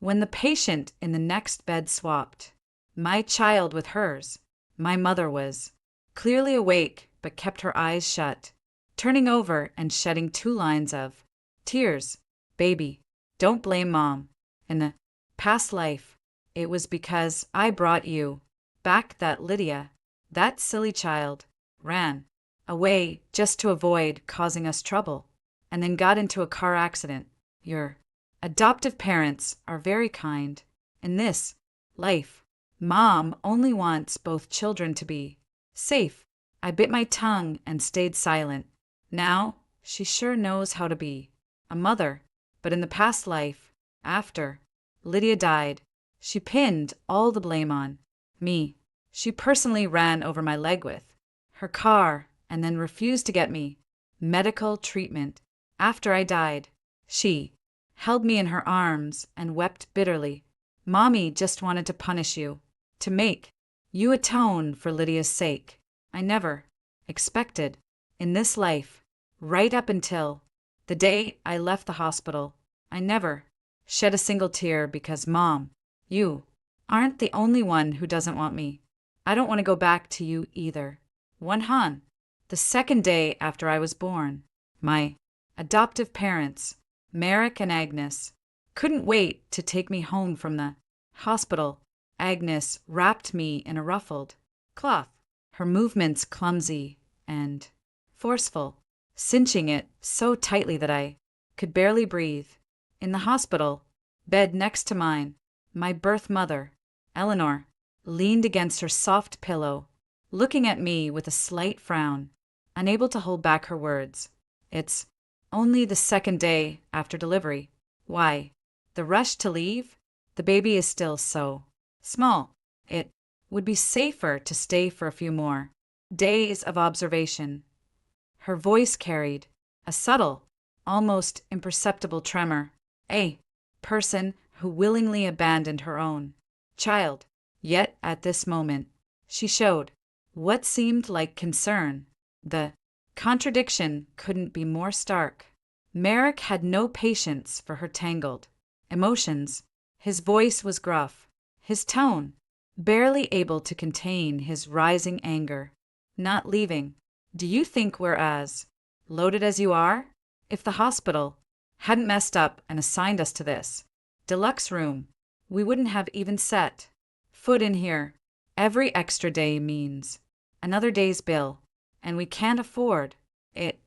When the patient in the next bed swapped my child with hers, my mother was clearly awake but kept her eyes shut, turning over and shedding 2 lines of tears. Baby, don't blame mom. In the past life, it was because I brought you back that Lydia, that silly child, ran away just to avoid causing us trouble, and then got into a car accident. Your adoptive parents are very kind. In this life, mom only wants both children to be safe. I bit my tongue and stayed silent. Now, she sure knows how to be a mother, but in the past life, after Lydia died, she pinned all the blame on me. She personally ran over my leg with her car and then refused to get me medical treatment. After I died, she held me in her arms and wept bitterly. Mommy just wanted to punish you, to make you atone for Lydia's sake. I never expected in this life, right up until the day I left the hospital, I never shed a single tear because, Mom, you aren't the only one who doesn't want me. I don't want to go back to you either. The second day after I was born, my adoptive parents, Merrick and Agnes, couldn't wait to take me home from the hospital. Agnes wrapped me in a ruffled cloth, her movements clumsy and forceful, cinching it so tightly that I could barely breathe. In the hospital bed next to mine, my birth mother, Eleanor, leaned against her soft pillow, looking at me with a slight frown, unable to hold back her words. It's only the second day after delivery. Why? The rush to leave? The baby is still so small. It would be safer to stay for a few more days of observation. Her voice carried a subtle, almost imperceptible tremor. A person who willingly abandoned her own child. Yet at this moment, she showed what seemed like concern. The contradiction couldn't be more stark. Merrick had no patience for her tangled emotions. His voice was gruff, his tone barely able to contain his rising anger. Not leaving. Do you think we're as loaded as you are? If the hospital hadn't messed up and assigned us to this deluxe room, we wouldn't have even set foot in here. Every extra day means another day's bill, and we can't afford it.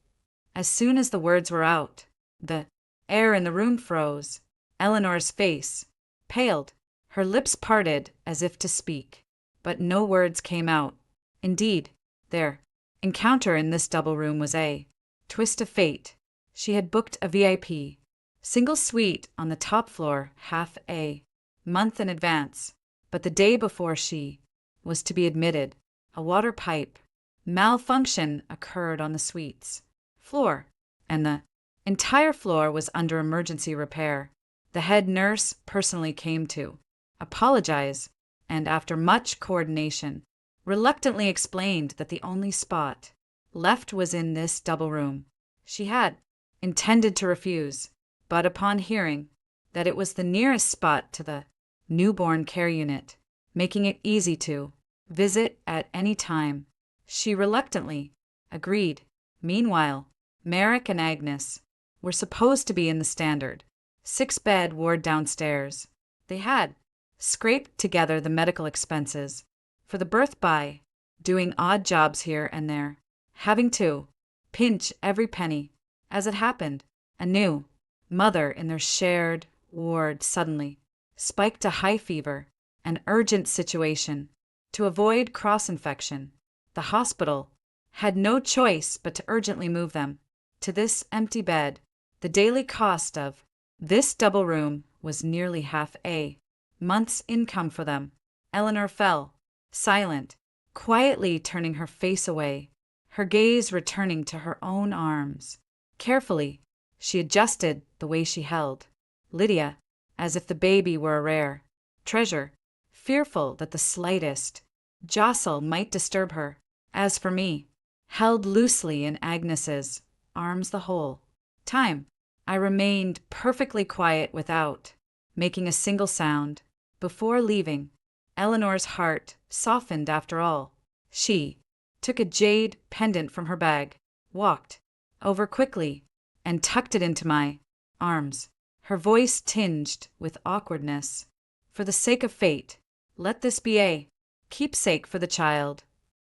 As soon as the words were out, the air in the room froze. Eleanor's face paled, her lips parted as if to speak, but no words came out. Indeed, their encounter in this double room was a twist of fate. She had booked a VIP single suite on the top floor half a month in advance, but the day before she was to be admitted, a water pipe malfunction occurred on the suite's floor, and the entire floor was under emergency repair. The head nurse personally came to apologize, and after much coordination, reluctantly explained that the only spot left was in this double room. She had intended to refuse, but upon hearing that it was the nearest spot to the newborn care unit, making it easy to visit at any time, she reluctantly agreed. Meanwhile, Merrick and Agnes were supposed to be in the standard 6-bed ward downstairs. They had scraped together the medical expenses for the birth by doing odd jobs here and there, having to pinch every penny. As it happened, a new mother in their shared ward suddenly spiked a high fever, an urgent situation. To avoid cross-infection, the hospital had no choice but to urgently move them to this empty bed. The daily cost of this double room was nearly half a month's income for them. Eleanor fell silent, quietly turning her face away, her gaze returning to her own arms. Carefully, she adjusted the way she held Lydia, as if the baby were a rare treasure, fearful that the slightest jostle might disturb her. As for me, held loosely in Agnes's arms the whole time, I remained perfectly quiet without making a single sound. Before leaving, Eleanor's heart softened after all. She took a jade pendant from her bag, walked over quickly, and tucked it into my arms, her voice tinged with awkwardness. For the sake of fate, let this be a keepsake for the child.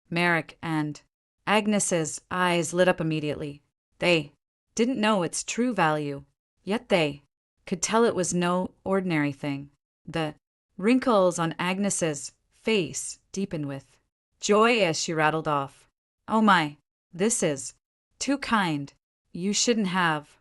Merrick and Agnes's eyes lit up immediately. They didn't know its true value, yet they could tell it was no ordinary thing. The wrinkles on Agnes's face deepened with joy as she rattled off. Oh my, this is too kind. You shouldn't have.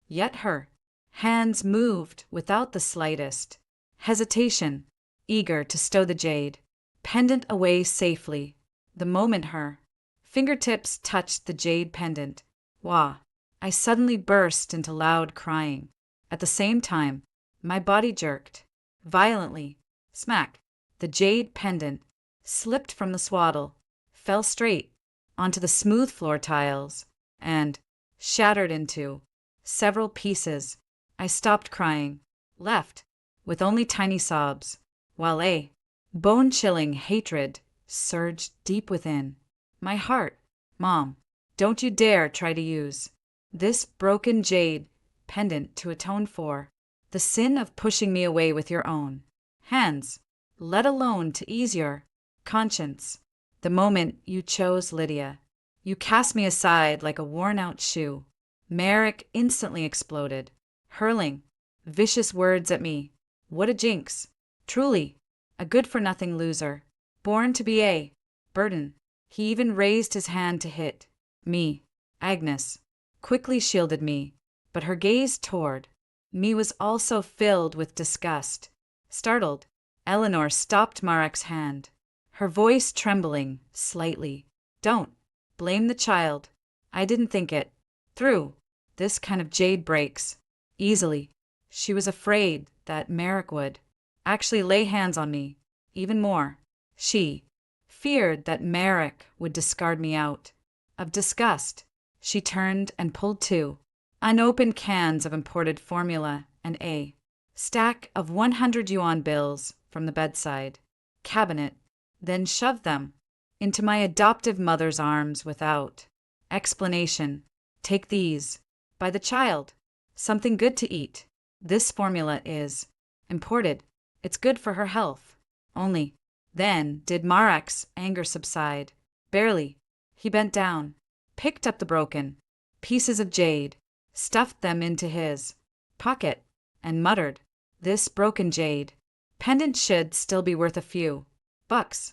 Yet her hands moved without the slightest hesitation, eager to stow the jade pendant away safely. The moment her fingertips touched the jade pendant, I suddenly burst into loud crying. At the same time, my body jerked violently. Smack! The jade pendant slipped from the swaddle, fell straight onto the smooth floor tiles, and shattered into several pieces. I stopped crying, left with only tiny sobs, while a bone-chilling hatred surged deep within my heart. Mom, don't you dare try to use this broken jade pendant to atone for the sin of pushing me away with your own hands, let alone to ease your conscience. The moment you chose Lydia, you cast me aside like a worn-out shoe. Merrick instantly exploded, hurling vicious words at me. What a jinx! Truly, a good-for-nothing loser, born to be a burden. He even raised his hand to hit me. Agnes quickly shielded me, but her gaze toward me was also filled with disgust. Startled, Eleanor stopped Marek's hand, her voice trembling slightly. Don't blame the child. I didn't think it through. This kind of jade breaks easily. She was afraid that Merrick would actually lay hands on me. Even more, she feared that Merrick would discard me out of disgust. She turned and pulled two unopened cans of imported formula and a stack of 100 yuan bills from the bedside cabinet, then shoved them into my adoptive mother's arms without explanation. Take these. By the child. Something good to eat. This formula is imported. It's good for her health. Only then did Marek's anger subside. Barely. He bent down, picked up the broken pieces of jade, stuffed them into his pocket, and muttered, "This broken jade pendant should still be worth a few bucks."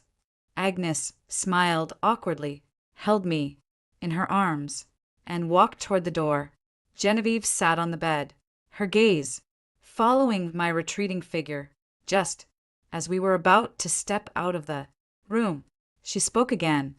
Agnes smiled awkwardly, held me in her arms, and walked toward the door. Genevieve sat on the bed, her gaze following my retreating figure. Just as we were about to step out of the room, she spoke again.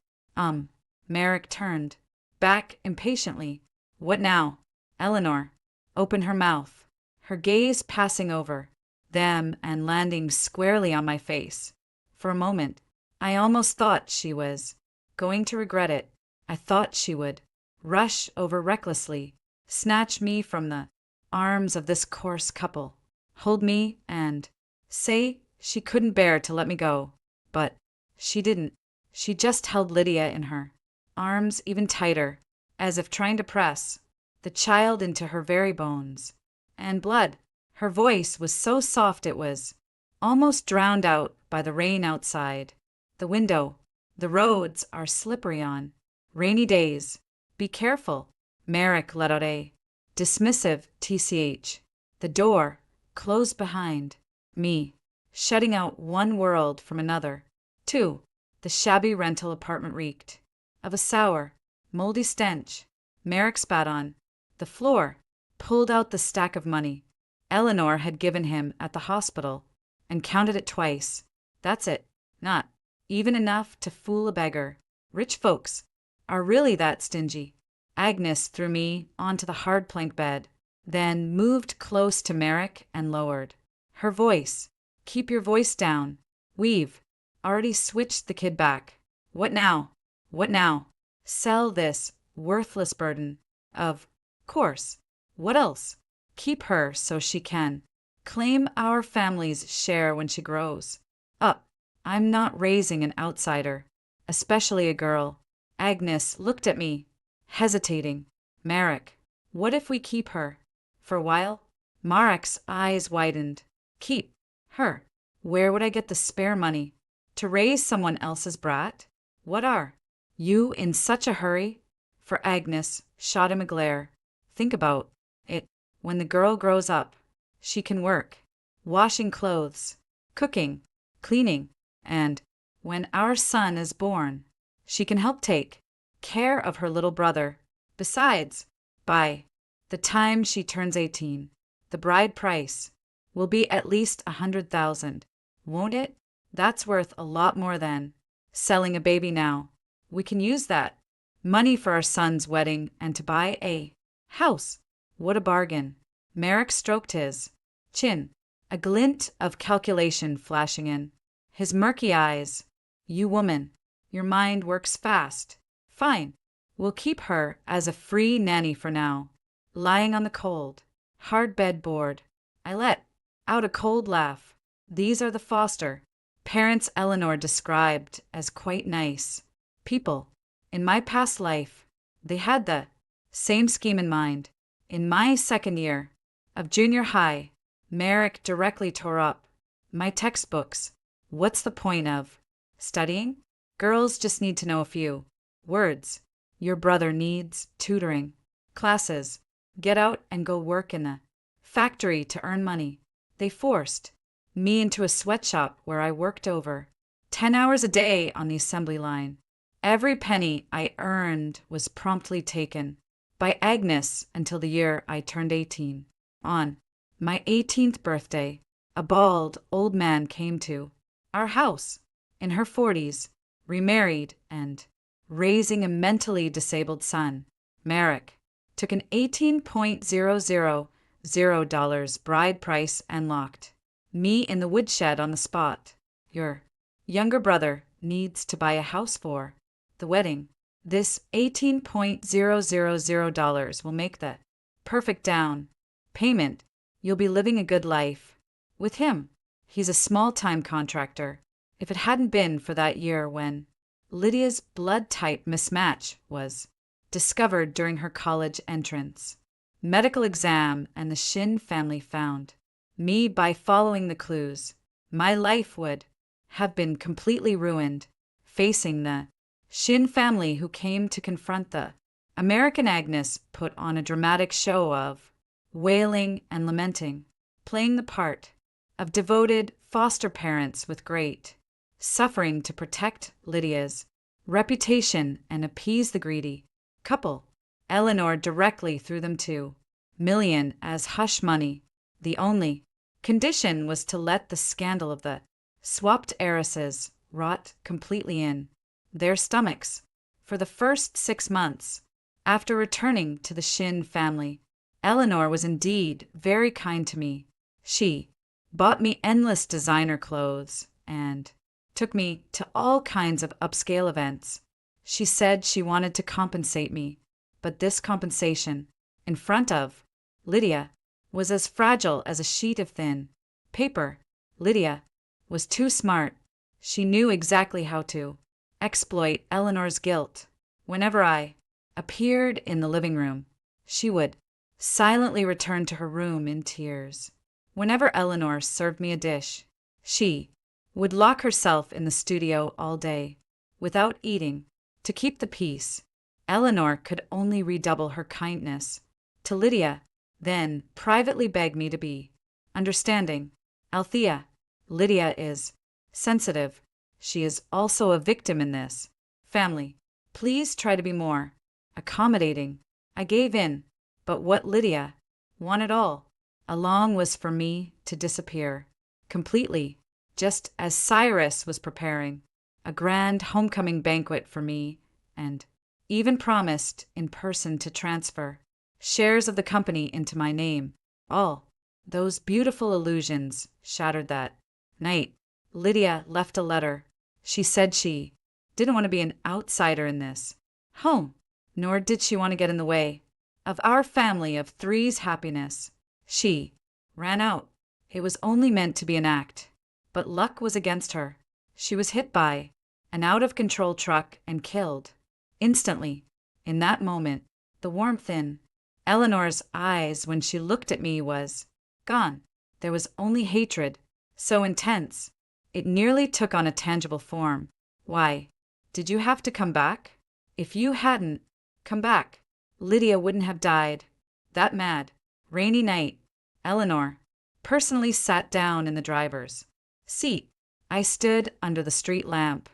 Merrick turned back impatiently. What now? Eleanor opened her mouth, her gaze passing over them and landing squarely on my face. For a moment, I almost thought she was going to regret it. I thought she would rush over recklessly, snatch me from the arms of this coarse couple, hold me, and say she couldn't bear to let me go. But she didn't. She just held Lydia in her arms even tighter, as if trying to press the child into her very bones and blood. Her voice was so soft it was almost drowned out by the rain outside the window. The roads are slippery on rainy days. Be careful. Merrick let out a dismissive tch. The door closed behind me, shutting out one world from another. 2. The shabby rental apartment reeked of a sour, moldy stench. Merrick spat on the floor, pulled out the stack of money Eleanor had given him at the hospital, and counted it twice. That's it. Not even enough to fool a beggar. Rich folks are really that stingy. Agnes threw me onto the hard plank bed, then moved close to Merrick and lowered her voice. Keep your voice down. We've already switched the kid back. What now? What now? Sell this worthless burden. Of course. What else? Keep her so she can claim our family's share when she grows up. I'm not raising an outsider, especially a girl. Agnes looked at me, hesitating. Marek, what if we keep her? For a while, Marek's eyes widened. Keep her? Where would I get the spare money? To raise someone else's brat? What are you in such a hurry? For Agnes shot him a glare. Think about it. When the girl grows up, she can work, washing clothes, cooking, cleaning, and when our son is born, she can help take care of her little brother. Besides, by the time she turns 18, the bride price will be at least 100,000, won't it? That's worth a lot more than selling a baby now. We can use that money for our son's wedding and to buy a house. What a bargain. Marek stroked his chin, a glint of calculation flashing in his murky eyes. You woman, your mind works fast. Fine, we'll keep her as a free nanny for now. Lying on the cold, hard bed board, I let out a cold laugh. These are the foster parents Eleanor described as quite nice people. In my past life, they had the same scheme in mind. In my second year of junior high, Marek directly tore up my textbooks. What's the point of studying? Girls just need to know a few words. Your brother needs tutoring classes. Get out and go work in a factory to earn money. They forced me into a sweatshop where I worked over 10 hours a day on the assembly line. Every penny I earned was promptly taken by Agnes until the year I turned 18. On my 18th birthday, a bald old man came to our house, in her 40s, remarried and raising a mentally disabled son. Marek took an $18,000 bride price and locked me in the woodshed on the spot. Your younger brother needs to buy a house for the wedding. This $18,000 will make the perfect down payment. You'll be living a good life with him. He's a small-time contractor. If it hadn't been for that year when Lydia's blood type mismatch was discovered during her college entrance medical exam and the Shin family found me by following the clues, my life would have been completely ruined. Facing the Shin family who came to confront the American, Agnes put on a dramatic show of wailing and lamenting, playing the part of devoted foster parents with great suffering to protect Lydia's reputation and appease the greedy couple. Eleanor directly threw them $2 million as hush money. The only condition was to let the scandal of the swapped heiresses rot completely in their stomachs. For the first 6 months after returning to the Shin family, Eleanor was indeed very kind to me. She bought me endless designer clothes and took me to all kinds of upscale events. She said she wanted to compensate me, but this compensation, in front of Lydia, was as fragile as a sheet of thin paper. Lydia was too smart. She knew exactly how to exploit Eleanor's guilt. Whenever I appeared in the living room, she would silently return to her room in tears. Whenever Eleanor served me a dish, she would lock herself in the studio all day, without eating, to keep the peace. Eleanor could only redouble her kindness to Lydia, then privately beg me to be understanding. Althea, Lydia is sensitive. She is also a victim in this family. Please try to be more accommodating. I gave in, but what Lydia wanted all along was for me to disappear completely, just as Cyrus was preparing a grand homecoming banquet for me and even promised in person to transfer shares of the company into my name. All those beautiful illusions shattered that night. Lydia left a letter. She said she didn't want to be an outsider in this home, nor did she want to get in the way of our family of three's happiness. She ran out It was only meant to be an act. But luck was against her. She was hit by an out-of-control truck and killed. Instantly, in that moment, the warmth in Eleanor's eyes when she looked at me was gone. There was only hatred, so intense, it nearly took on a tangible form. Why? Did you have to come back? If you hadn't come back, Lydia wouldn't have died. That mad, rainy night, Eleanor personally sat down in the driver's seat. I stood under the street lamp,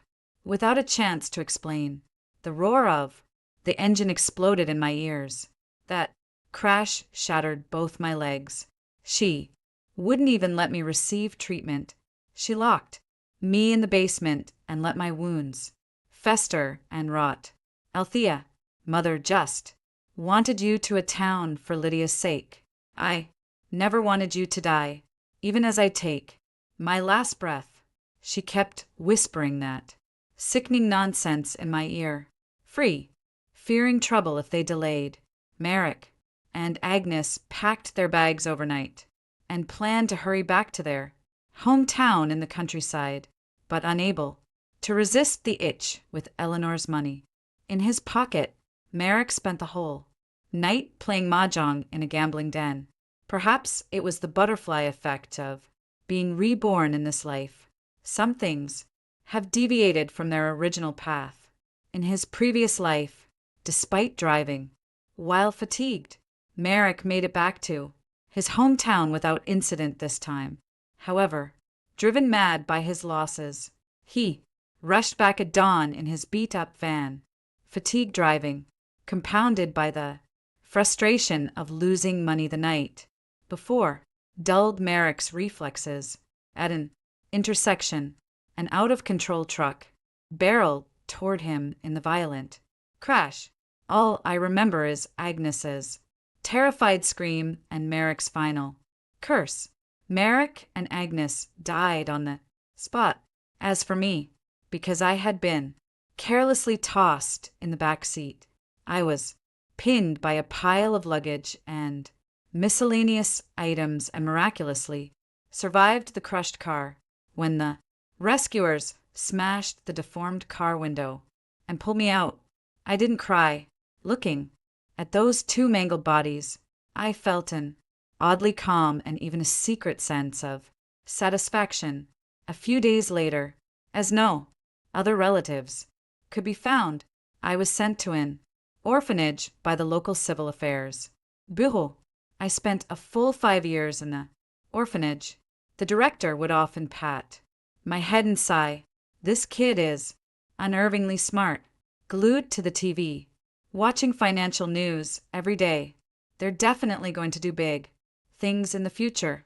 without a chance to explain. The roar of the engine exploded in my ears. That crash shattered both my legs. She wouldn't even let me receive treatment. She locked me in the basement and let my wounds fester and rot. Althea, mother just wanted you to atone for Lydia's sake. I never wanted you to die, even as I take my last breath. She kept whispering that sickening nonsense in my ear. Free, fearing trouble if they delayed. Merrick and Agnes packed their bags overnight and planned to hurry back to their hometown in the countryside, but unable to resist the itch with Eleanor's money. In his pocket, Merrick spent the whole night playing mahjong in a gambling den. Perhaps it was the butterfly effect of being reborn in this life. Some things have deviated from their original path. In his previous life, despite driving, while fatigued, Merrick made it back to his hometown without incident this time. However, driven mad by his losses, he rushed back at dawn in his beat-up van. Fatigue driving, compounded by the frustration of losing money the night before, dulled Merrick's reflexes. At an intersection, an out-of-control truck barreled toward him in the violent crash. All I remember is Agnes's terrified scream and Merrick's final curse. Merrick and Agnes died on the spot. As for me, because I had been carelessly tossed in the back seat, I was pinned by a pile of luggage and miscellaneous items and miraculously survived the crushed car. When the rescuers smashed the deformed car window and pulled me out, I didn't cry. Looking at those two mangled bodies, I felt an oddly calm and even a secret sense of satisfaction. A few days later, as no other relatives could be found, I was sent to an orphanage by the local civil affairs bureau. I spent a full 5 years in the orphanage. The director would often pat my head and sigh, "This kid is unnervingly smart." Glued to the TV, watching financial news every day. They're definitely going to do big things in the future.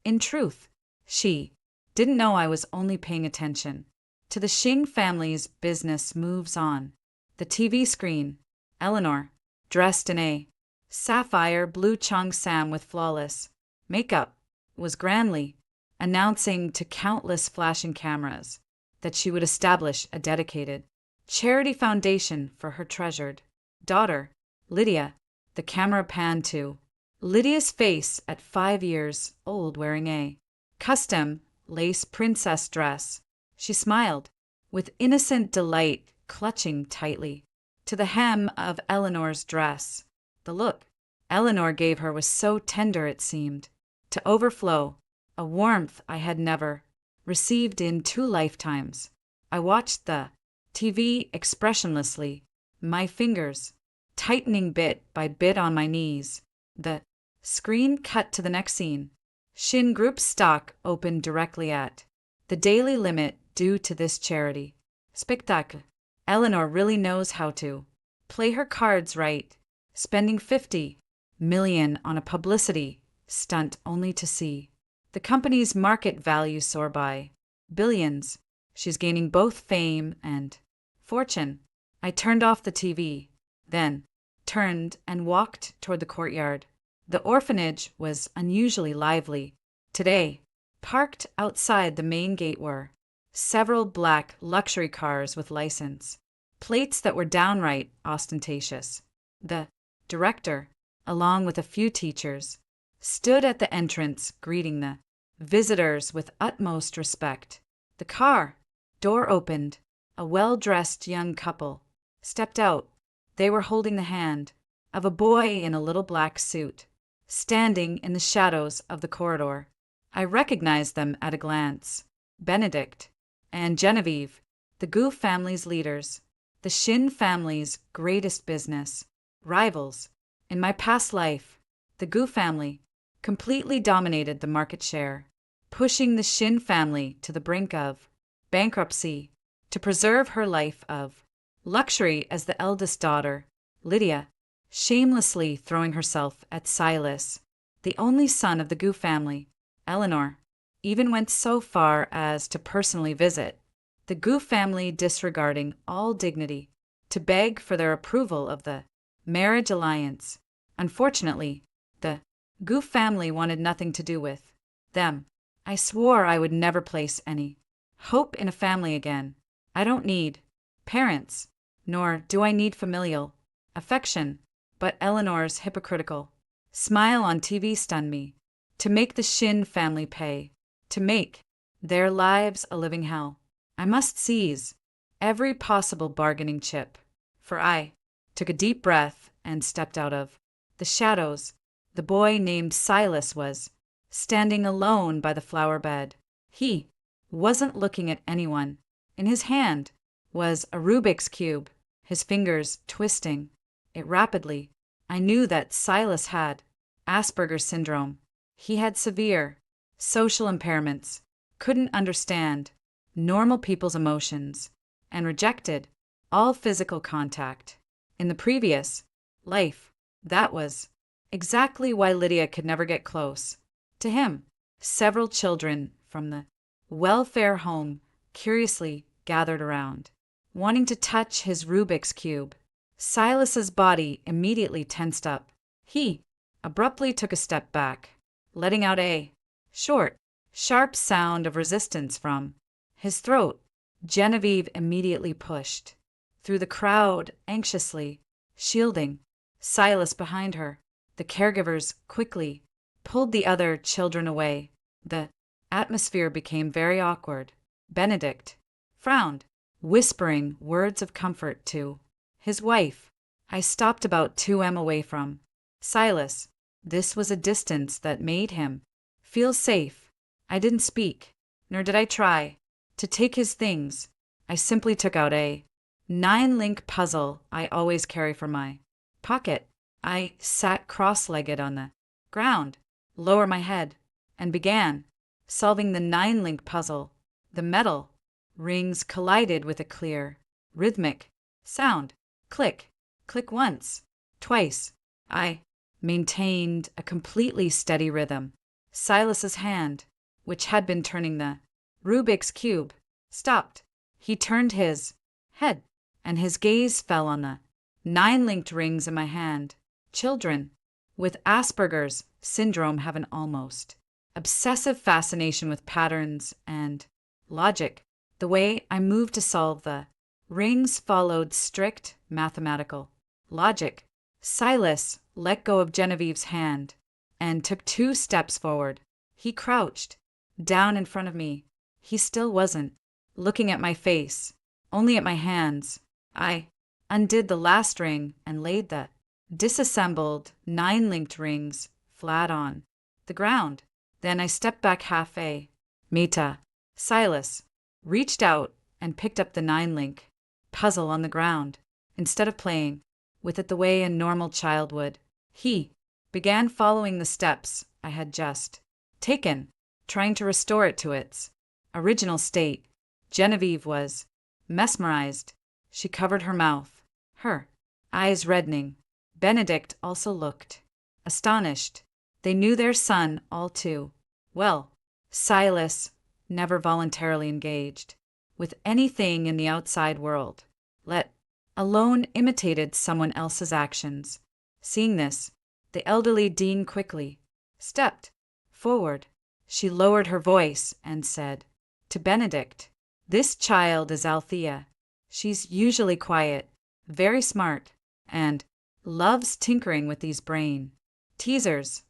In truth, she didn't know I was only paying attention to the Xing family's business moves on the TV screen. Eleanor, dressed in a sapphire blue cheongsam with flawless makeup, was grandly announcing to countless flashing cameras that she would establish a dedicated charity foundation for her treasured daughter, Lydia. The camera panned to Lydia's face at 5 years old wearing a custom lace princess dress. She smiled with innocent delight, clutching tightly to the hem of Eleanor's dress. The look Eleanor gave her was so tender it seemed to overflow, a warmth I had never received in 2 lifetimes. I watched the TV expressionlessly, my fingers tightening bit by bit on my knees. The screen cut to the next scene. Shin Group stock opened directly at the daily limit due to this charity spectacle. Eleanor really knows how to play her cards right, spending 50 million on a publicity stunt only to see the company's market value soar by billions. She's gaining both fame and fortune. I turned off the TV, then turned and walked toward the courtyard. The orphanage was unusually lively. Today, parked outside the main gate were several black luxury cars with license plates that were downright ostentatious. The director, along with a few teachers, stood at the entrance greeting the visitors with utmost respect. The car door opened. A well-dressed young couple stepped out. They were holding the hand of a boy in a little black suit, standing in the shadows of the corridor. I recognized them at a glance. Benedict and Genevieve, the Gu family's leaders, the Shin family's greatest business rivals. In my past life, the Gu family completely dominated the market share, pushing the Shin family to the brink of bankruptcy to preserve her life of luxury as the eldest daughter, Lydia, shamelessly throwing herself at Silas, the only son of the Gu family. Eleanor even went so far as to personally visit the Gu family, disregarding all dignity, to beg for their approval of the marriage alliance. Unfortunately, the Gu family wanted nothing to do with them. I swore I would never place any hope in a family again. I don't need parents, nor do I need familial affection, but Eleanor's hypocritical smile on TV stunned me. To make the Shin family pay, to make their lives a living hell, I must seize every possible bargaining chip. For I took a deep breath and stepped out of the shadows. The boy named Silas was standing alone by the flower bed. He wasn't looking at anyone. In his hand was a Rubik's Cube, his fingers twisting it rapidly. I knew that Silas had Asperger's syndrome. He had severe social impairments, couldn't understand normal people's emotions, and rejected all physical contact. In the previous life, that was exactly why Lydia could never get close to him. Several children from the welfare home curiously gathered around, wanting to touch his Rubik's Cube. Silas's body immediately tensed up. He abruptly took a step back, letting out a short, sharp sound of resistance from his throat. Genevieve immediately pushed through the crowd, anxiously shielding Silas behind her. The caregivers quickly pulled the other children away. The atmosphere became very awkward. Benedict frowned, whispering words of comfort to his wife. I stopped about 2 m away from Silas. This was a distance that made him feel safe. I didn't speak, nor did I try to take his things. I simply took out a 9-link puzzle I always carry from my pocket. I sat cross-legged on the ground, lowered my head, and began solving the 9-link puzzle. The metal rings collided with a clear, rhythmic sound. Click, click once, twice. I maintained a completely steady rhythm. Silas's hand, which had been turning the Rubik's Cube, stopped. He turned his head, and his gaze fell on the 9-linked rings in my hand. Children with Asperger's syndrome have an almost obsessive fascination with patterns and logic. The way I moved to solve the rings followed strict mathematical logic. Silas let go of Genevieve's hand and took 2 steps forward. He crouched down in front of me. He still wasn't looking at my face, only at my hands. I undid the last ring and laid the disassembled 9-linked rings flat on the ground. Then I stepped back half a meter. Silas reached out and picked up the 9-link puzzle on the ground. Instead of playing with it the way a normal child would, he began following the steps I had just taken, trying to restore it to its original state. Genevieve was mesmerized. She covered her mouth, her eyes reddening. Benedict also looked astonished. They knew their son all too well. Silas never voluntarily engaged with anything in the outside world, let alone imitated someone else's actions. Seeing this, the elderly dean quickly stepped forward. She lowered her voice and said to Benedict, "This child is Althea. She's usually quiet, very smart, and loves tinkering with these brain teasers."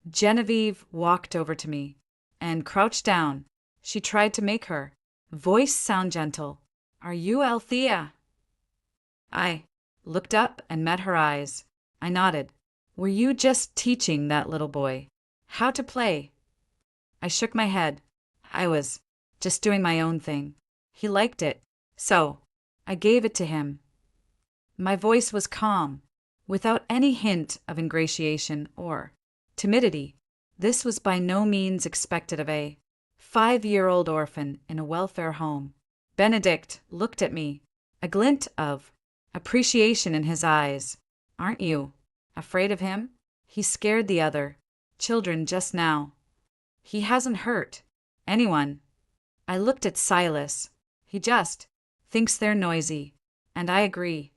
Genevieve walked over to me, and crouched down. She tried to make her voice sound gentle. Are you Althea? I looked up and met her eyes. I nodded. Were you just teaching that little boy how to play? I shook my head. I was just doing my own thing. He liked it, so I gave it to him. My voice was calm, without any hint of ingratiation or timidity. This was by no means expected of a 5-year-old orphan in a welfare home. Benedict looked at me, a glint of appreciation in his eyes. Aren't you afraid of him? He scared the other children just now. He hasn't hurt anyone. I looked at Silas. He just thinks they're noisy, and I agree.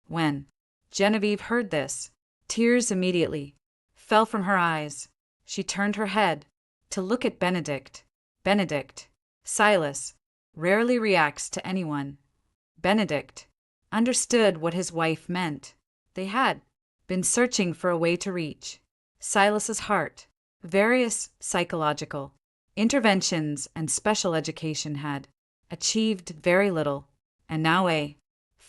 When Genevieve heard this, tears immediately fell from her eyes. She turned her head to look at Benedict. Benedict, Silas, rarely reacts to anyone. Benedict understood what his wife meant. They had been searching for a way to reach Silas's heart. Various psychological interventions and special education had achieved very little, and now a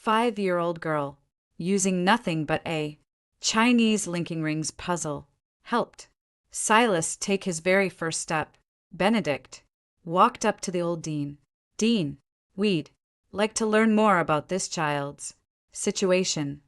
5-year-old girl, using nothing but a Chinese linking rings puzzle, helped Silas take his very first step. Benedict walked up to the old dean. Dean, we'd like to learn more about this child's situation.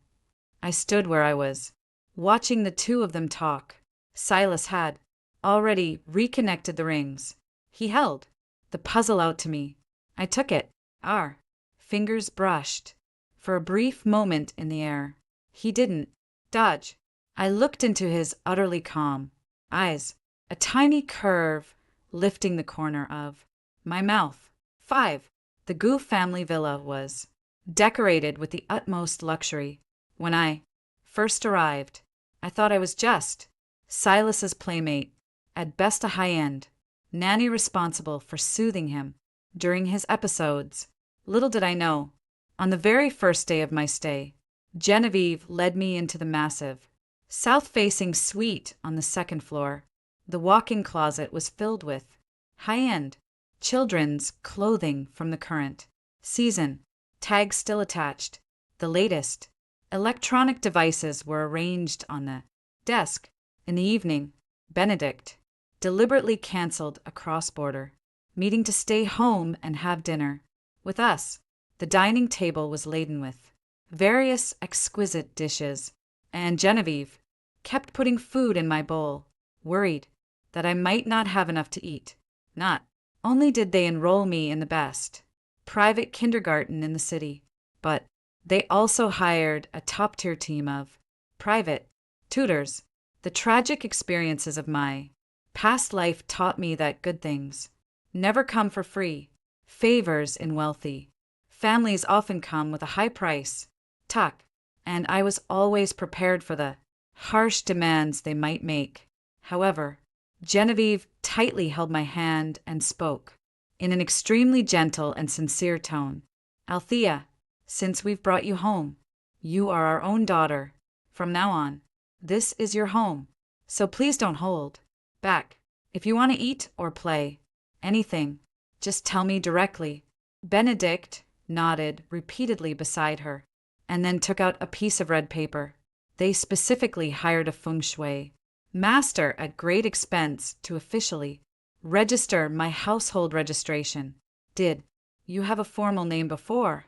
I stood where I was, watching the two of them talk. Silas had already reconnected the rings. He held the puzzle out to me. I took it. Our fingers brushed for a brief moment in the air. He didn't dodge. I looked into his utterly calm eyes, a tiny curve lifting the corner of my mouth. 5. The Goof family villa was decorated with the utmost luxury. When I first arrived, I thought I was just Silas's playmate, at best a high-end nanny responsible for soothing him during his episodes. Little did I know, on the very first day of my stay, Genevieve led me into the massive, south-facing suite on the second floor. The walk-in closet was filled with high-end children's clothing from the current season, tags still attached. The latest electronic devices were arranged on the desk. In the evening, Benedict deliberately canceled a cross-border meeting to stay home and have dinner with us. The dining table was laden with various exquisite dishes, and Genevieve kept putting food in my bowl, worried that I might not have enough to eat. Not only did they enroll me in the best private kindergarten in the city, but they also hired a top-tier team of private tutors. The tragic experiences of my past life taught me that good things never come for free. Favors in wealthy families often come with a high price tag, and I was always prepared for the harsh demands they might make. However, Genevieve tightly held my hand and spoke in an extremely gentle and sincere tone. Althea, since we've brought you home, you are our own daughter. From now on, this is your home, so please don't hold back. If you want to eat or play, anything, just tell me directly. Benedict nodded repeatedly beside her, and then took out a piece of red paper. They specifically hired a feng shui master at great expense to officially register my household registration. Did you have a formal name before?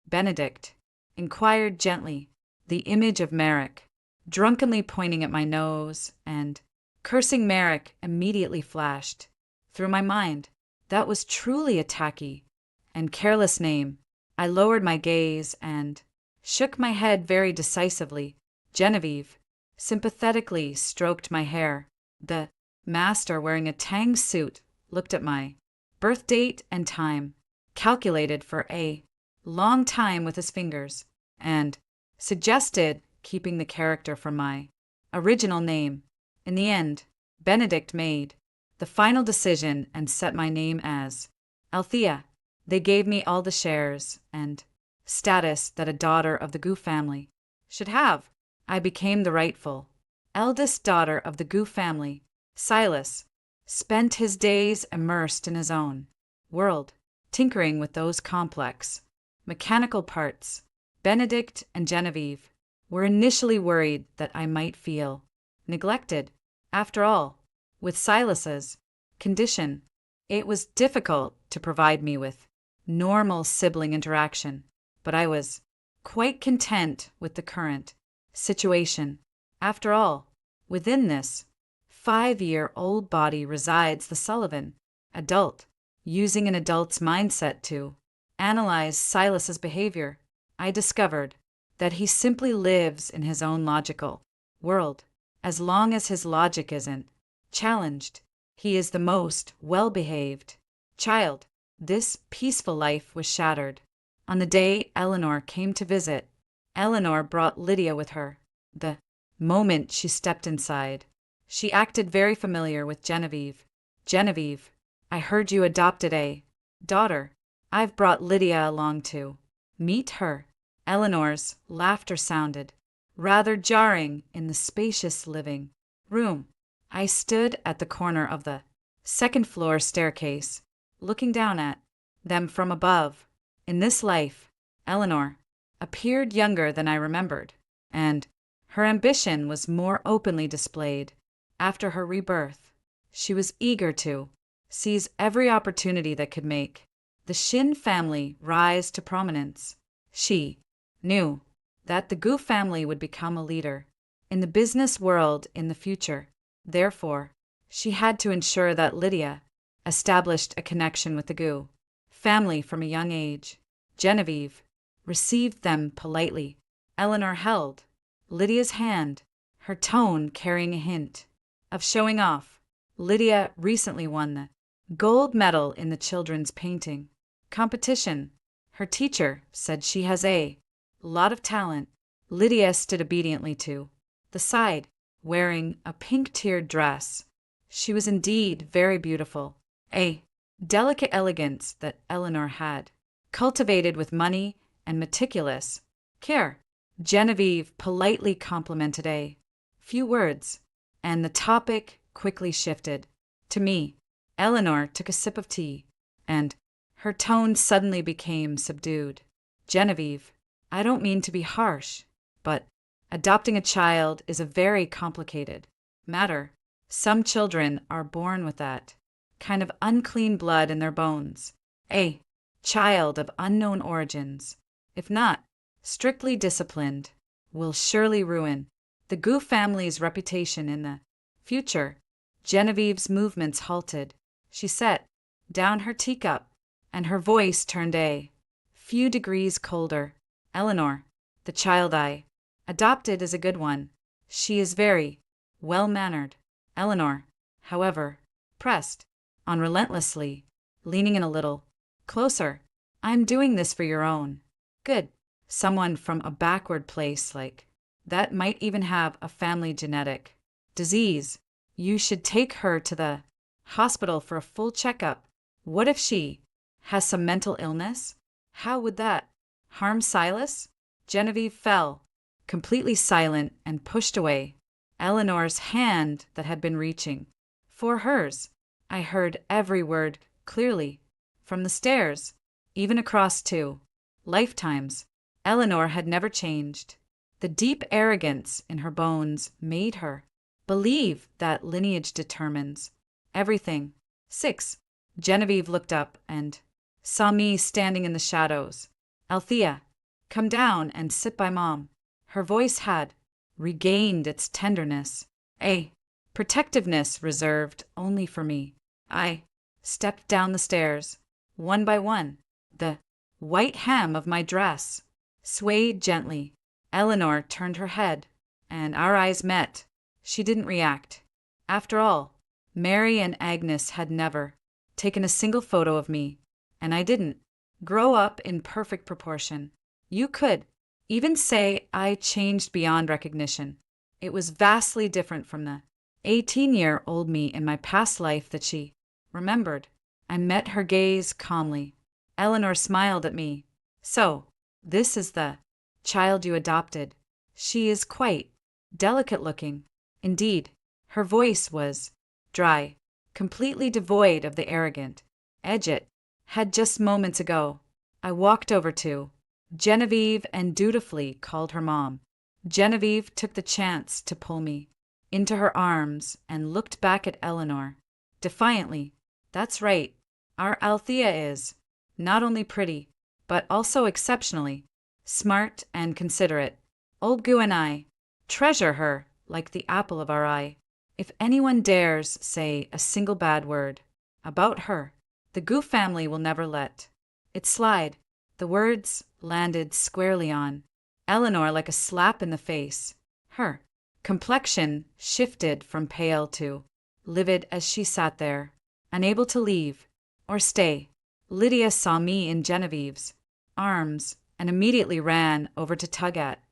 Benedict inquired gently, the image of Merrick drunkenly pointing at my nose and cursing Merrick immediately flashed through my mind. That was truly a tacky and careless name. I lowered my gaze and shook my head very decisively. Genevieve sympathetically stroked my hair. The master, wearing a tang suit, looked at my birth date and time, calculated for a long time with his fingers, and suggested keeping the character from my original name. In the end, Benedict made the final decision and set my name as Althea. They gave me all the shares and status that a daughter of the Goof family should have. I became the rightful eldest daughter of the Goof family. Silas spent his days immersed in his own world, tinkering with those complex, mechanical parts. Benedict and Genevieve were initially worried that I might feel neglected. After all, with Silas's condition, it was difficult to provide me with normal sibling interaction, but I was quite content with the current situation. After all, within this 5-year-old body resides the Sullivan adult, using an adult's mindset to analyze Silas's behavior. I discovered that he simply lives in his own logical world. As long as his logic isn't challenged, he is the most well-behaved child. This peaceful life was shattered on the day Eleanor came to visit. Eleanor brought Lydia with her. The moment she stepped inside, she acted very familiar with Genevieve. Genevieve, I heard you adopted a daughter. I've brought Lydia along to meet her. Eleanor's laughter sounded rather jarring in the spacious living room. I stood at the corner of the second-floor staircase, looking down at them from above. In this life, Eleanor appeared younger than I remembered, and her ambition was more openly displayed. After her rebirth, she was eager to seize every opportunity that could make the Shin family rise to prominence. She knew that the Gu family would become a leader in the business world in the future. Therefore, she had to ensure that Lydia established a connection with the Gu family from a young age. Genevieve received them politely. Eleanor held Lydia's hand, her tone carrying a hint of showing off. Lydia recently won the gold medal in the children's painting competition. Her teacher said she has a lot of talent. Lydia stood obediently to the side, wearing a pink-tiered dress. She was indeed very beautiful, a delicate elegance that Eleanor had cultivated with money and meticulous care. Genevieve politely complimented a few words, and the topic quickly shifted to me. Eleanor took a sip of tea, and her tone suddenly became subdued. Genevieve, I don't mean to be harsh, but adopting a child is a very complicated matter. Some children are born with that kind of unclean blood in their bones. A child of unknown origins, if not strictly disciplined, will surely ruin the Gu family's reputation in the future. Genevieve's movements halted. She set down her teacup, and her voice turned a few degrees colder. Eleanor, the child I adopted is a good one. She is very well-mannered. Eleanor, however, pressed on relentlessly, leaning in a little closer. I'm doing this for your own good. Someone from a backward place like that might even have a family genetic disease. You should take her to the hospital for a full checkup. What if she has some mental illness? How would that harm Silas? Genevieve fell, completely silent, and pushed away Eleanor's hand that had been reaching for hers. I heard every word clearly from the stairs, even across 2 lifetimes. Eleanor had never changed. The deep arrogance in her bones made her believe that lineage determines everything. 6. Genevieve looked up and saw me standing in the shadows. Althea, come down and sit by Mom. Her voice had regained its tenderness, a protectiveness reserved only for me. I stepped down the stairs, one by one. The white hem of my dress swayed gently. Eleanor turned her head, and our eyes met. She didn't react. After all, Mary and Agnes had never taken a single photo of me, and I didn't grow up in perfect proportion. You could even say I changed beyond recognition. It was vastly different from the 18-year-old me in my past life that she remembered. I met her gaze calmly. Eleanor smiled at me. So, this is the child you adopted. She is quite delicate looking. Indeed, her voice was dry, completely devoid of the arrogant edge it had just moments ago. I walked over to Genevieve and dutifully called her mom. Genevieve took the chance to pull me into her arms and looked back at Eleanor defiantly. That's right, our Althea is not only pretty, but also exceptionally smart and considerate. Old Goo and I treasure her like the apple of our eye. If anyone dares say a single bad word about her, the Goo family will never let it slide. The words landed squarely on Eleanor like a slap in the face. Her complexion shifted from pale to livid as she sat there, unable to leave or stay. Lydia saw me in Genevieve's arms and immediately ran over to tug at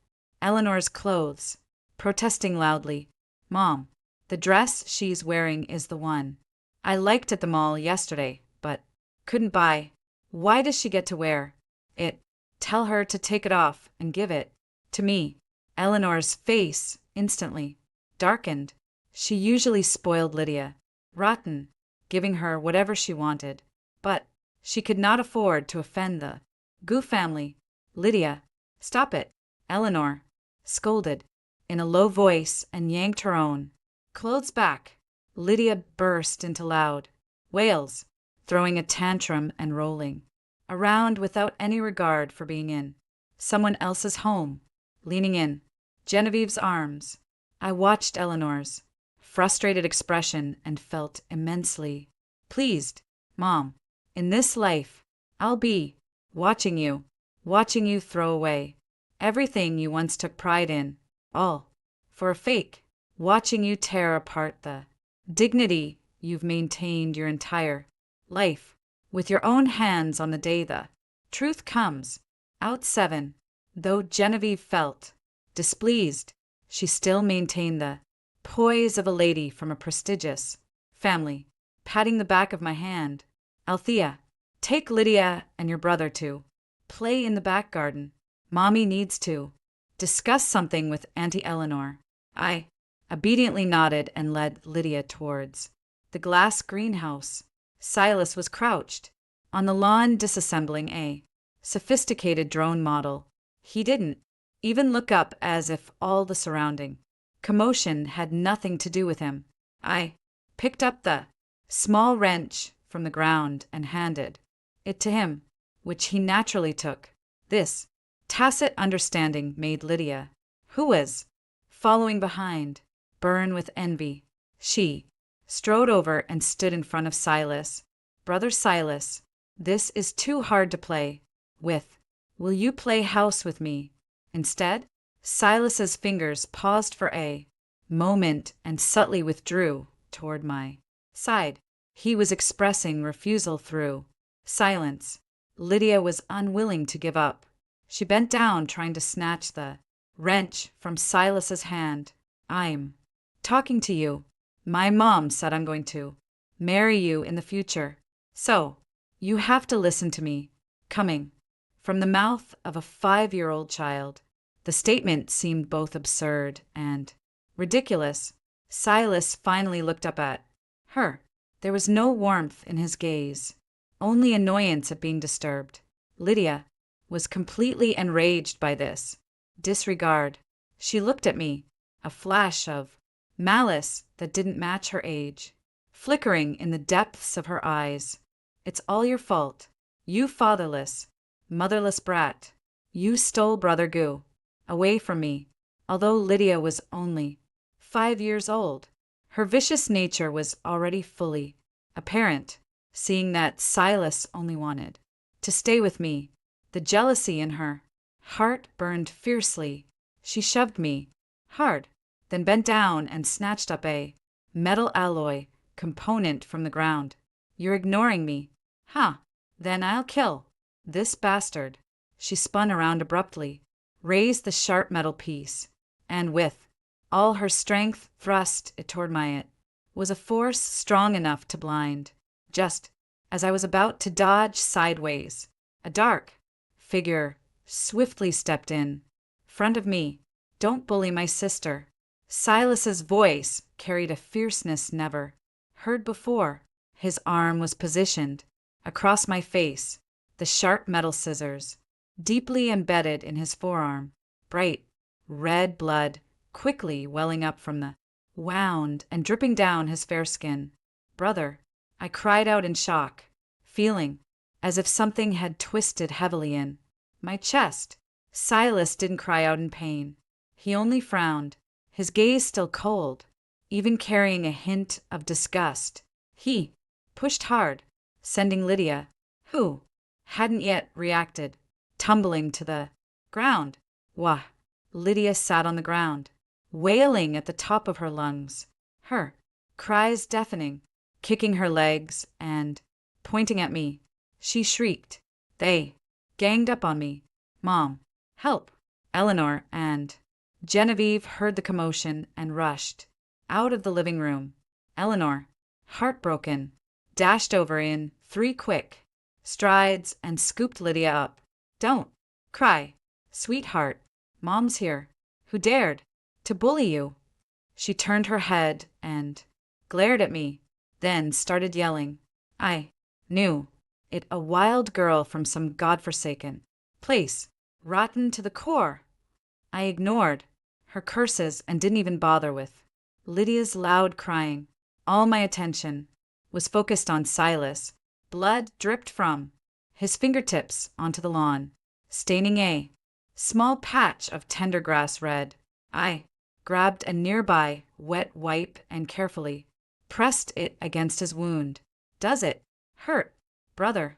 Eleanor's clothes, protesting loudly. Mom, the dress she's wearing is the one I liked at the mall yesterday, but couldn't buy. Why does she get to wear it? Tell her to take it off and give it to me. Eleanor's face instantly darkened. She usually spoiled Lydia rotten, giving her whatever she wanted, but she could not afford to offend the Goo family. Lydia, stop it, Eleanor scolded in a low voice and yanked her own clothes back. Lydia burst into loud wails, throwing a tantrum and rolling around without any regard for being in someone else's home. Leaning in Genevieve's arms, I watched Eleanor's frustrated expression and felt immensely pleased. Mom, in this life, I'll be watching you throw away everything you once took pride in, all for a fake, watching you tear apart the dignity you've maintained your entire life with your own hands on the day the truth comes out. 7. Though Genevieve felt displeased, she still maintained the poise of a lady from a prestigious family, patting the back of my hand. Althea, take Lydia and your brother to play in the back garden. Mommy needs to discuss something with Auntie Eleanor. I obediently nodded and led Lydia towards the glass greenhouse. Silas was crouched on the lawn disassembling a sophisticated drone model. He didn't even look up, as if all the surrounding commotion had nothing to do with him. I picked up the small wrench from the ground and handed it to him, which he naturally took. This tacit understanding made Lydia, who was following behind, burn with envy. She strode over and stood in front of Silas. Brother Silas, this is too hard to play with. Will you play house with me instead? Silas's fingers paused for a moment and subtly withdrew toward my side. He was expressing refusal through silence. Lydia was unwilling to give up. She bent down, trying to snatch the wrench from Silas's hand. I'm talking to you. My mom said I'm going to marry you in the future. So, you have to listen to me. Coming from the mouth of a 5-year-old child, the statement seemed both absurd and ridiculous. Silas finally looked up at her. There was no warmth in his gaze, only annoyance at being disturbed. Lydia was completely enraged by this disregard. She looked at me, a flash of malice that didn't match her age flickering in the depths of her eyes. It's all your fault. You fatherless, motherless brat. You stole Brother Goo away from me. Although Lydia was only 5 years old, her vicious nature was already fully apparent, seeing that Silas only wanted to stay with me. The jealousy in her heart burned fiercely. She shoved me hard, then bent down and snatched up a metal alloy component from the ground. You're ignoring me. Huh, then I'll kill this bastard. She spun around abruptly, raised the sharp metal piece, and with all her strength thrust it toward my it. Was a force strong enough to blind. Just as I was about to dodge sideways, a dark figure swiftly stepped in front of me. Don't bully my sister. Silas's voice carried a fierceness never heard before. His arm was positioned across my face, the sharp metal scissors deeply embedded in his forearm, bright red blood quickly welling up from the wound and dripping down his fair skin. Brother, I cried out in shock, feeling as if something had twisted heavily in my chest. Silas didn't cry out in pain. He only frowned, his gaze still cold, even carrying a hint of disgust. He pushed hard, sending Lydia, who hadn't yet reacted, tumbling to the ground. Wah! Lydia sat on the ground, wailing at the top of her lungs, her cries deafening, kicking her legs and pointing at me. She shrieked. They ganged up on me. Mom, help! Eleanor and Genevieve heard the commotion and rushed out of the living room. Eleanor, heartbroken, dashed over in 3 quick strides and scooped Lydia up. Don't cry, sweetheart. Mom's here. Who dared to bully you? She turned her head and glared at me, then started yelling. I knew it, a wild girl from some godforsaken place, rotten to the core. I ignored her curses and didn't even bother with Lydia's loud crying. All my attention was focused on Silas. Blood dripped from his fingertips onto the lawn, staining a small patch of tender grass red. I grabbed a nearby wet wipe and carefully pressed it against his wound. Does it hurt, brother?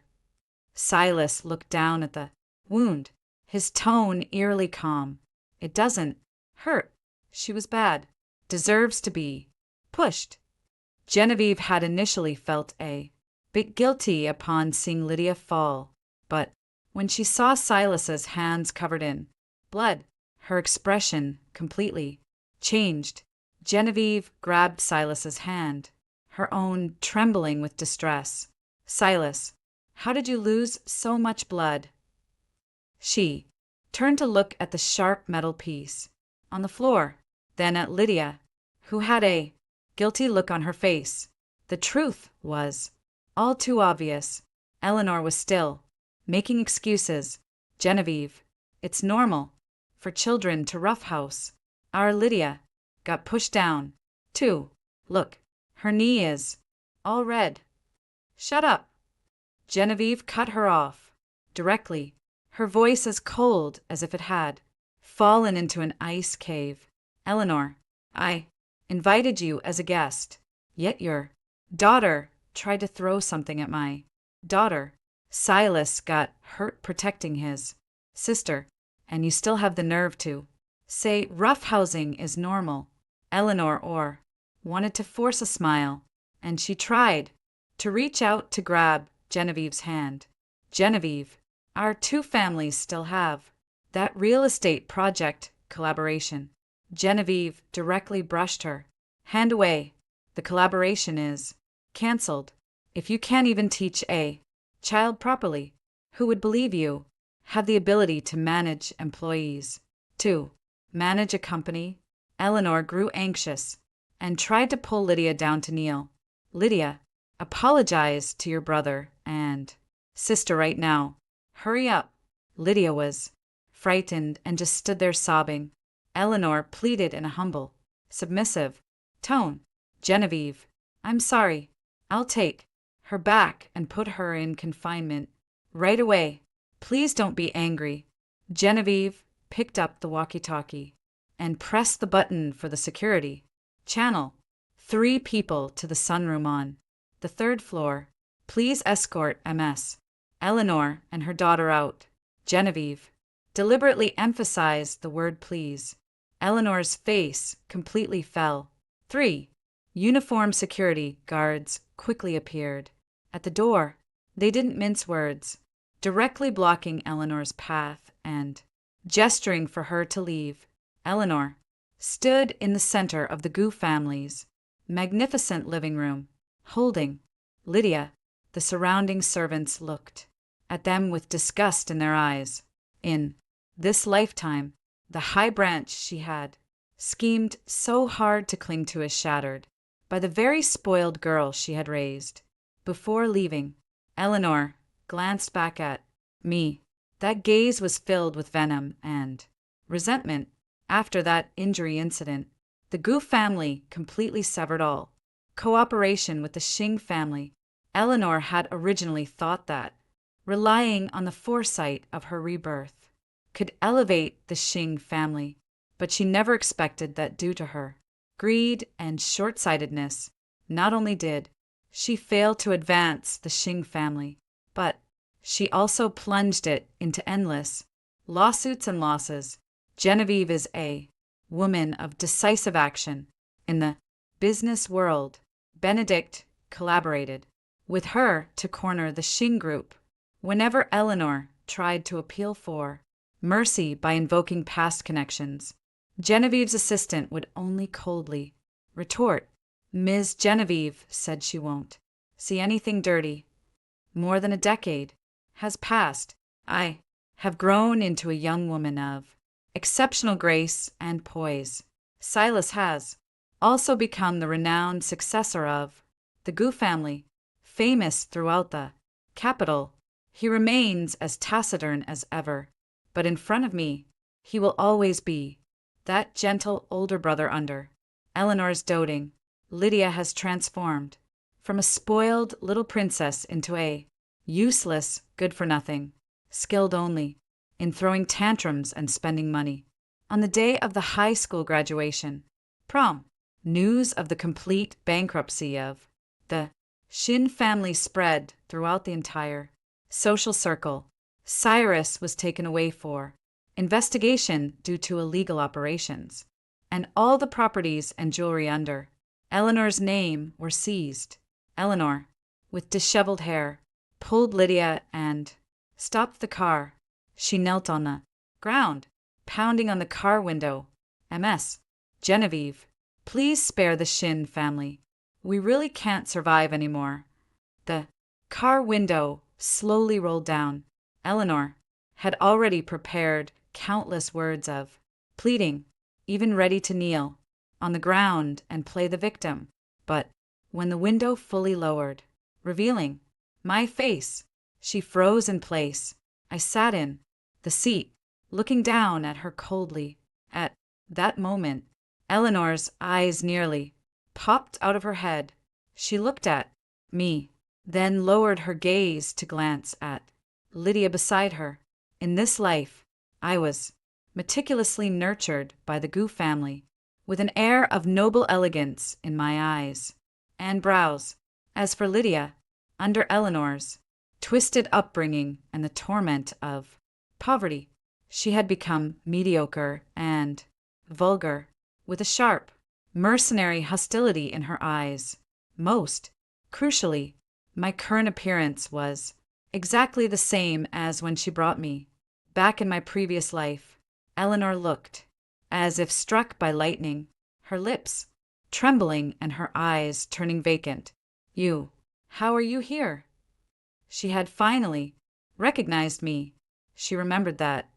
Silas looked down at the wound, his tone eerily calm. It doesn't hurt. She was bad. Deserves to be pushed. Genevieve had initially felt a bit guilty upon seeing Lydia fall, but when she saw Silas's hands covered in blood, her expression completely changed. Genevieve grabbed Silas's hand, her own trembling with distress. Silas, how did you lose so much blood? She turned to look at the sharp metal piece on the floor, then at Lydia, who had a guilty look on her face. The truth was all too obvious. Eleanor was still making excuses. Genevieve, it's normal for children to roughhouse. Our Lydia got pushed down, too. Look, her knee is all red. Shut up. Genevieve cut her off directly, her voice as cold as if it had fallen into an ice cave. Eleanor, I invited you as a guest, yet your daughter tried to throw something at my daughter. Silas got hurt protecting his sister, and you still have the nerve to say roughhousing is normal. Eleanor wanted to force a smile, and she tried to reach out to grab Genevieve's hand. Genevieve, our 2 families still have that real estate project collaboration. Genevieve directly brushed her hand away. The collaboration is canceled. If you can't even teach a child properly, who would believe you have the ability to manage employees? To manage a company? Eleanor grew anxious and tried to pull Lydia down to kneel. Lydia, apologize to your brother and sister right now. Hurry up. Lydia was frightened and just stood there sobbing. Eleanor pleaded in a humble, submissive tone. Genevieve, I'm sorry. I'll take her back and put her in confinement right away. Please don't be angry. Genevieve picked up the walkie-talkie and pressed the button for the security channel. 3 people to the sunroom on the 3rd floor. Please escort Ms. Eleanor and her daughter out. Genevieve deliberately emphasized the word please. Eleanor's face completely fell. 3 uniformed security guards quickly appeared at the door. They didn't mince words, directly blocking Eleanor's path and gesturing for her to leave. Eleanor stood in the center of the Gu family's magnificent living room, holding Lydia. The surrounding servants looked at them with disgust in their eyes. In this lifetime, the high branch she had schemed so hard to cling to is shattered. by the very spoiled girl she had raised. Before leaving, Eleanor glanced back at me. That gaze was filled with venom and resentment. After that injury incident, the Gu family completely severed all cooperation with the Xing family. Eleanor had originally thought that, relying on the foresight of her rebirth, could elevate the Xing family, but she never expected that due to her greed and short-sightedness, not only did she fail to advance the Xing family, but she also plunged it into endless lawsuits and losses. Genevieve is a woman of decisive action in the business world. Benedict collaborated with her to corner the Xing group whenever Eleanor tried to appeal for mercy by invoking past connections. Genevieve's assistant would only coldly retort, "Ms. Genevieve said she won't see anything dirty." More than a decade has passed. I have grown into a young woman of exceptional grace and poise. Silas has also become the renowned successor of the Gu family, famous throughout the capital. He remains as taciturn as ever, but in front of me, he will always be that gentle older brother under Eleanor's doting. Lydia has transformed from a spoiled little princess into a useless, good-for-nothing, skilled only in throwing tantrums and spending money. On the day of the high school graduation, prom, news of the complete bankruptcy of the Shin family spread throughout the entire social circle. Cyrus was taken away for investigation due to illegal operations, and all the properties and jewelry under Eleanor's name were seized. Eleanor, with disheveled hair, pulled Lydia and stopped the car. She knelt on the ground, pounding on the car window. "Ms. Genevieve, please spare the Shin family. We really can't survive anymore." The car window slowly rolled down. Eleanor had already prepared countless words of pleading, even ready to kneel on the ground and play the victim. But when the window fully lowered, revealing my face, she froze in place. I sat in the seat, looking down at her coldly. At that moment, Eleanor's eyes nearly popped out of her head. She looked at me, then lowered her gaze to glance at Lydia beside her. In this life, I was meticulously nurtured by the Gu family, with an air of noble elegance in my eyes and brows. As for Lydia, under Eleanor's twisted upbringing and the torment of poverty, she had become mediocre and vulgar, with a sharp, mercenary hostility in her eyes. Most crucially, my current appearance was exactly the same as when she brought me back in my previous life. Eleanor looked as if struck by lightning, her lips trembling and her eyes turning vacant. How are you here?" She had finally recognized me. She remembered that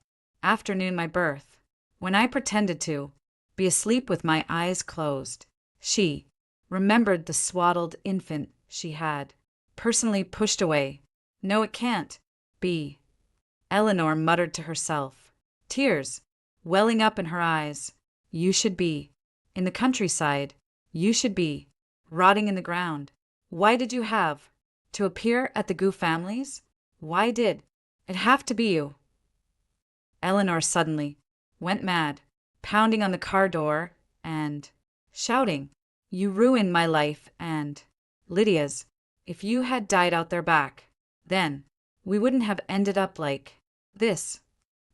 afternoon my birth, when I pretended to be asleep with my eyes closed. She remembered the swaddled infant she had personally pushed away. "No, it can't be," Eleanor muttered to herself, tears welling up in her eyes. "You should be in the countryside. You should be rotting in the ground. Why did you have to appear at the Gu families? Why did it have to be you?" Eleanor suddenly went mad, pounding on the car door and shouting, "You ruined my life and Lydia's. If you had died out there back, then we wouldn't have ended up like this."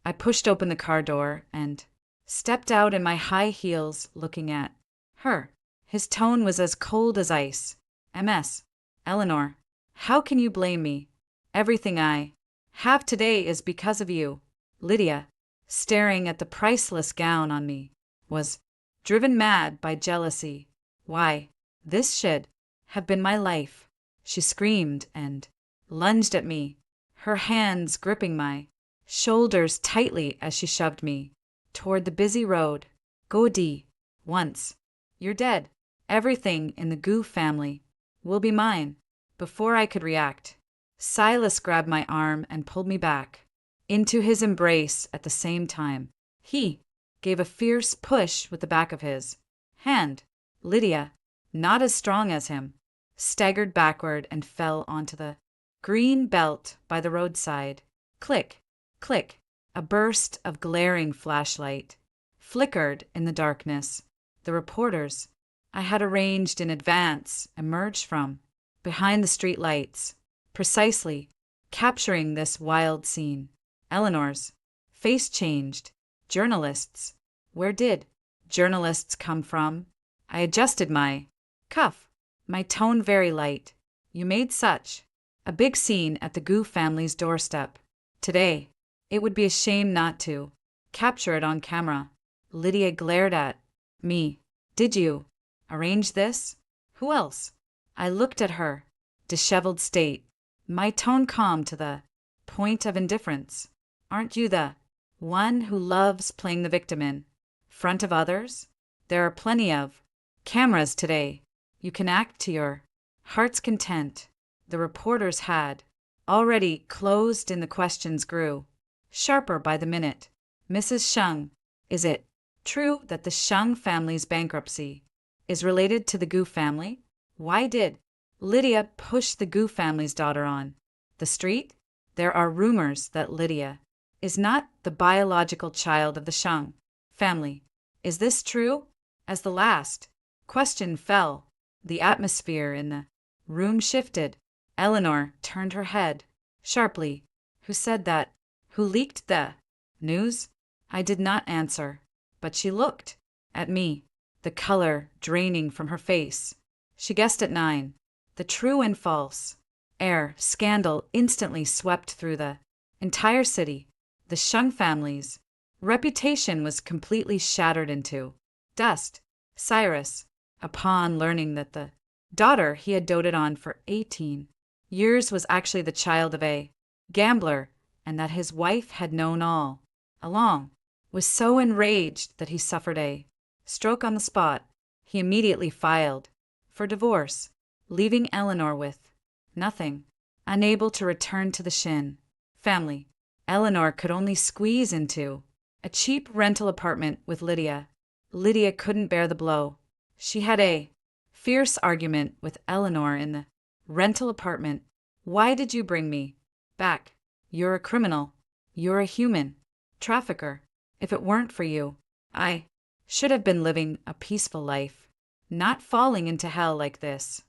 I pushed open the car door and stepped out in my high heels, looking at her. His tone was as cold as ice. "Ms. Eleanor, how can you blame me? Everything I have today is because of you." Lydia, staring at the priceless gown on me, was driven mad by jealousy. "Why, this should have been my life." She screamed and lunged at me, her hands gripping my shoulders tightly as she shoved me toward the busy road. "Go D. Once you're dead, Everything in the Gu family will be mine. Before I could react, Silas grabbed my arm and pulled me back into his embrace at the same time. He gave a fierce push with the back of his hand. Lydia, not as strong as him, staggered backward and fell onto the green belt by the roadside. Click, click, a burst of glaring flashlight flickered in the darkness. The reporters I had arranged in advance emerged from behind the street lights, precisely capturing this wild scene. Eleanor's face changed. Journalists. Where did journalists come from? I adjusted my cuff, my tone very light. You made such a big scene at the Gu family's doorstep. Today, it would be a shame not to capture it on camera. Lydia glared at me. Did you arrange this? Who else? I looked at her disheveled state, my tone calm to the point of indifference. Aren't you the one who loves playing the victim in front of others? There are plenty of cameras today. You can act to your heart's content. The reporters had already closed and the questions grew sharper by the minute. Mrs. Sheng, is it true that the Sheng family's bankruptcy is related to the Gu family? Why did Lydia push the Gu family's daughter on the street? There are rumors that Lydia is not the biological child of the Sheng family. Is this true? As the last question fell, the atmosphere in the room shifted. Eleanor turned her head sharply. Who said that? Who leaked the news? I did not answer, but she looked at me, the color draining from her face. She guessed at 9. The true and false air scandal instantly swept through the entire city. The Sheng family's reputation was completely shattered into dust. Cyrus, upon learning that the daughter he had doted on for 18 years was actually the child of a gambler and that his wife had known all along, was so enraged that he suffered a stroke on the spot. He immediately filed for divorce, leaving Eleanor with nothing, unable to return to the Shin family. Eleanor could only squeeze into a cheap rental apartment with Lydia. Lydia couldn't bear the blow. She had a fierce argument with Eleanor in the rental apartment. Why did you bring me back? You're a criminal. You're a human trafficker. If it weren't for you, I should have been living a peaceful life, not falling into hell like this.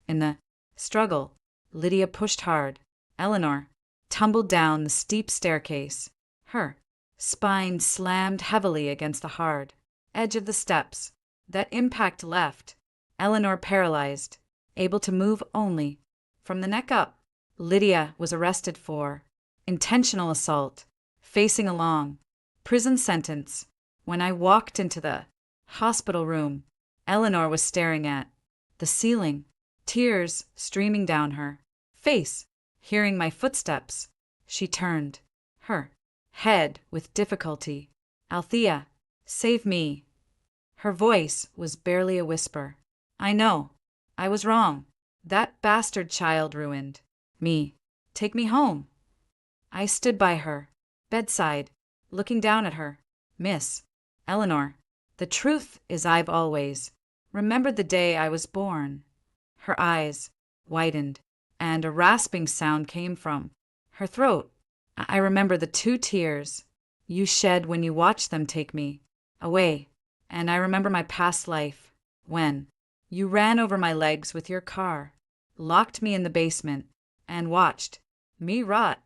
In the struggle, Lydia pushed hard. Eleanor tumbled down the steep staircase. Her spine slammed heavily against the hard edge of the steps. That impact left Eleanor paralyzed, able to move only from the neck up. Lydia was arrested for intentional assault, facing a long prison sentence. When I walked into the hospital room, Eleanor was staring at the ceiling, tears streaming down her face. Hearing my footsteps, she turned her head with difficulty. Althea, save me. Her voice was barely a whisper. I know. I was wrong. That bastard child ruined me. Take me home. I stood by her bedside, looking down at her. Miss Eleanor, the truth is I've always remembered the day I was born. Her eyes widened, and a rasping sound came from her throat. I remember the 2 tears you shed when you watched them take me away, and I remember my past life, when you ran over my legs with your car, locked me in the basement, and watched me rot.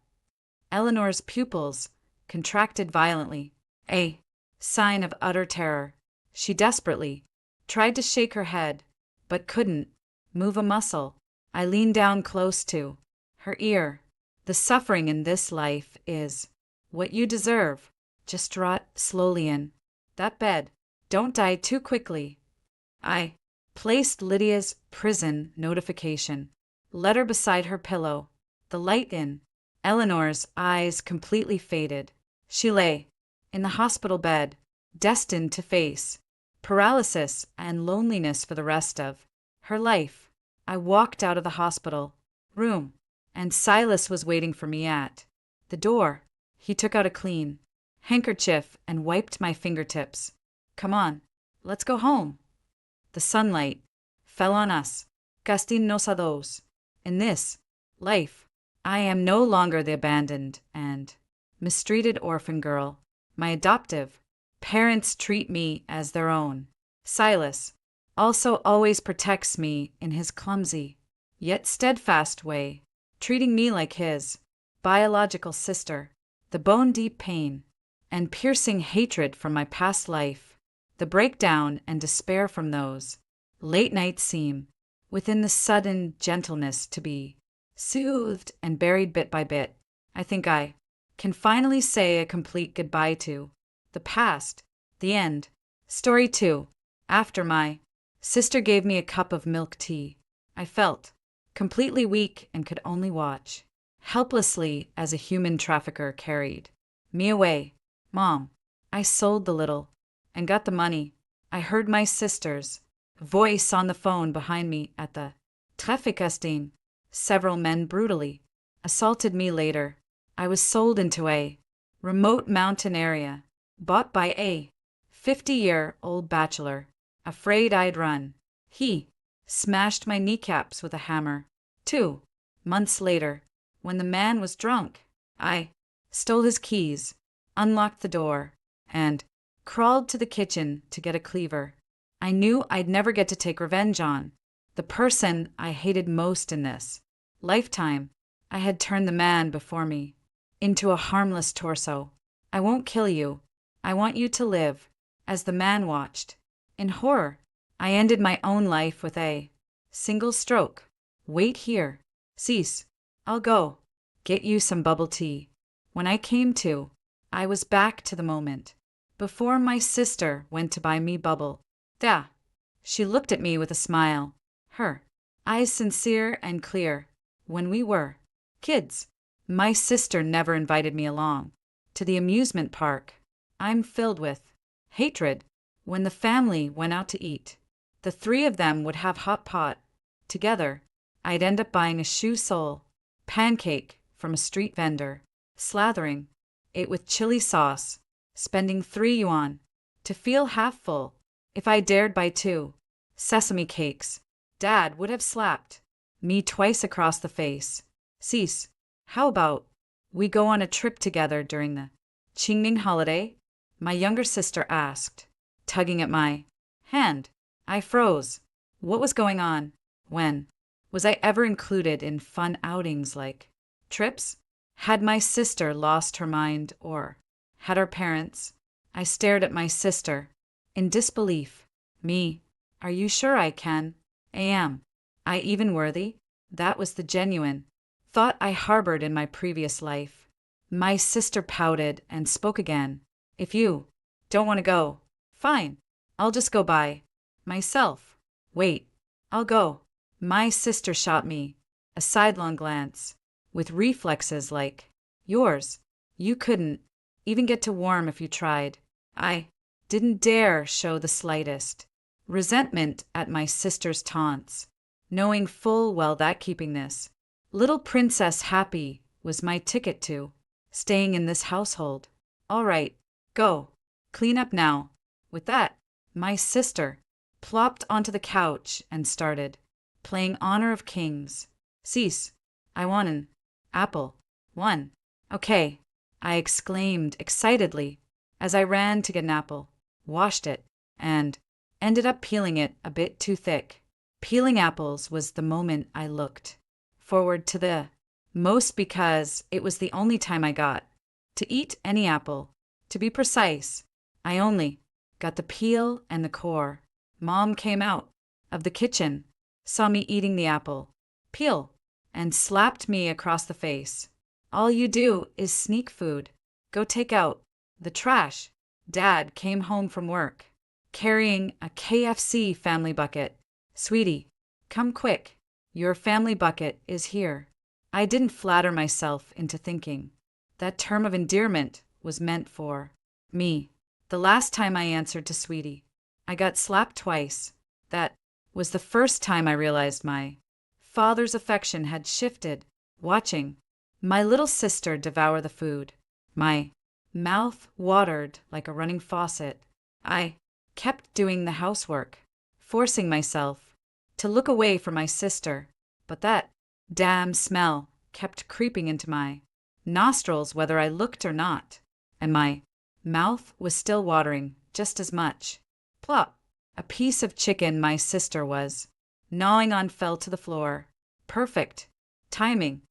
Eleanor's pupils contracted violently, a sign of utter terror. She desperately tried to shake her head, but couldn't move a muscle. I leaned down close to her ear. The suffering in this life is what you deserve. Just rot slowly in that bed. Don't die too quickly. I placed Lydia's prison notification letter beside her pillow. The light in Eleanor's eyes completely faded. She lay in the hospital bed, destined to face paralysis, and loneliness for the rest of her life. I walked out of the hospital room, and Silas was waiting for me at the door. He took out a clean handkerchief and wiped my fingertips. Come on, let's go home. The sunlight fell on us, casting nos a dos. In this life, I am no longer the abandoned and mistreated orphan girl. My adoptive parents treat me as their own. Silas also always protects me in his clumsy, yet steadfast way, treating me like his biological sister. The bone-deep pain and piercing hatred from my past life, the breakdown and despair from those late nights seem, within the sudden gentleness, to be soothed and buried bit by bit. I think I can finally say a complete goodbye to the past, the end. Story 2. After my sister gave me a cup of milk tea, I felt completely weak and could only watch helplessly as a human trafficker carried me away. Mom, I sold the little and got the money. I heard my sister's voice on the phone behind me at the Trafficasting. Several men brutally assaulted me later. I was sold into a remote mountain area, bought by a 50-year-old bachelor, afraid I'd run. He smashed my kneecaps with a hammer. 2 months later, when the man was drunk, I stole his keys, unlocked the door, and crawled to the kitchen to get a cleaver. I knew I'd never get to take revenge on the person I hated most in this lifetime. I had turned the man before me into a harmless torso. I won't kill you. I want you to live. As the man watched in horror, I ended my own life with a single stroke. Wait here. Cease. I'll go get you some bubble tea. When I came to, I was back to the moment before my sister went to buy me bubble. Da. She looked at me with a smile, her eyes sincere and clear. When we were kids, my sister never invited me along to the amusement park. I'm filled with hatred. When the family went out to eat, the three of them would have hot pot together. I'd end up buying a shoe sole pancake from a street vendor, slathering it with chili sauce, spending 3 yuan to feel half full. If I dared buy 2 sesame cakes, Dad would have slapped me twice across the face. Cease. How about we go on a trip together during the Qingming holiday? My younger sister asked, tugging at my hand. I froze. What was going on? When was I ever included in fun outings like trips? Had my sister lost her mind, or had her parents? I stared at my sister in disbelief. Me? Are you sure I can? Am I even worthy? That was the genuine thought I harbored in my previous life. My sister pouted and spoke again. If you don't want to go, fine. I'll just go by myself. Wait, I'll go. My sister shot me a sidelong glance with reflexes like yours. You couldn't even get to warm if you tried. I didn't dare show the slightest resentment at my sister's taunts, knowing full well that keeping this little princess happy was my ticket to staying in this household. All right, go. Clean up now. With that, my sister plopped onto the couch and started playing Honor of Kings. Cease. I want an apple. 1. Okay, I exclaimed excitedly as I ran to get an apple, washed it, and ended up peeling it a bit too thick. Peeling apples was the moment I looked forward to the most because it was the only time I got to eat any apple. To be precise, I only got the peel and the core. Mom came out of the kitchen, saw me eating the apple peel, and slapped me across the face. All you do is sneak food. Go take out the trash. Dad came home from work, carrying a KFC family bucket. Sweetie, come quick. Your family bucket is here. I didn't flatter myself into thinking that term of endearment was meant for me. The last time I answered to Sweetie, I got slapped twice. That was the first time I realized my father's affection had shifted, watching my little sister devour the food. My mouth watered like a running faucet. I kept doing the housework, forcing myself to look away from my sister, but that damn smell kept creeping into my nostrils whether I looked or not, and my mouth was still watering just as much. Plop! A piece of chicken my sister was gnawing on fell to the floor. Perfect timing.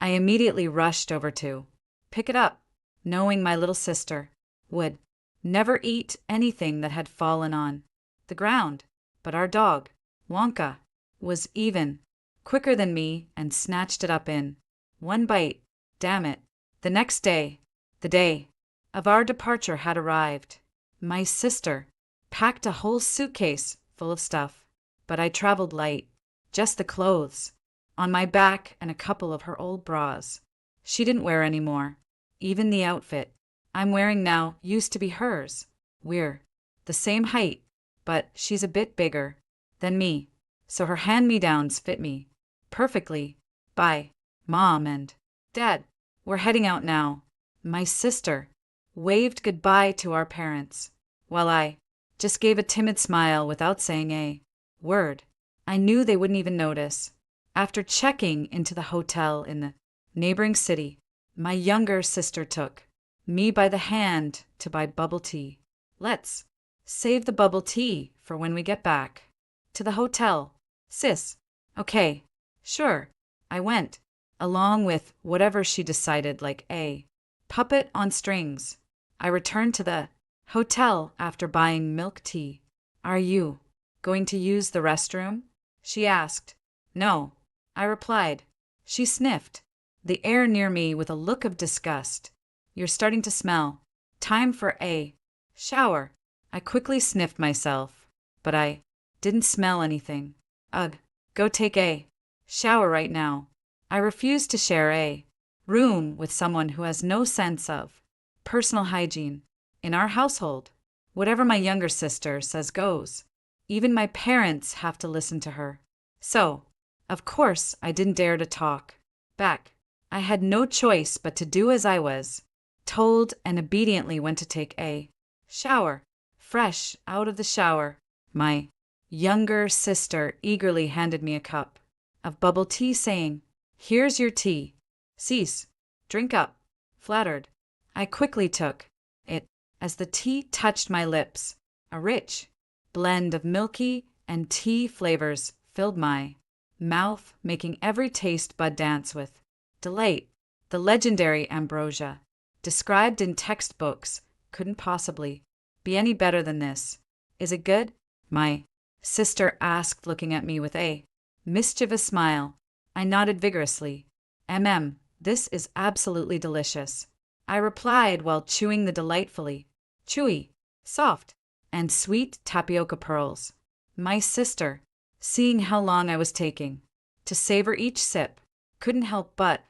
I immediately rushed over to pick it up, knowing my little sister would never eat anything that had fallen on the ground. But our dog, Wonka, was even quicker than me and snatched it up in one bite. Damn it. The next day, the day of our departure had arrived. My sister packed a whole suitcase full of stuff, but I traveled light, just the clothes on my back and a couple of her old bras. She didn't wear any more. Even the outfit I'm wearing now used to be hers. We're the same height, but she's a bit bigger than me, so her hand-me-downs fit me perfectly. Bye, Mom and Dad. We're heading out now. My sister waved goodbye to our parents, while I just gave a timid smile without saying a word. I knew they wouldn't even notice. After checking into the hotel in the neighboring city, my younger sister took me by the hand to buy bubble tea. Let's save the bubble tea for when we get back to the hotel, sis. Okay, sure. I went, along with whatever she decided, like a puppet on strings. I returned to the hotel after buying milk tea. Are you going to use the restroom? She asked. No, I replied. She sniffed the air near me with a look of disgust. You're starting to smell. Time for a shower. I quickly sniffed myself, but I didn't smell anything. Ugh, go take a shower right now. I refuse to share a room with someone who has no sense of personal hygiene. In our household, whatever my younger sister says goes. Even my parents have to listen to her. So, of course, I didn't dare to talk back. I had no choice but to do as I was told and obediently went to take a shower. Fresh out of the shower, my younger sister eagerly handed me a cup of bubble tea, saying, "Here's your tea. Cease. Drink up." Flattered, I quickly took it as the tea touched my lips. A rich blend of milky and tea flavors filled my mouth, making every taste bud dance with delight. The legendary ambrosia, described in textbooks, couldn't possibly be any better than this. Is it good? My sister asked, looking at me with a mischievous smile. I nodded vigorously. This is absolutely delicious, I replied while chewing the delightfully chewy, soft, and sweet tapioca pearls. My sister, seeing how long I was taking to savor each sip, couldn't help but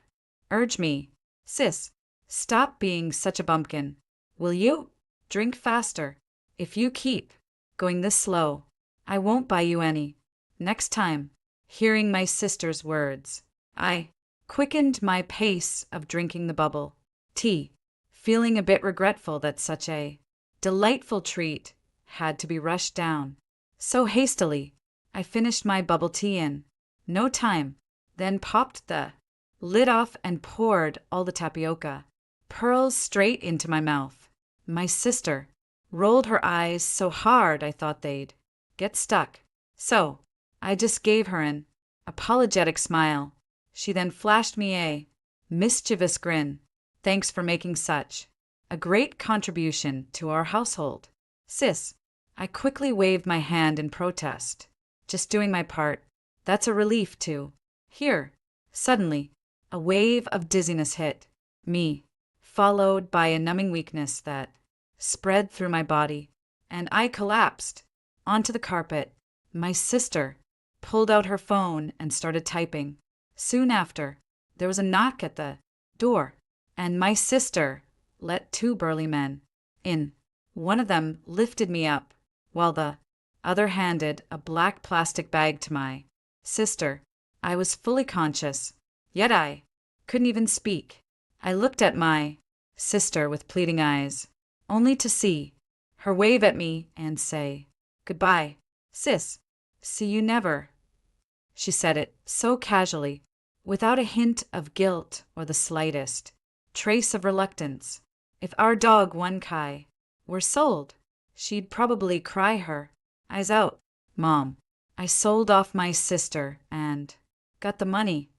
urge me, "Sis, stop being such a bumpkin. Will you? Drink faster. If you keep going this slow, I won't buy you any next time." Hearing my sister's words, I quickened my pace of drinking the bubble tea, feeling a bit regretful that such a delightful treat had to be rushed down so hastily. I finished my bubble tea in no time, then popped the lid off and poured all the tapioca pearls straight into my mouth. My sister rolled her eyes so hard I thought they'd get stuck, so I just gave her an apologetic smile. She then flashed me a mischievous grin. "Thanks for making such a great contribution to our household, sis." I quickly waved my hand in protest. "Just doing my part. That's a relief to hear." Suddenly, a wave of dizziness hit me, followed by a numbing weakness that spread through my body, and I collapsed onto the carpet. My sister pulled out her phone and started typing. Soon after, there was a knock at the door, and my sister let two burly men in. One of them lifted me up, while the other handed a black plastic bag to my sister. I was fully conscious, yet I couldn't even speak. I looked at my sister with pleading eyes, only to see her wave at me and say, "Goodbye, sis. See you never." She said it so casually, without a hint of guilt or the slightest trace of reluctance. If our dog One Kai were sold, she'd probably cry her eyes out. "Mom, I sold off my sister and got the money."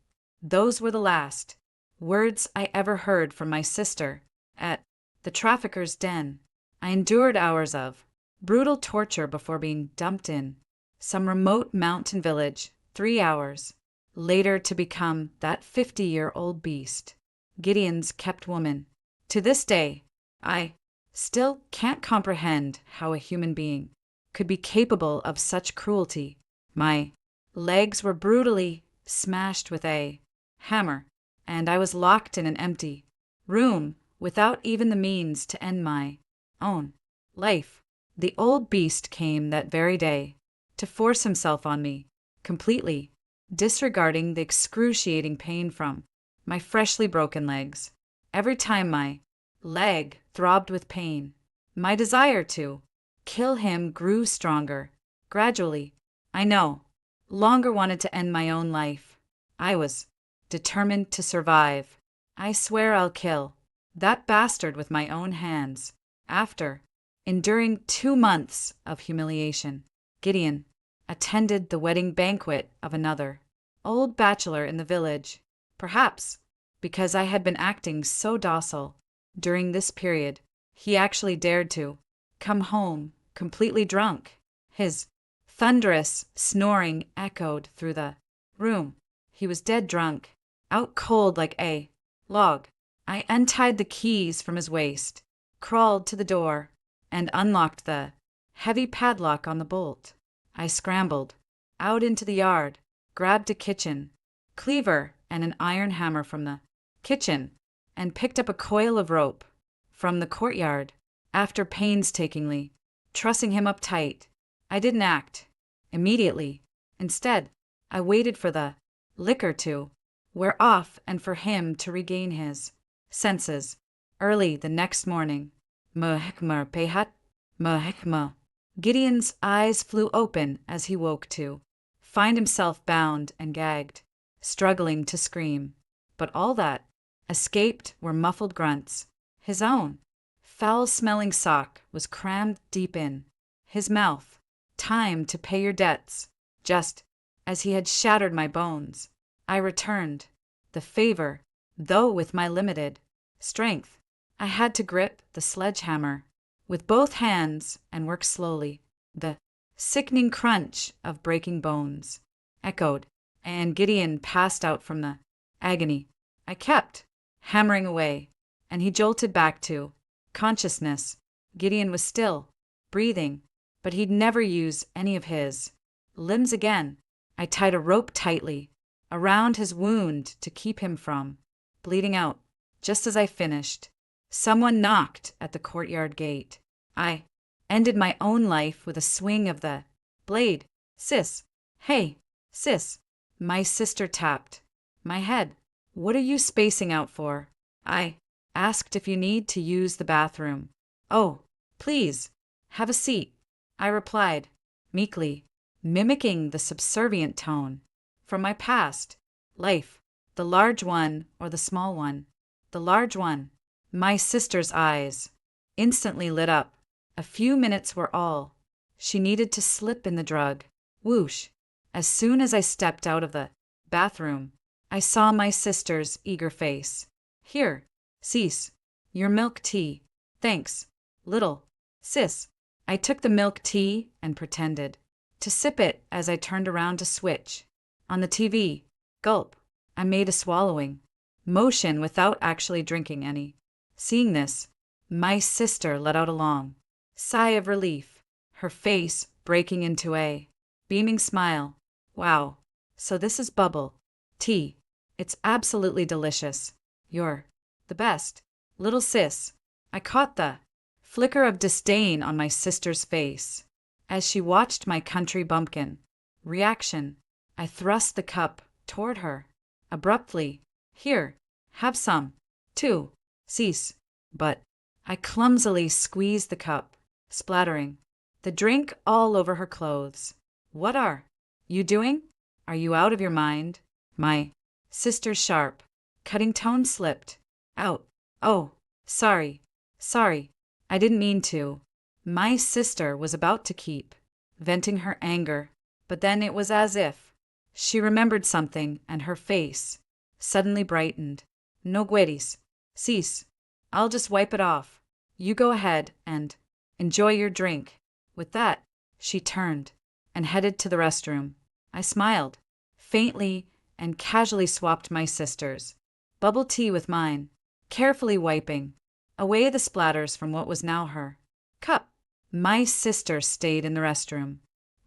Those were the last words I ever heard from my sister at the trafficker's den. I endured hours of brutal torture before being dumped in some remote mountain village, 3 hours later to become that 50-year-old beast, Gideon's kept woman. To this day, I still can't comprehend how a human being could be capable of such cruelty. My legs were brutally smashed with a hammer, and I was locked in an empty room without even the means to end my own life. The old beast came that very day to force himself on me, completely disregarding the excruciating pain from my freshly broken legs. Every time my leg throbbed with pain, my desire to kill him grew stronger. Gradually, I no longer wanted to end my own life. I was determined to survive. "I swear I'll kill that bastard with my own hands." After enduring 2 months of humiliation, Gideon attended the wedding banquet of another old bachelor in the village. Perhaps because I had been acting so docile during this period, he actually dared to come home completely drunk. His thunderous snoring echoed through the room. He was dead drunk, out cold like a log. I untied the keys from his waist, crawled to the door, and unlocked the heavy padlock on the bolt. I scrambled out into the yard, grabbed a kitchen cleaver and an iron hammer from the kitchen, and picked up a coil of rope from the courtyard. After painstakingly trussing him up tight, I didn't act immediately. Instead, I waited for the liquor to wear off and for him to regain his senses. Early the next morning, Mahekma Pehat, Mahekma. Gideon's eyes flew open as he woke to find himself bound and gagged, struggling to scream. But all that escaped were muffled grunts. His own foul-smelling sock was crammed deep in his mouth. "Time to pay your debts." Just as he had shattered my bones, I returned the favor, though with my limited strength. I had to grip the sledgehammer with both hands and work slowly. The sickening crunch of breaking bones echoed, and Gideon passed out from the agony. I kept hammering away, and he jolted back to consciousness. Gideon was still breathing, but he'd never use any of his limbs again. I tied a rope tightly around his wound to keep him from bleeding out. Just as I finished, someone knocked at the courtyard gate. I ended my own life with a swing of the blade. "Sis, hey, sis." My sister tapped my head. "What are you spacing out for?" I asked if you need to use the bathroom. "Oh, please, have a seat," I replied, meekly, mimicking the subservient tone from my past life. "The large one or the small one?" "The large one." My sister's eyes instantly lit up. A few minutes were all she needed to slip in the drug. Whoosh! As soon as I stepped out of the bathroom, I saw my sister's eager face. "Here, sis, your milk tea." "Thanks, little sis." I took the milk tea and pretended to sip it as I turned around to switch on the TV. Gulp. I made a swallowing motion without actually drinking any. Seeing this, my sister let out a long sigh of relief, her face breaking into a beaming smile. "Wow, so this is bubble tea. It's absolutely delicious. You're the best, little sis." I caught the flicker of disdain on my sister's face as she watched my country bumpkin. Reaction. I thrust the cup toward her. Abruptly. Here, have some. Too. Cease. But I clumsily squeezed the cup, splattering the drink all over her clothes. What are you doing? Are you out of your mind? My sister's sharp, cutting tone slipped out. Oh, sorry. Sorry. I didn't mean to. My sister was about to keep venting her anger, but then it was as if she remembered something and her face suddenly brightened. No gueris. Cease. I'll just wipe it off. You go ahead and enjoy your drink. With that, she turned and headed to the restroom. I smiled faintly and casually swapped my sister's bubble tea with mine, carefully wiping away the splatters from what was now her cup. My sister stayed in the restroom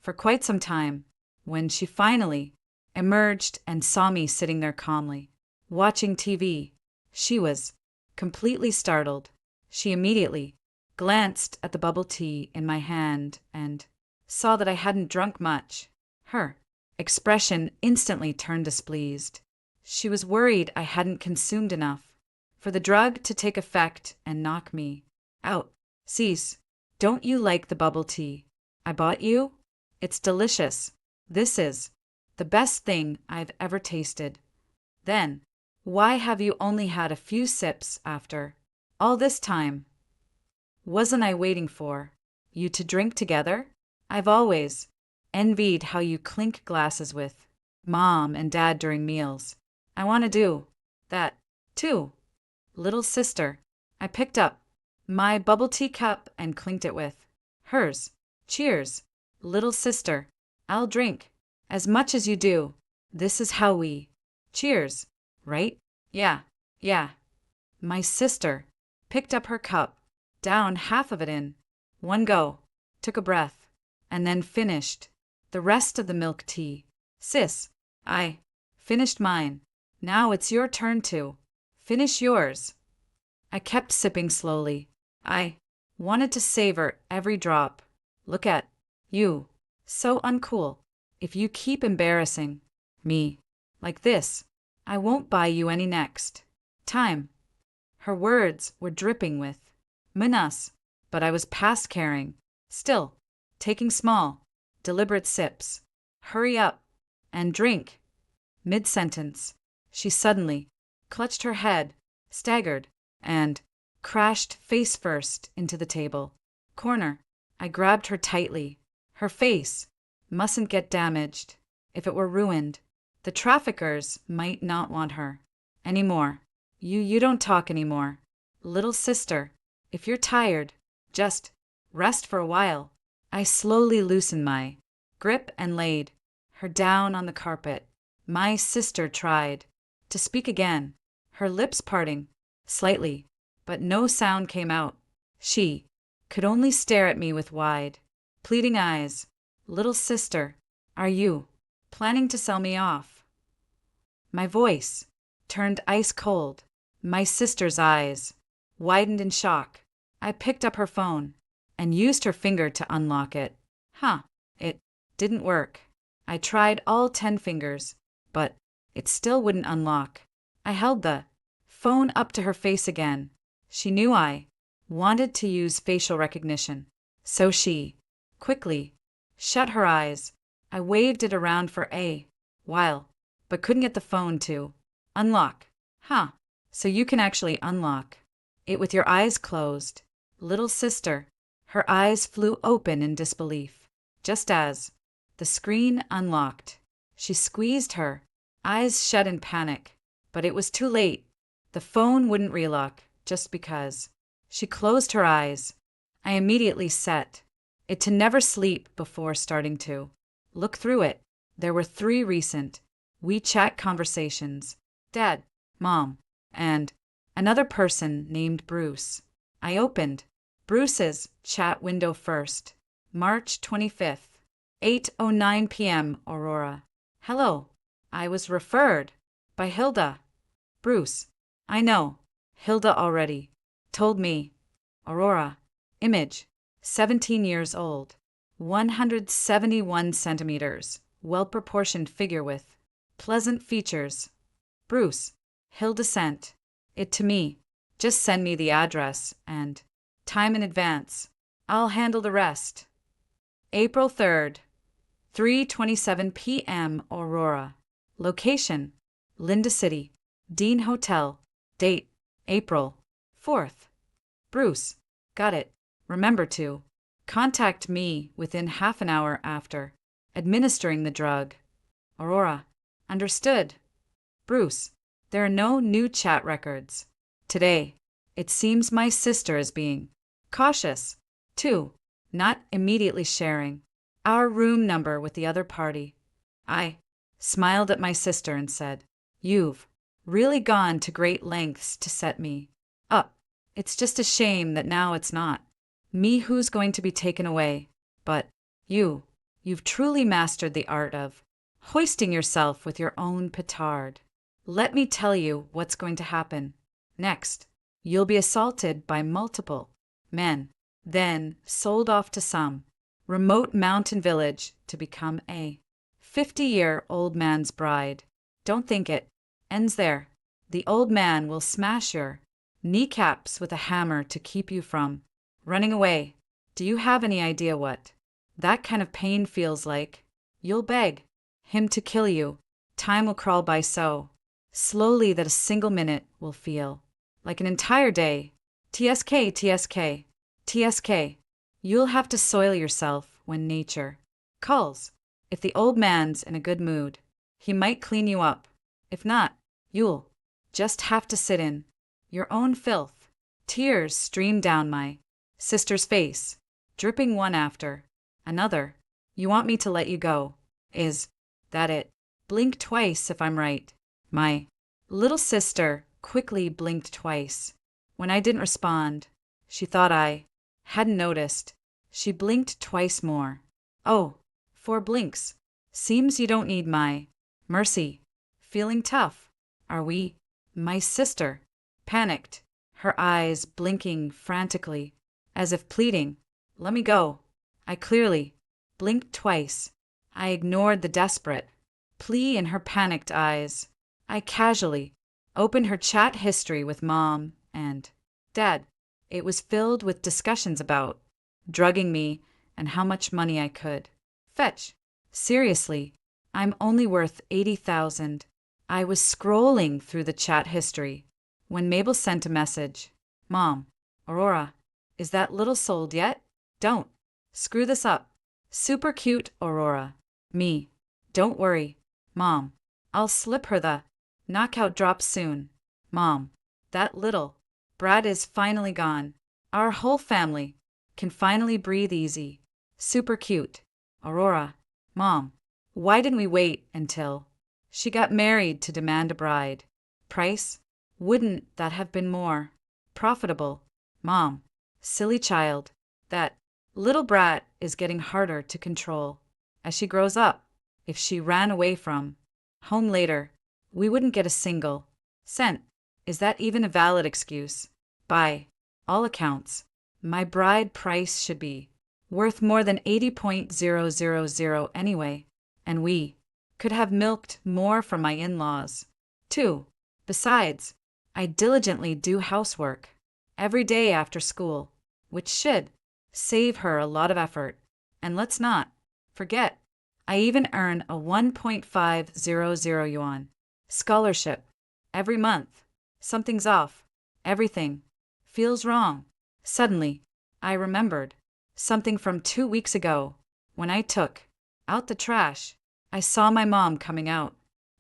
for quite some time. When she finally emerged and saw me sitting there calmly, watching TV, she was completely startled. She immediately glanced at the bubble tea in my hand and saw that I hadn't drunk much. Her expression instantly turned displeased. She was worried I hadn't consumed enough for the drug to take effect and knock me out. Cease. Don't you like the bubble tea I bought you? It's delicious. This is the best thing I've ever tasted. Then, why have you only had a few sips after all this time? Wasn't I waiting for you to drink together? I've always envied how you clink glasses with Mom and Dad during meals. I want to do that, too. Little sister. I picked up my bubble tea cup and clinked it with hers. Cheers, little sister. I'll drink as much as you do. This is how we cheers, right? Yeah. My sister picked up her cup, down half of it in one go, took a breath, and then finished the rest of the milk tea. Sis, I finished mine. Now it's your turn to finish yours. I kept sipping slowly. I wanted to savor every drop. Look at you. So uncool. If you keep embarrassing me like this, I won't buy you any next time. Her words were dripping with menace, but I was past caring, still taking small, deliberate sips. Hurry up and drink. Mid-sentence, she suddenly clutched her head, staggered, and crashed face first into the table corner. I grabbed her tightly. Her face mustn't get damaged. If it were ruined, the traffickers might not want her anymore. You don't talk anymore. Little sister, if you're tired, just rest for a while. I slowly loosened my grip and laid her down on the carpet. My sister tried to speak again, her lips parting slightly, but no sound came out. She could only stare at me with wide, pleading eyes. Little sister, are you planning to sell me off? My voice turned ice cold. My sister's eyes widened in shock. I picked up her phone and used her finger to unlock it. It didn't work. I tried all 10 fingers, but it still wouldn't unlock. I held the phone up to her face again. She knew I wanted to use facial recognition, so she quickly shut her eyes. I waved it around for a while, but couldn't get the phone to unlock. So you can actually unlock it with your eyes closed. Little sister. Her eyes flew open in disbelief. Just as the screen unlocked, she squeezed her eyes shut in panic, but it was too late. The phone wouldn't relock just because she closed her eyes. I immediately set it to never sleep before starting to look through it. There were 3 recent WeChat conversations: Dad, Mom, and another person named Bruce. I opened Bruce's chat window first. March 25th, 8:09 p.m. Aurora. Hello. I was referred by Hilda. Bruce. I know. Hilda already told me. Aurora. Image. 17 years old. 171 centimeters, well-proportioned figure with pleasant features. Bruce, hill descent. It to me. Just send me the address and time in advance. I'll handle the rest. April 3rd, 3:27 p.m. Aurora. Location: Linda City, Dean Hotel. Date: April 4th. Bruce, got it. Remember to contact me within half an hour after administering the drug. Aurora, understood. Bruce, there are no new chat records. Today, it seems my sister is being cautious, too, not immediately sharing our room number with the other party. I smiled at my sister and said, "You've really gone to great lengths to set me up. It's just a shame that now it's not me who's going to be taken away, but you've truly mastered the art of hoisting yourself with your own petard. Let me tell you what's going to happen. Next, you'll be assaulted by multiple men, then sold off to some remote mountain village to become a 50-year-old man's bride. Don't think it ends there. The old man will smash your kneecaps with a hammer to keep you from running away. Do you have any idea what that kind of pain feels like? You'll beg him to kill you. Time will crawl by so slowly that a single minute will feel like an entire day. TSK, TSK, TSK. You'll have to soil yourself when nature calls. If the old man's in a good mood, he might clean you up. If not, you'll just have to sit in your own filth." Tears streamed down my sister's face, dripping one after another. "You want me to let you go? Is that it? Blink twice if I'm right." My little sister quickly blinked twice. When I didn't respond, she thought I hadn't noticed. She blinked twice more. "Oh, 4 blinks. Seems you don't need my mercy. Feeling tough, are we?" My sister panicked, her eyes blinking frantically, as if pleading, "Let me go." I clearly blinked twice. I ignored the desperate plea in her panicked eyes. I casually opened her chat history with Mom and Dad. It was filled with discussions about drugging me and how much money I could fetch. Seriously, I'm only worth 80,000. I was scrolling through the chat history when Mabel sent a message. "Mom, Aurora, is that little sold yet? Don't screw this up. Super cute, Aurora." Me, "Don't worry, Mom. I'll slip her the knockout drop soon." Mom, "That little brat is finally gone. Our whole family can finally breathe easy. Super cute, Aurora." Mom, "Why didn't we wait until she got married to demand a bride? Price? Wouldn't that have been more profitable?" Mom, "Silly child. That little brat is getting harder to control as she grows up. If she ran away from home later, we wouldn't get a single cent. Is that even a valid excuse? By all accounts, my bride price should be worth more than 80,000 anyway, and we could have milked more from my in-laws, too. Besides, I diligently do housework every day after school, which should save her a lot of effort. And let's not forget, I even earn a 1.500 yuan scholarship every month. Something's off. Everything feels wrong. Suddenly, I remembered something from 2 weeks ago. When I took out the trash, I saw my mom coming out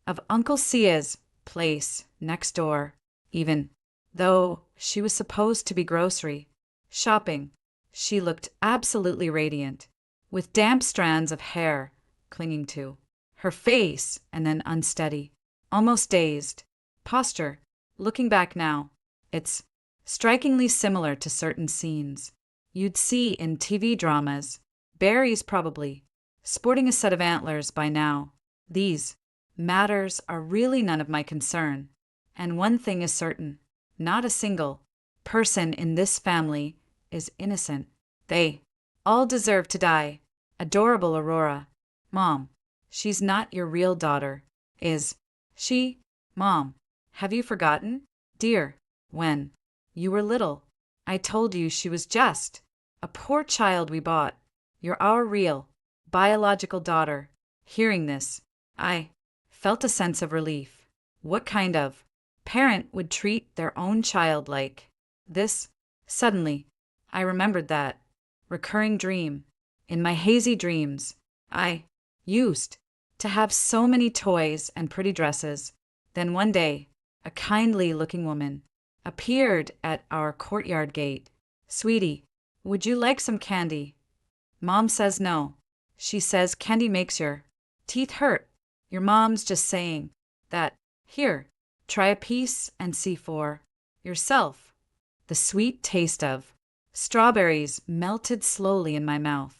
of Uncle Sia's place next door. Even though she was supposed to be grocery shopping, she looked absolutely radiant, with damp strands of hair clinging to her face and an unsteady, almost dazed posture. Looking back now, it's strikingly similar to certain scenes you'd see in TV dramas. Barry's probably sporting a set of antlers by now. These matters are really none of my concern. And one thing is certain, not a single person in this family is innocent. They all deserve to die Adorable Aurora. Mom, she's not your real daughter, is she? Mom, have you forgotten? Dear, when you were little, I told you she was just a poor child we bought. You're our real, biological daughter. Hearing this, I felt a sense of relief. What kind of parent would treat their own child like this? Suddenly, I remembered that recurring dream. In my hazy dreams, I used to have so many toys and pretty dresses. Then one day, a kindly looking woman appeared at our courtyard gate. Sweetie, would you like some candy? Mom says no. She says candy makes your teeth hurt. Your mom's just saying that. Here, try a piece and see for yourself. The sweet taste of strawberries melted slowly in my mouth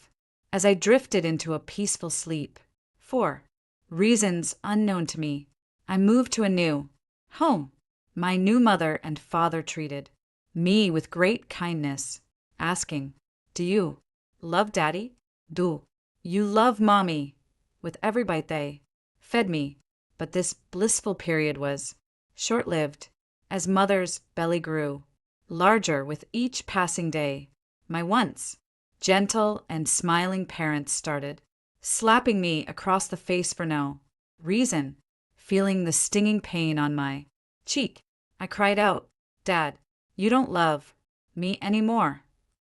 as I drifted into a peaceful sleep. For reasons unknown to me, I moved to a new home. My new mother and father treated me with great kindness, asking, "Do you love Daddy? Do you love Mommy?" With every bite they fed me, but this blissful period was short-lived, as Mother's belly grew larger with each passing day. My once gentle and smiling parents started slapping me across the face for no reason. Feeling the stinging pain on my cheek, I cried out, "Dad, you don't love me anymore."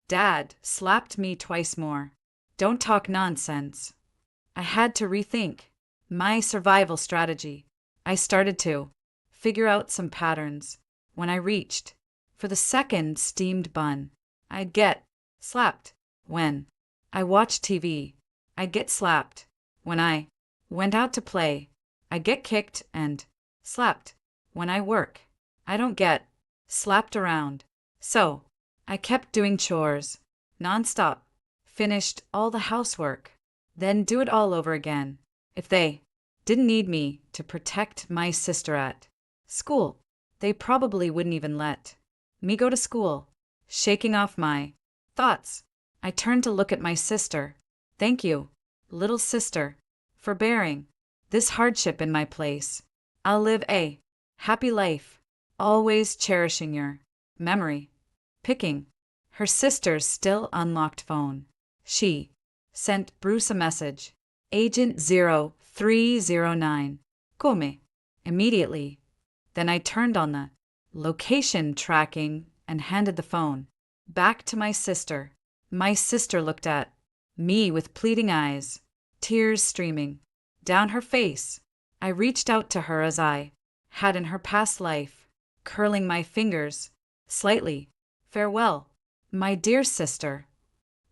Dad slapped me twice more. "Don't talk nonsense." I had to rethink my survival strategy. I started to figure out some patterns. When I reached for the second steamed bun, I'd get slapped. When I watched TV, I'd get slapped. When I went out to play, I'd get kicked and slapped. When I work, I don't get slapped around. So I kept doing chores nonstop, finished all the housework, then do it all over again. If they didn't need me to protect my sister at school, they probably wouldn't even let me go to school. Shaking off my thoughts, I turned to look at my sister. "Thank you, little sister, for bearing this hardship in my place. I'll live a happy life, always cherishing your memory." Picking her sister's still unlocked phone, she sent Bruce a message. "Agent 0309. Come." Immediately. Then I turned on the location tracking and handed the phone back to my sister. My sister looked at me with pleading eyes, tears streaming down her face. I reached out to her as I had in her past life, curling my fingers slightly. "Farewell, my dear sister."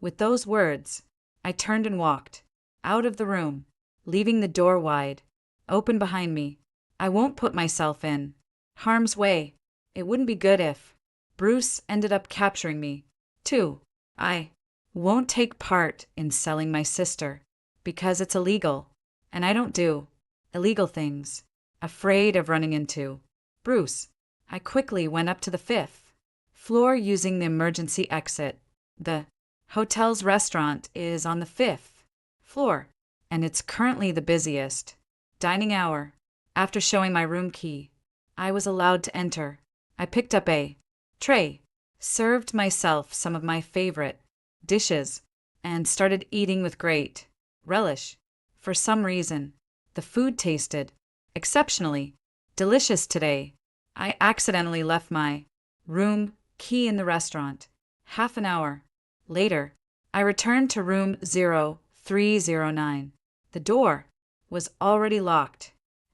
With those words, I turned and walked out of the room, leaving the door wide open behind me. I won't put myself in harm's way. It wouldn't be good if Bruce ended up capturing me, too. I won't take part in selling my sister, because it's illegal, and I don't do illegal things. Afraid of running into Bruce, I quickly went up to the 5th floor using the emergency exit. The hotel's restaurant is on the 5th floor, and it's currently the busiest dining hour. After showing my room key, I was allowed to enter. I picked up a tray, served myself some of my favorite dishes, and started eating with great relish. For some reason, the food tasted exceptionally delicious today. I accidentally left my room key in the restaurant. Half an hour later, I returned to room 0309. The door was already locked,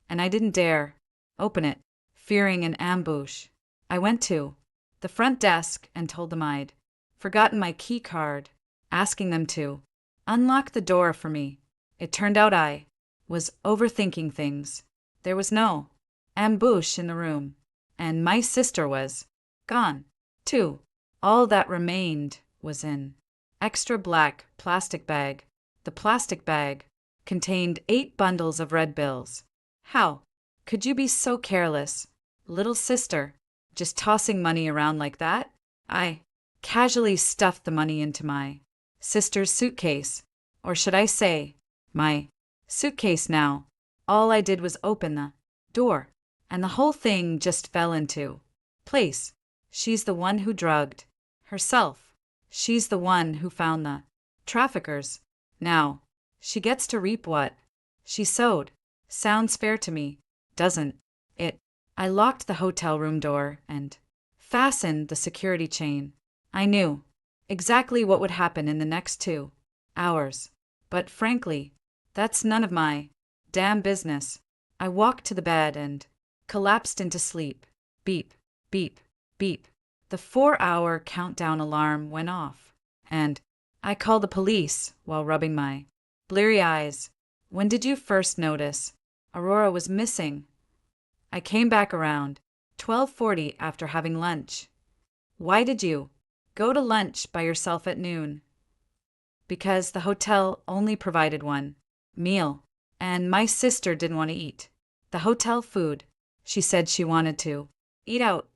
and I didn't dare open it, fearing an ambush. I went to the front desk and told them I'd forgotten my key card, asking them to unlock the door for me. It turned out I was overthinking things. There was no ambush in the room, and my sister was gone, too. All that remained was an extra black plastic bag. The plastic bag contained 8 bundles of red bills. "How could you be so careless, little sister, just tossing money around like that?" I casually stuffed the money into my sister's suitcase, Or should I say, my suitcase now? All I did was open the door, and the whole thing just fell into place. She's the one who drugged herself. She's the one who found the traffickers. Now, she gets to reap what she sowed. Sounds fair to me, doesn't it? I locked the hotel room door and fastened the security chain. I knew exactly what would happen in the next 2 hours. But frankly, that's none of my damn business. I walked to the bed and collapsed into sleep. Beep, beep, beep. The 4-hour countdown alarm went off, and I called the police while rubbing my bleary eyes. When did you first notice Aurora was missing? I came back around 12:40 after having lunch. Why did you go to lunch by yourself at noon? Because the hotel only provided one meal, and my sister didn't want to eat the hotel food. She said she wanted to eat out.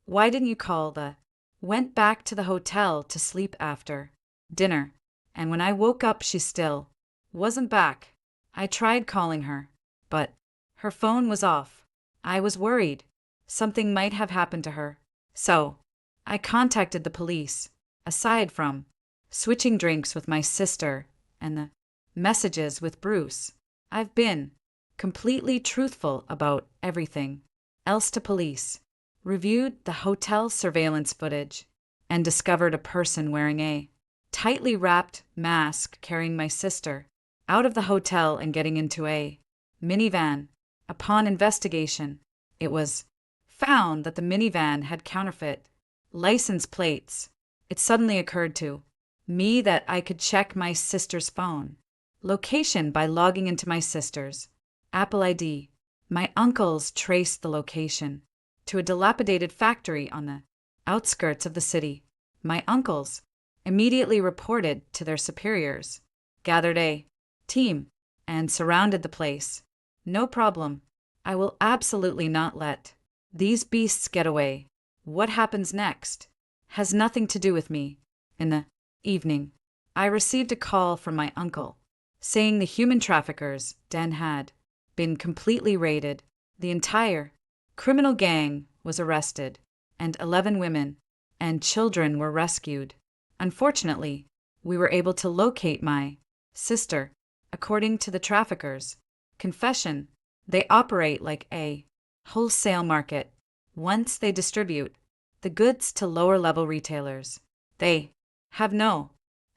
Why didn't you call the went back to the hotel to sleep after dinner, and when I woke up she still wasn't back. I tried calling her, but her phone was off. I was worried something might have happened to her, so I contacted the police. Aside from switching drinks with my sister and the messages with Bruce, I've been completely truthful about everything else to police. Reviewed the hotel surveillance footage and discovered a person wearing a tightly wrapped mask carrying my sister out of the hotel and getting into a minivan. Upon investigation, it was found that the minivan had counterfeit license plates. It suddenly occurred to me that I could check my sister's phone location by logging into my sister's Apple ID. My uncles traced the location to a dilapidated factory on the outskirts of the city. My uncles immediately reported to their superiors, gathered a team, and surrounded the place. No problem. I will absolutely not let these beasts get away. What happens next has nothing to do with me. In the evening, I received a call from my uncle saying the human traffickers' den had been completely raided. The entire criminal gang was arrested, and 11 women and children were rescued. Unfortunately, we were able to locate my sister. According to the traffickers' confession, they operate like a wholesale market. Once they distribute the goods to lower-level retailers, they have no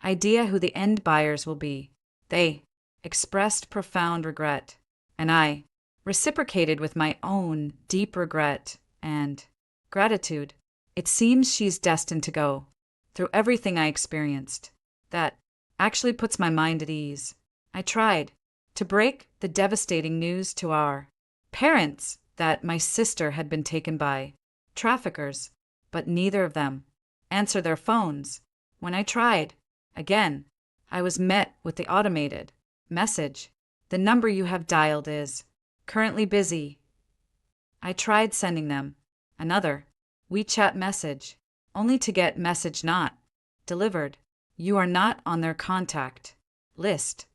idea who the end buyers will be. They expressed profound regret, and I reciprocated with my own deep regret and gratitude. It seems she's destined to go through everything I experienced. That actually puts my mind at ease. I tried to break the devastating news to our parents that my sister had been taken by traffickers, but neither of them answered their phones. When I tried again, I was met with the automated message: "The number you have dialed is currently busy." I tried sending them another WeChat message, only to get message not delivered. You are not on their contact list.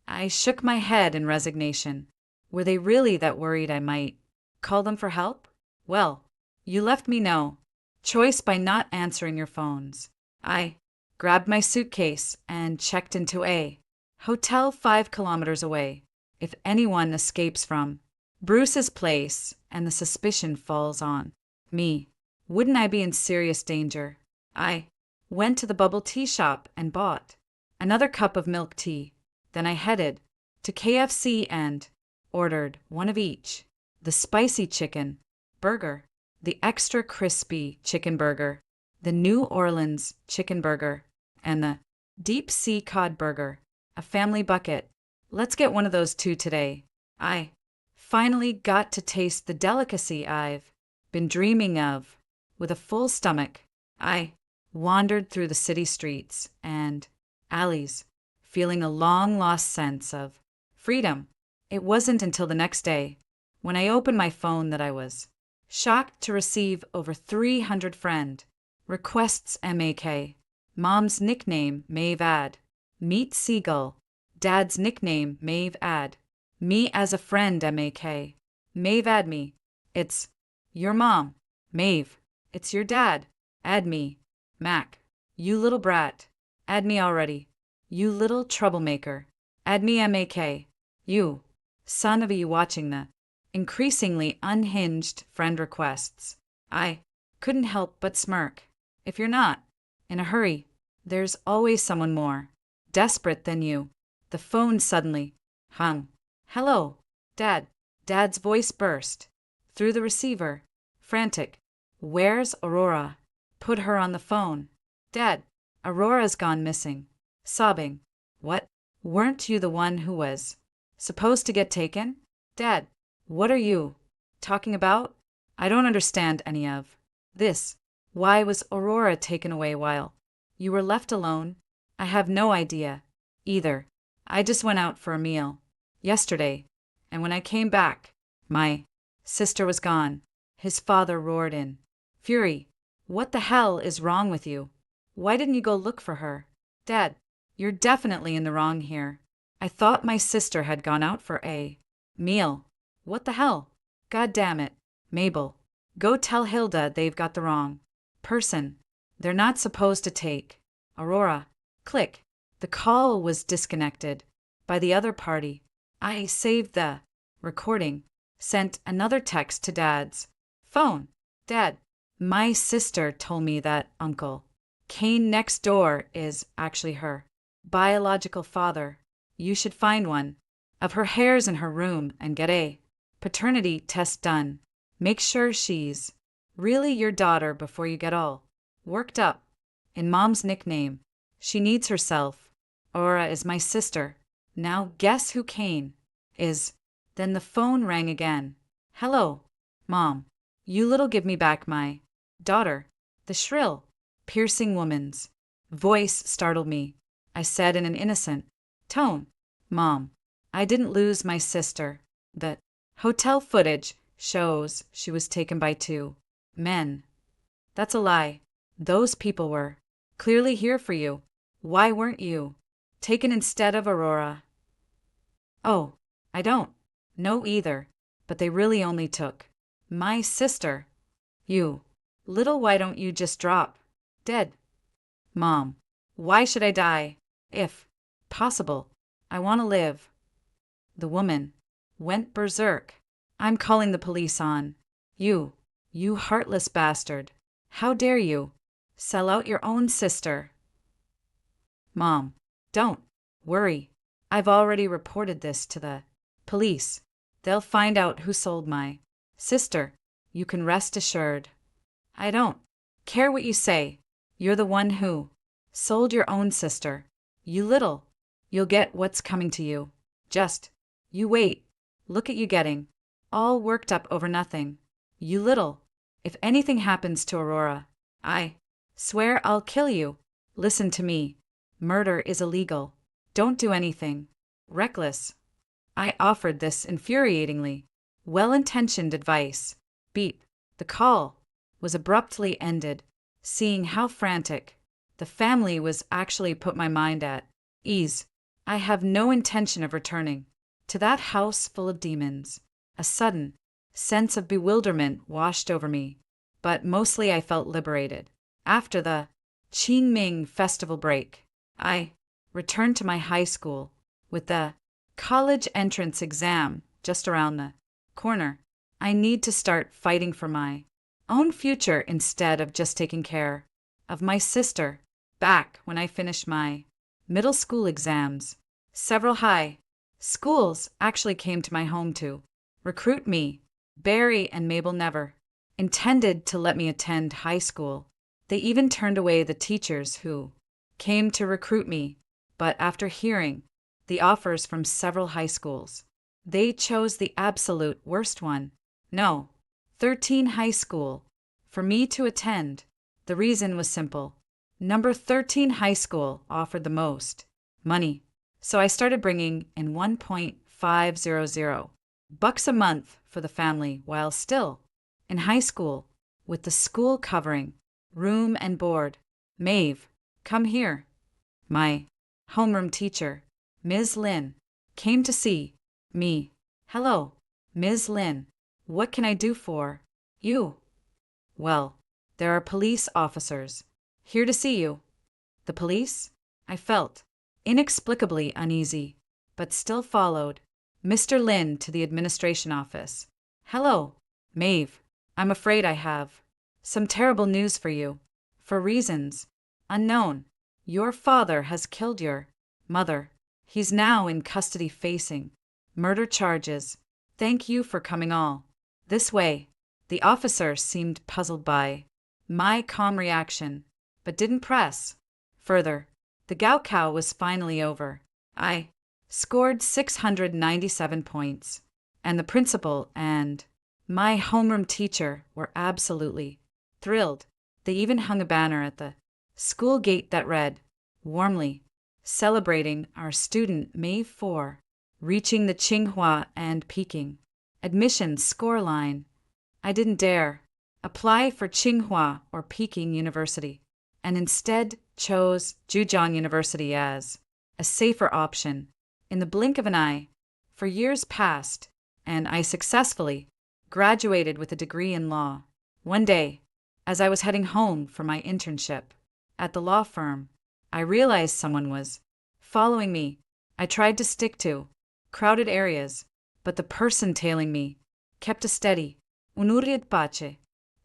I shook my head in resignation. Were they really that worried I might call them for help? Well, you left me no choice by not answering your phones. I grabbed my suitcase and checked into a hotel 5 kilometers away. If anyone escapes from Bruce's place and the suspicion falls on me, wouldn't I be in serious danger? I went to the bubble tea shop and bought another cup of milk tea. Then I headed to KFC and ordered one of each: the spicy chicken burger, the extra crispy chicken burger, the New Orleans chicken burger, and the deep sea cod burger. A family bucket. Let's get one of those too today. I finally got to taste the delicacy I've been dreaming of. With a full stomach, I wandered through the city streets and alleys, feeling a long-lost sense of freedom. It wasn't until the next day, when I opened my phone, that I was shocked to receive over 300 friend requests. MAK. Mom's nickname, Maeve Ad. Meet Seagull. Dad's nickname, Maeve add. Me as a friend, MAK. Maeve add me. It's your mom. Maeve. It's your dad. Add me. Mac. You little brat. Add me already. You little troublemaker. Add me MAK. You. Son of a you watching the increasingly unhinged friend requests. I couldn't help but smirk. If you're not in a hurry, there's always someone more desperate than you. The phone suddenly hung. Hello, Dad. Dad's voice burst through the receiver, frantic. Where's Aurora? Put her on the phone. Dad, Aurora's gone missing. Sobbing. What? Weren't you the one who was supposed to get taken? Dad, what are you talking about? I don't understand any of this. Why was Aurora taken away while you were left alone? I have no idea either. I just went out for a meal yesterday, and when I came back, my sister was gone. His father roared in fury. What the hell is wrong with you? Why didn't you go look for her? Dad, you're definitely in the wrong here. I thought my sister had gone out for a meal. What the hell? God damn it. Mabel, go tell Hilda they've got the wrong person. They're not supposed to take Aurora. Click. The call was disconnected by the other party. I saved the recording, sent another text to Dad's phone. Dad, my sister told me that Uncle Kane next door is actually her biological father. You should find one of her hairs in her room and get a paternity test done. Make sure she's really your daughter before you get all worked up. In Mom's nickname, she needs herself. Aura is my sister. Now guess who Kane is? Then the phone rang again. Hello, Mom. You little give me back my daughter. The shrill, piercing woman's voice startled me. I said in an innocent tone, Mom, I didn't lose my sister. The hotel footage shows she was taken by 2 men. That's a lie. Those people were clearly here for you. Why weren't you taken instead of Aurora? Oh, I don't know either, but they really only took my sister. You little, why don't you just drop dead? Mom, why should I die? If possible, I want to live. The woman went berserk. I'm calling the police on you, you heartless bastard. How dare you sell out your own sister? Mom, don't worry. I've already reported this to the police. They'll find out who sold my sister. You can rest assured. I don't care what you say. You're the one who sold your own sister. You little. You'll get what's coming to you. Just you wait. Look at you getting all worked up over nothing. You little. If anything happens to Aurora, I swear I'll kill you. Listen to me. Murder is illegal. Don't do anything reckless. I offered this infuriatingly well-intentioned advice. Beep. The call was abruptly ended. Seeing how frantic the family was actually put my mind at ease. I have no intention of returning to that house full of demons. A sudden sense of bewilderment washed over me, but mostly I felt liberated. After the Qingming festival break, I returned to my high school with the college entrance exam just around the corner. I need to start fighting for my own future instead of just taking care of my sister. Back when I finished my middle school exams, several high schools actually came to my home to recruit me. Barry and Mabel never intended to let me attend high school. They even turned away the teachers who came to recruit me, but after hearing the offers from several high schools, they chose the absolute worst one. No, 13 high school, for me to attend. The reason was simple. Number 13 high school offered the most money, so I started bringing in $1,500 a month for the family while still in high school, with the school covering room and board. Maeve, come here. My homeroom teacher Ms. Lin. Came to see me. Hello, Ms. Lin. What can I do for you? Well, there are police officers here to see you. The police? I felt inexplicably uneasy, but still followed Mr. Lin to the administration office. Hello, Maeve. I'm afraid I have some terrible news for you. For reasons unknown, your father has killed your mother. He's now in custody facing murder charges. Thank you for coming all this way. The officer seemed puzzled by my calm reaction, but didn't press further. The Gaokao was finally over. I scored 697 points, and the principal and my homeroom teacher were absolutely thrilled. They even hung a banner at the school gate that read, warmly, celebrating our student May 4, reaching the Tsinghua and Peking admissions score line. I didn't dare apply for Tsinghua or Peking University, and instead chose Zhejiang University as a safer option. In the blink of an eye, for years passed, and I successfully graduated with a degree in law. One day, as I was heading home from my internship at the law firm, I realized someone was following me. I tried to stick to crowded areas, but the person tailing me kept a steady, unuried pace.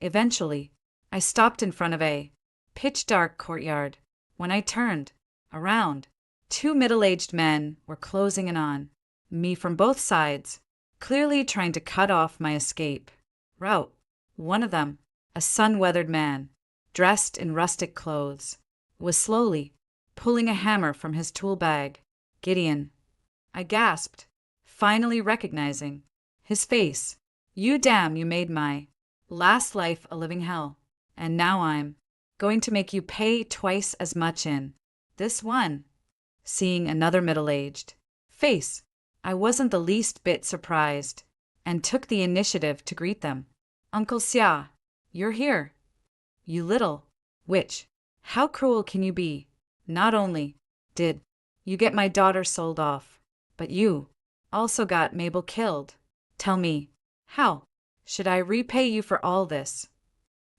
Eventually, I stopped in front of a pitch-dark courtyard. When I turned around, two middle-aged men were closing in on me from both sides, clearly trying to cut off my escape route. One of them, a sun-weathered man, dressed in rustic clothes, was slowly pulling a hammer from his tool bag. Gideon, I gasped, finally recognizing his face. You made my last life a living hell, and now I'm going to make you pay twice as much in this one. Seeing another middle-aged face, I wasn't the least bit surprised, and took the initiative to greet them. Uncle Xia, you're here. You little witch, how cruel can you be? Not only did you get my daughter sold off, but you also got Mabel killed. Tell me, how should I repay you for all this?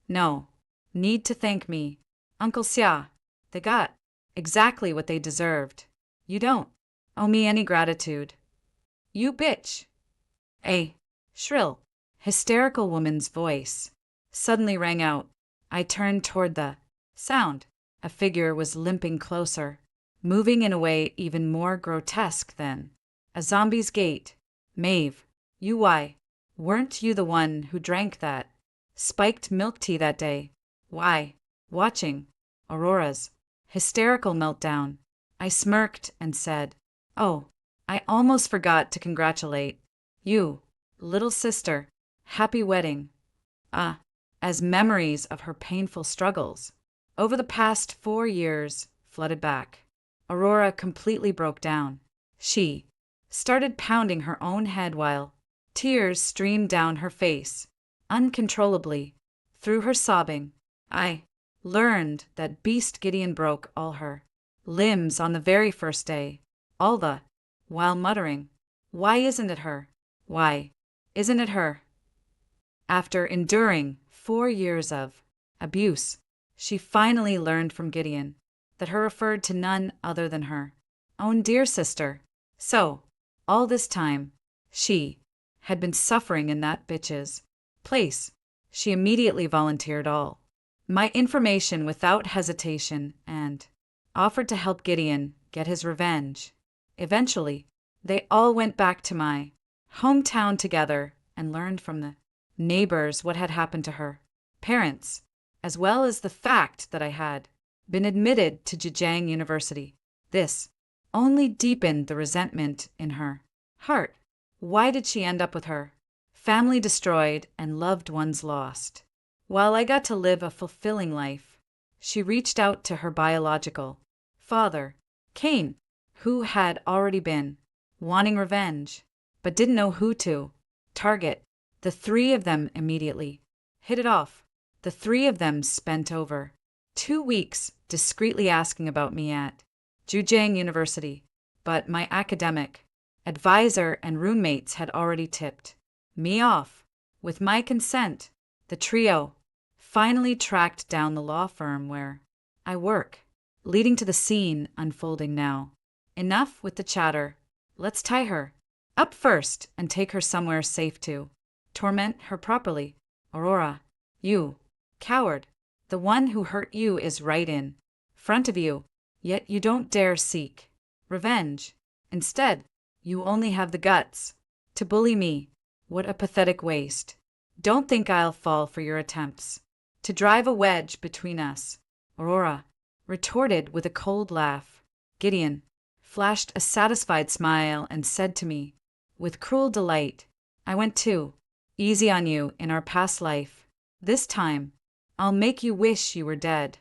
No need to thank me, Uncle Xia. They got exactly what they deserved. You don't owe me any gratitude. You bitch. A shrill, hysterical woman's voice suddenly rang out. I turned toward the sound. A figure was limping closer, moving in a way even more grotesque than a zombie's gait. Maeve, why weren't you the one who drank that spiked milk tea that day? Why, watching Aurora's hysterical meltdown. I smirked and said, oh, I almost forgot to congratulate you, little sister. Happy wedding. As memories of her painful struggles over the past 4 years flooded back, Aurora completely broke down. She started pounding her own head while tears streamed down her face uncontrollably. Through her sobbing, I learned that Beast Gideon broke all her limbs on the very first day, all the while muttering, why isn't it her? Why isn't it her? After enduring 4 years of abuse, she finally learned from Gideon that her referred to none other than her own dear sister. So, all this time, she had been suffering in that bitch's place. She immediately volunteered all my information without hesitation and offered to help Gideon get his revenge. Eventually, they all went back to my hometown together and learned from the neighbors what had happened to her parents, as well as the fact that I had been admitted to Zhejiang University. This only deepened the resentment in her heart. Why did she end up with her family destroyed and loved ones lost? While I got to live a fulfilling life, she reached out to her biological father, Cain, who had already been wanting revenge, but didn't know who to target. The three of them immediately hit it off. The three of them spent over 2 weeks discreetly asking about me at Zhejiang University. but my academic advisor and roommates had already tipped me off. With my consent, the trio finally tracked down the law firm where I work, leading to the scene unfolding now. Enough with the chatter. Let's tie her up first and take her somewhere safe to torment her properly. Aurora, you coward. The one who hurt you is right in front of you, yet you don't dare seek revenge. Instead, you only have the guts to bully me. What a pathetic waste. Don't think I'll fall for your attempts to drive a wedge between us, Aurora retorted with a cold laugh. Gideon flashed a satisfied smile and said to me, with cruel delight, I went too easy on you in our past life. This time, I'll make you wish you were dead.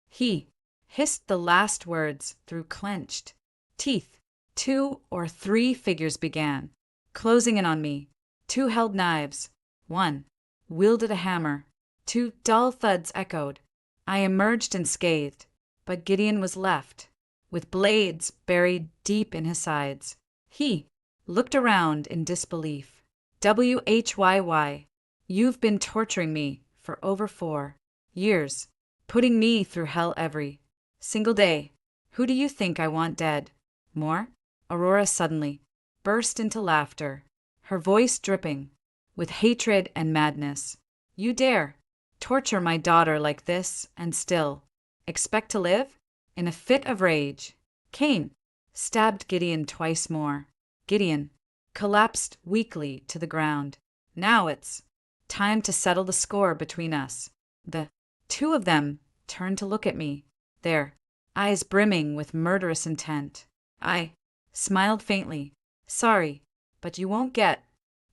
He hissed the last words through clenched teeth. 2 or 3 figures began closing in on me. 2 held knives. 1 wielded a hammer. 2 dull thuds echoed. I emerged unscathed, but Gideon was left with blades buried deep in his sides. He looked around in disbelief. WHYY, you've been torturing me for over 4 years, putting me through hell every single day. Who do you think I want dead? More? Aurora suddenly burst into laughter, her voice dripping with hatred and madness. You dare torture my daughter like this and still expect to live? In a fit of rage, Cain stabbed Gideon twice more. Gideon collapsed weakly to the ground. Now it's time to settle the score between us. The 2 of them turned to look at me, their eyes brimming with murderous intent. I smiled faintly. Sorry, but you won't get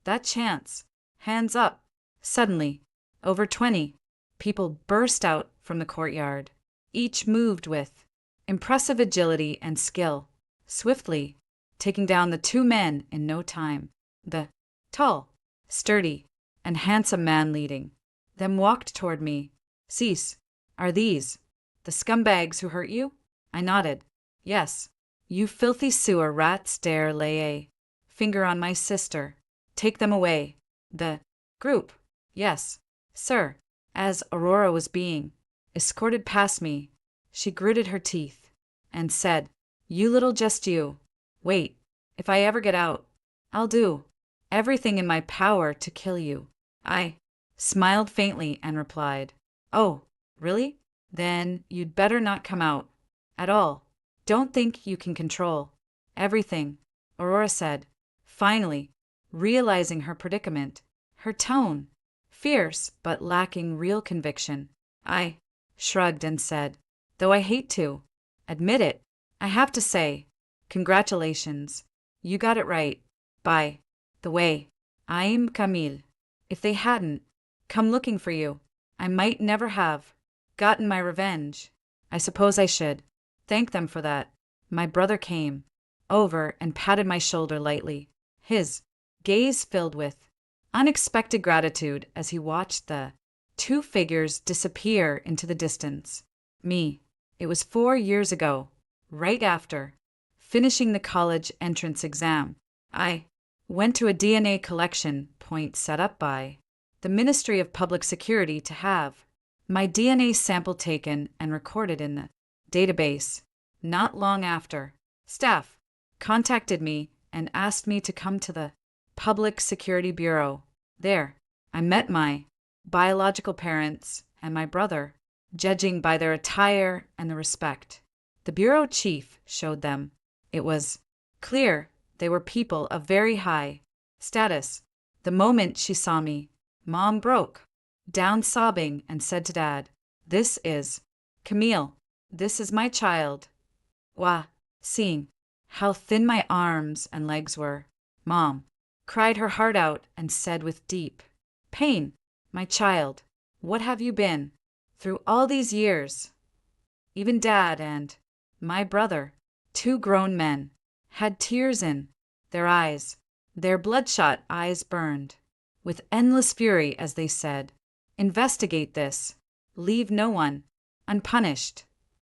that chance. Hands up. Suddenly, over 20 people burst out from the courtyard. Each moved with impressive agility and skill, swiftly taking down the 2 men in no time. The tall, sturdy, and handsome man leading them walked toward me. Cease. Are these the scumbags who hurt you? I nodded. Yes. You filthy sewer rats dare lay a finger on my sister. Take them away. The group. Yes, sir. As Aurora was being escorted past me, she gritted her teeth and said, You little just you. Wait, if I ever get out, I'll do everything in my power to kill you. I smiled faintly and replied, Oh, really? Then you'd better not come out at all. Don't think you can control everything, Aurora said, finally realizing her predicament, her tone fierce but lacking real conviction. I shrugged and said, Though I hate to admit it, I have to say, congratulations. You got it right. By the way, I'm Camille. If they hadn't come looking for you, I might never have gotten my revenge. I suppose I should thank them for that. My brother came over and patted my shoulder lightly, his gaze filled with unexpected gratitude as he watched the 2 figures disappear into the distance. Me. It was 4 years ago, right after finishing the college entrance exam. I went to a DNA collection point set up by the Ministry of Public Security to have my DNA sample taken and recorded in the database. Not long after, staff contacted me and asked me to come to the Public Security Bureau. There, I met my biological parents and my brother, judging by their attire and the respect the bureau chief showed them. It was clear they were people of very high status. The moment she saw me, Mom broke down sobbing and said to Dad, This is Camille. This is my child. Wah, seeing how thin my arms and legs were, Mom cried her heart out and said with deep pain, My child, what have you been through all these years? Even Dad and my brother, 2 grown men, had tears in their eyes. Their bloodshot eyes burned with endless fury as they said, Investigate this. Leave no one unpunished.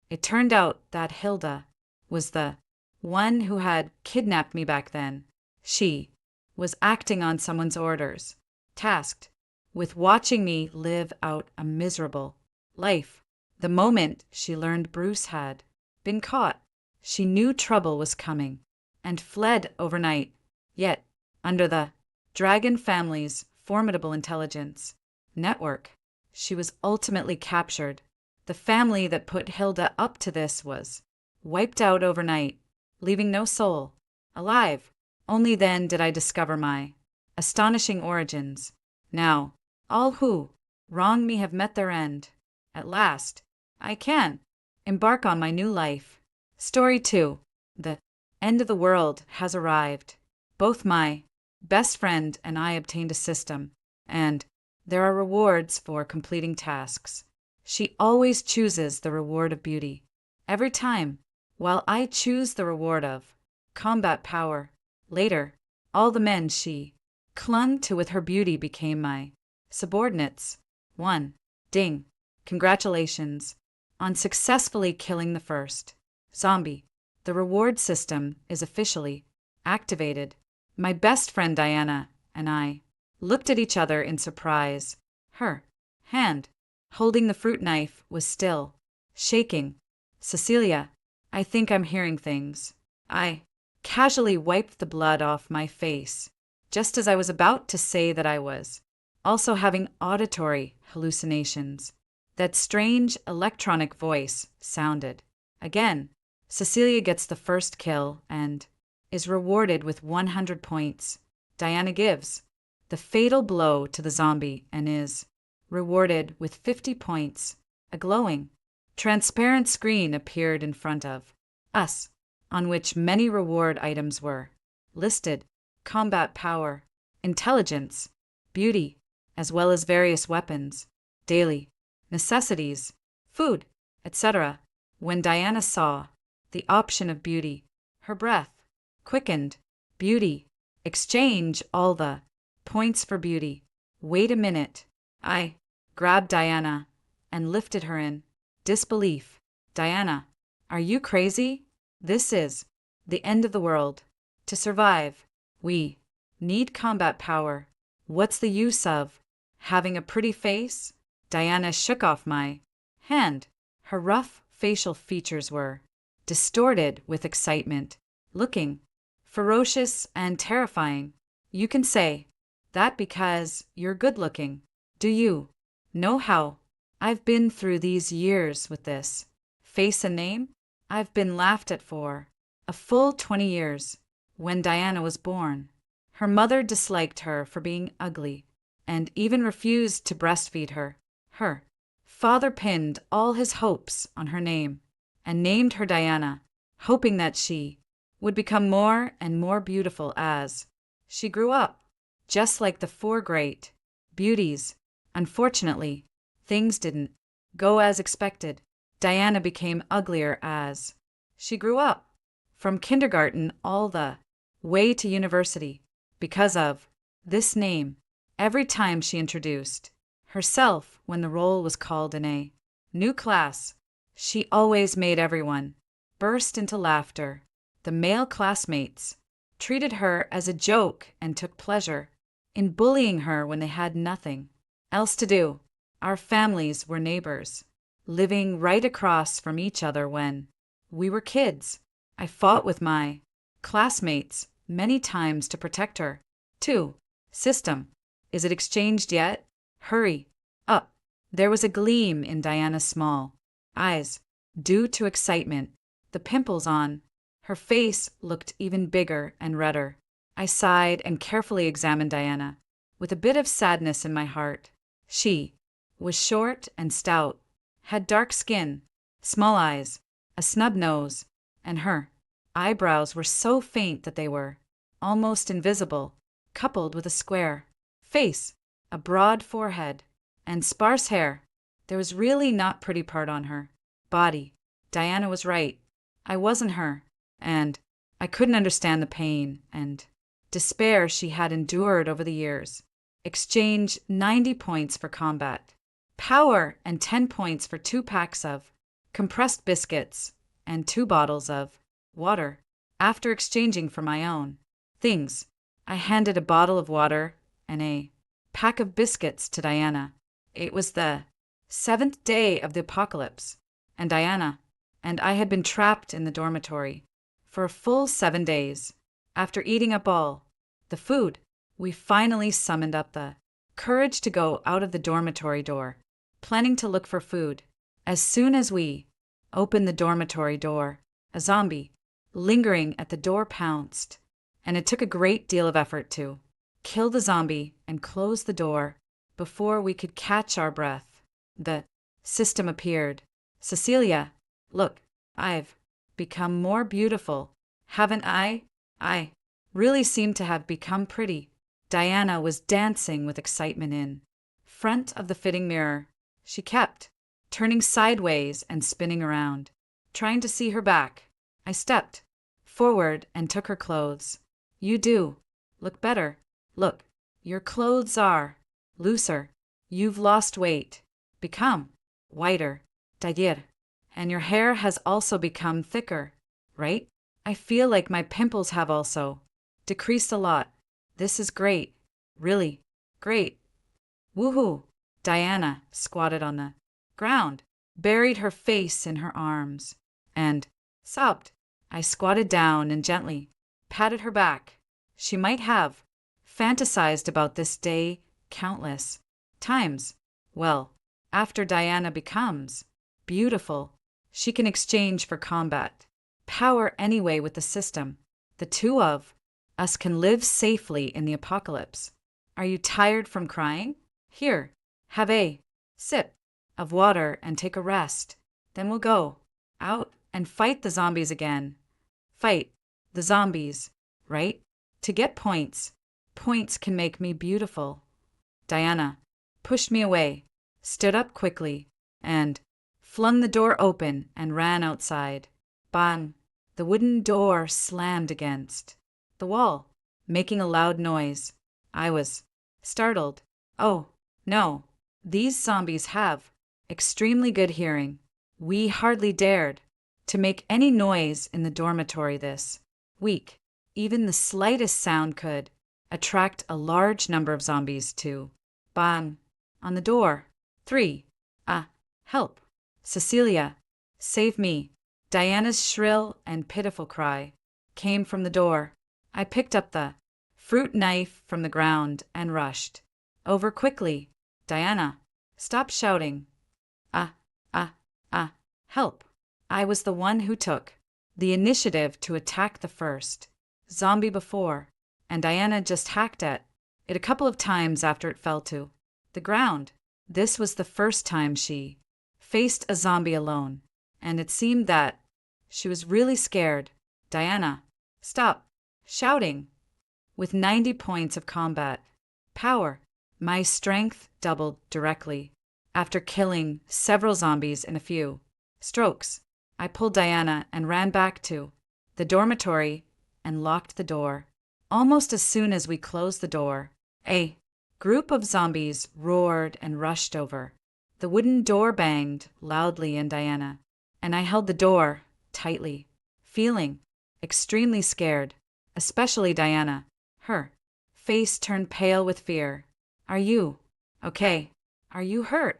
It turned out that Hilda was the one who had kidnapped me back then. She was acting on someone's orders, tasked with watching me live out a miserable life. The moment she learned Bruce had been caught, she knew trouble was coming and fled overnight. Yet, under the Dragon family's formidable intelligence network, she was ultimately captured. The family that put Hilda up to this was wiped out overnight, leaving no soul alive. Only then did I discover my astonishing origins. Now, all who wrong me have met their end. At last, I can embark on my new life. Story 2. The end of the world has arrived. Both my best friend and I obtained a system, and there are rewards for completing tasks. She always chooses the reward of beauty. Every time, while I choose the reward of combat power. Later, all the men she clung to with her beauty became my subordinates. 1. Ding. Congratulations on successfully killing the first zombie. The reward system is officially activated. My best friend Diana and I looked at each other in surprise. Her hand, holding the fruit knife, was still shaking. Cecilia, I think I'm hearing things. I casually wiped the blood off my face, just as I was about to say that I was also having auditory hallucinations. That strange electronic voice sounded. Again, Cecilia gets the first kill and is rewarded with 100 points. Diana gives the fatal blow to the zombie and is rewarded with 50 points. A glowing, transparent screen appeared in front of us, on which many reward items were listed: combat power, intelligence, beauty, as well as various weapons, daily necessities, food, etc. When Diana saw the option of beauty, her breath quickened. Beauty. Exchange all the points for beauty. Wait a minute. I grabbed Diana and lifted her in disbelief. Diana, are you crazy? This is the end of the world. To survive, we need combat power. What's the use of having a pretty face? Diana shook off my hand. Her rough facial features were distorted with excitement, looking ferocious and terrifying. You can say that because you're good looking. Do you know how I've been through these years with this face and name? I've been laughed at for a full 20 years. When Diana was born, her mother disliked her for being ugly and even refused to breastfeed her. Her father pinned all his hopes on her name and named her Diana, hoping that she would become more and more beautiful as she grew up, just like the 4 great beauties. Unfortunately, things didn't go as expected. Diana became uglier as she grew up, from kindergarten all the way to university. Because of this name, every time she introduced herself when the roll was called in a new class, she always made everyone burst into laughter. The male classmates treated her as a joke and took pleasure in bullying her when they had nothing else to do. Our families were neighbors, living right across from each other when we were kids. I fought with my classmates many times to protect her. 2. System. Is it exchanged yet? Hurry up. There was a gleam in Diana's small eyes, due to excitement. The pimples on her face looked even bigger and redder. I sighed and carefully examined Diana, with a bit of sadness in my heart. She was short and stout, had dark skin, small eyes, a snub nose, and her eyebrows were so faint that they were almost invisible, coupled with a square face, a broad forehead, and sparse hair. There was really not pretty part on her body. Diana was right. I wasn't her, and I couldn't understand the pain and despair she had endured over the years. Exchange 90 points for combat power and 10 points for 2 packs of compressed biscuits and 2 bottles of water. After exchanging for my own things, I handed a bottle of water and a pack of biscuits to Diana. It was the 7th day of the apocalypse, and Diana and I had been trapped in the dormitory for a full 7 days. After eating up all the food, we finally summoned up the courage to go out of the dormitory door, planning to look for food. As soon as we opened the dormitory door, a zombie lingering at the door pounced, and it took a great deal of effort to kill the zombie and close the door before we could catch our breath. The system appeared. Cecilia, look, I've become more beautiful, haven't I? I really seem to have become pretty. Diana was dancing with excitement in front of the fitting mirror. She kept turning sideways and spinning around, trying to see her back. I stepped forward and took her clothes. You do look better. Look, your clothes are looser. You've lost weight, become whiter, Dadir, and your hair has also become thicker, right? I feel like my pimples have also decreased a lot. This is great. Really great. Woohoo! Diana squatted on the ground, buried her face in her arms, and sobbed. I squatted down and gently patted her back. She might have fantasized about this day countless times. Well, after Diana becomes beautiful, she can exchange for combat power anyway with the system. The two of us can live safely in the apocalypse. Are you tired from crying? Here, have a sip of water and take a rest. Then we'll go out and fight the zombies again. Fight the zombies, right? To get points. Points can make me beautiful. Diana pushed me away, stood up quickly, and flung the door open and ran outside. Bang! The wooden door slammed against the wall, making a loud noise. I was startled. Oh, no. These zombies have extremely good hearing. We hardly dared to make any noise in the dormitory this week. Even the slightest sound could attract a large number of zombies to bang on the door. 3. Help. Cecilia, save me. Diana's shrill and pitiful cry came from the door. I picked up the fruit knife from the ground and rushed over quickly. Diana, stop shouting. Help. I was the one who took the initiative to attack the first zombie before, and Diana just hacked at it a couple of times after it fell to the ground. This was the first time she faced a zombie alone, and it seemed that she was really scared. Diana, stop shouting. With 90 points of combat power, my strength doubled directly. After killing several zombies in a few strokes, I pulled Diana and ran back to the dormitory and locked the door. Almost as soon as we closed the door, a group of zombies roared and rushed over. The wooden door banged loudly in Diana, and I held the door tightly, feeling extremely scared, especially Diana. Her face turned pale with fear. Are you okay? Are you hurt?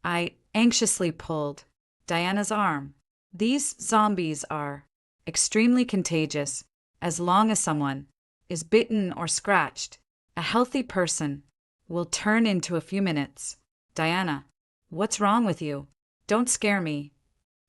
I anxiously pulled Diana's arm. These zombies are extremely contagious. As long as someone is bitten or scratched, a healthy person will turn into a few minutes. Diana, what's wrong with you? Don't scare me.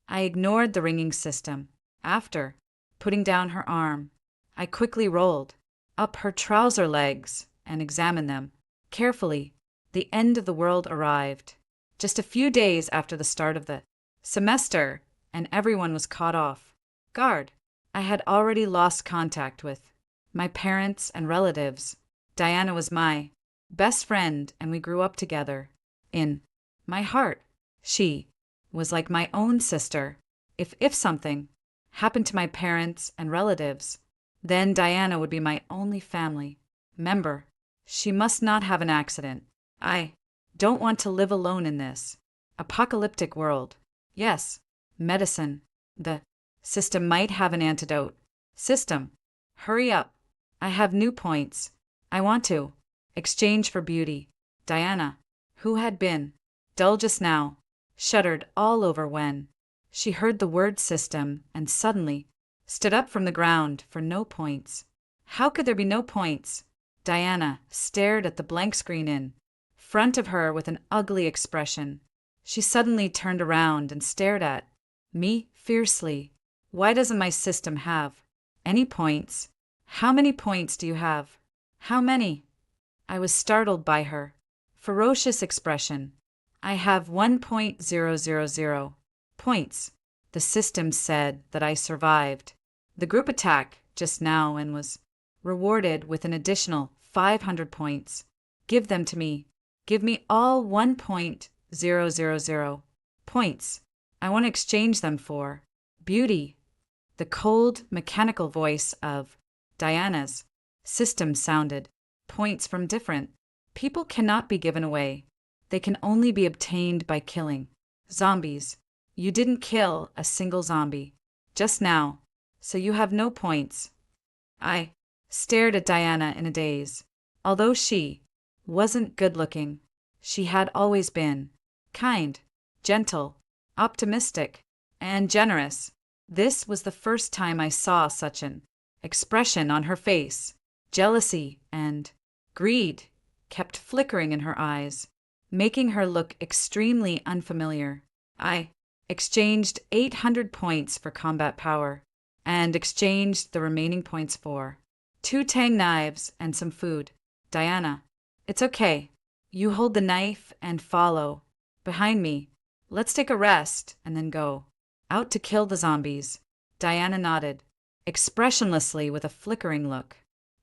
I ignored the ringing system. After putting down her arm, I quickly rolled up her trouser legs and examined them carefully. The end of the world arrived. Just a few days after the start of the semester, and everyone was caught off guard. I had already lost contact with my parents and relatives. Diana was my best friend, and we grew up together. In my heart, she was like my own sister. If something happened to my parents and relatives, then Diana would be my only family member. She must not have an accident. I don't want to live alone in this apocalyptic world. Yes, medicine. The system might have an antidote System. Hurry up. I have new points. I want to. Exchange for beauty. Diana, who had been dull just now, shuddered all over when she heard the word system and suddenly stood up from the ground for no points. How could there be no points? Diana stared at the blank screen in front of her with an ugly expression. She suddenly turned around and stared at me fiercely. Why doesn't my system have any points? How many points do you have? How many? I was startled by her ferocious expression. I have 1.000 points. The system said that I survived the group attack just now and was rewarded with an additional 500 points. Give them to me. Give me all 1.000 points. I want to exchange them for beauty. The cold, mechanical voice of Diana's system sounded. Points from different people cannot be given away. They can only be obtained by killing zombies. You didn't kill a single zombie just now, so you have no points. I stared at Diana in a daze. Although she wasn't good-looking, she had always been kind, gentle, optimistic, and generous. This was the first time I saw such an expression on her face. Jealousy and greed kept flickering in her eyes, making her look extremely unfamiliar. I exchanged 800 points for combat power, and exchanged the remaining points for 2 tang knives and some food. Diana, it's okay. You hold the knife and follow behind me. Let's take a rest and then go out to kill the zombies. Diana nodded, expressionlessly with a flickering look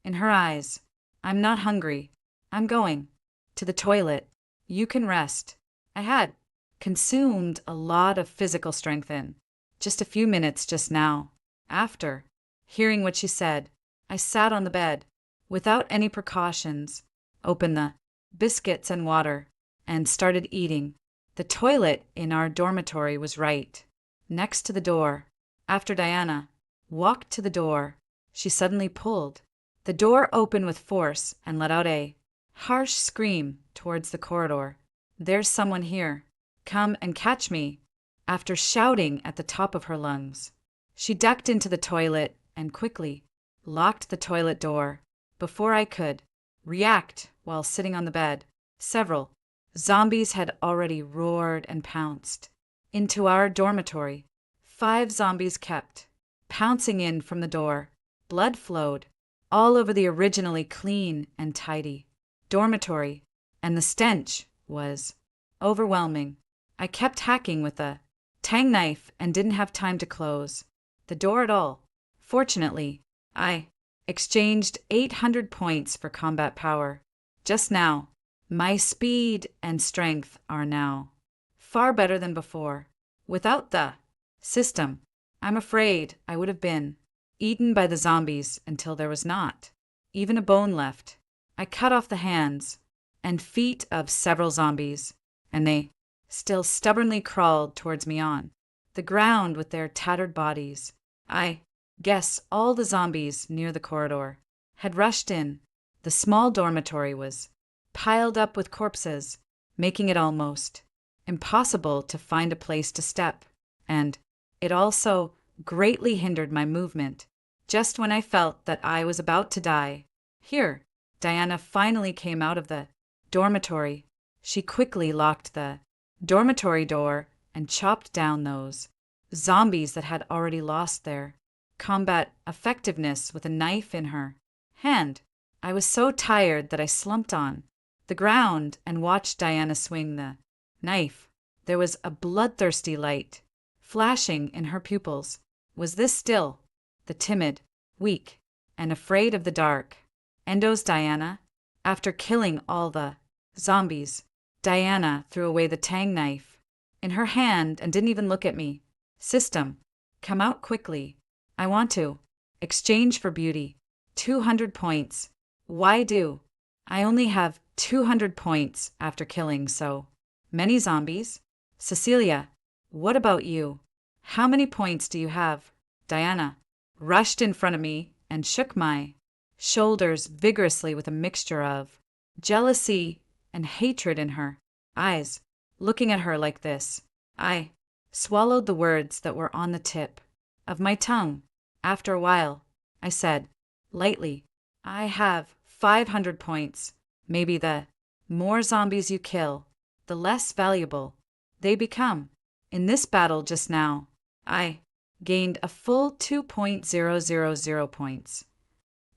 in her eyes. I'm not hungry. I'm going to the toilet. You can rest. I had consumed a lot of physical strength in just a few minutes just now. After hearing what she said, I sat on the bed without any precautions, opened the biscuits and water, and started eating. The toilet in our dormitory was right next to the door. After Diana walked to the door, she suddenly pulled the door open with force and let out a harsh scream towards the corridor. There's someone here. Come and catch me. After shouting at the top of her lungs, she ducked into the toilet and quickly locked the toilet door. Before I could react while sitting on the bed, several zombies had already roared and pounced into our dormitory. 5 zombies kept pouncing in from the door. Blood flowed all over the originally clean and tidy dormitory, and the stench was overwhelming. I kept hacking with a tang knife and didn't have time to close the door at all. Fortunately, I exchanged 800 points for combat power. Just now, my speed and strength are now far better than before. Without the system, I'm afraid I would have been eaten by the zombies until there was not even a bone left. I cut off the hands and feet of several zombies, and they still stubbornly crawled towards me on the ground with their tattered bodies. I guess all the zombies near the corridor had rushed in. The small dormitory was piled up with corpses, making it almost impossible to find a place to step, and it also greatly hindered my movement. Just when I felt that I was about to die, here, Diana finally came out of the dormitory. She quickly locked the dormitory door and chopped down those zombies that had already lost their combat effectiveness with a knife in her hand. I was so tired that I slumped on the ground and watched Diana swing the knife. There was a bloodthirsty light flashing in her pupils. Was this still the timid, weak, and afraid of the dark Endo's Diana? After killing all the zombies, Diana threw away the tang knife in her hand and didn't even look at me. System, come out quickly. I want to exchange for beauty. 200 points. Why do I only have 200 points after killing so many zombies? Cecilia, what about you? How many points do you have? Diana, rushed in front of me and shook my shoulders vigorously with a mixture of jealousy and hatred in her eyes. Looking at her like this, I swallowed the words that were on the tip of my tongue. After a while, I said, lightly, I have 500 points. Maybe the more zombies you kill, the less valuable they become. In this battle just now, I gained a full 2.000 points.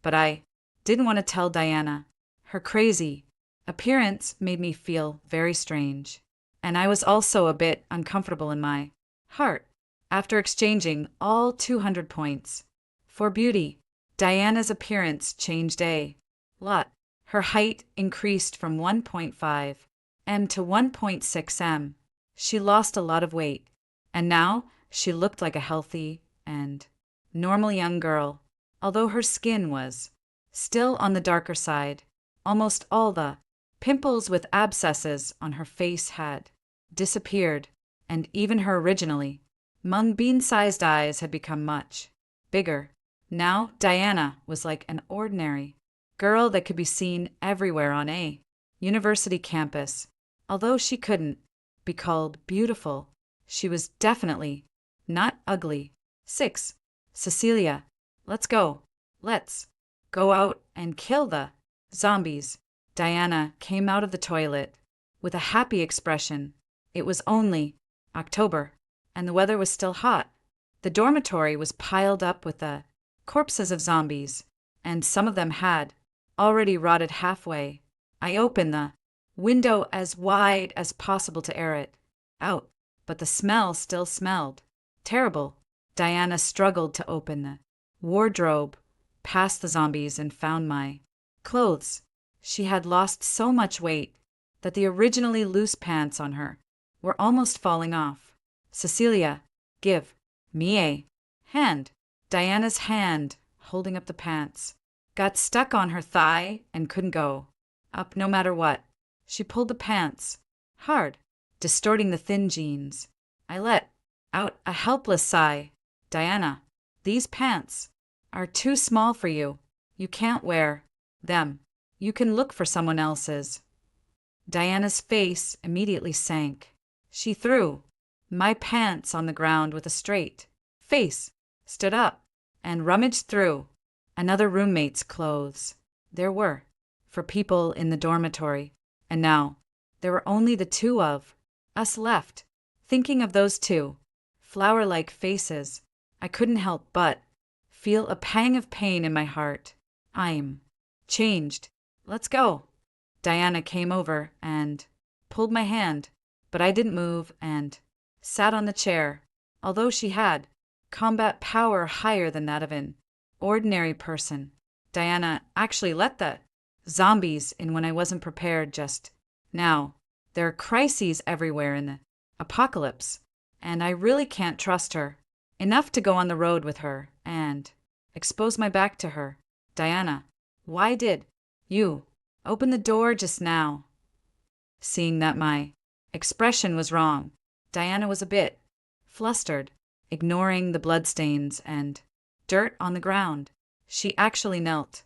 But I didn't want to tell Diana. Her crazy appearance made me feel very strange, and I was also a bit uncomfortable in my heart. After exchanging all 200 points for beauty, Diana's appearance changed a lot. Her height increased from 1.5 m to 1.6 m. She lost a lot of weight, and now she looked like a healthy and normal young girl, although her skin was still on the darker side. Almost all the pimples with abscesses on her face had disappeared, and even her originally mung bean-sized eyes had become much bigger. Now Diana was like an ordinary girl that could be seen everywhere on a university campus. Although she couldn't be called beautiful, she was definitely not ugly. 6. Cecilia, let's go. Let's go out and kill the zombies. Diana came out of the toilet with a happy expression. It was only October, and the weather was still hot. The dormitory was piled up with the corpses of zombies, and some of them had already rotted halfway. I opened the window as wide as possible to air it out, but the smell still smelled terrible. Diana struggled to open the wardrobe, past the zombies, and found my clothes. She had lost so much weight that the originally loose pants on her were almost falling off. Cecilia, give me a hand. Diana's hand, holding up the pants, got stuck on her thigh and couldn't go up no matter what. She pulled the pants hard, distorting the thin jeans. I let out a helpless sigh. Diana, these pants are too small for you. You can't wear them. You can look for someone else's. Diana's face immediately sank. She threw my pants on the ground with a straight face, stood up, and rummaged through another roommate's clothes. There were for people in the dormitory, and now there were only the two of us left. Thinking of those two flower-like faces, I couldn't help but feel a pang of pain in my heart. I'm changed. Let's go. Diana came over and pulled my hand, but I didn't move and sat on the chair. Although she had combat power higher than that of an ordinary person, Diana actually let the zombies in when I wasn't prepared just now. There are crises everywhere in the apocalypse, and I really can't trust her enough to go on the road with her and expose my back to her. Diana, why did you open the door just now? Seeing that my expression was wrong, Diana was a bit flustered, ignoring the bloodstains and dirt on the ground. She actually knelt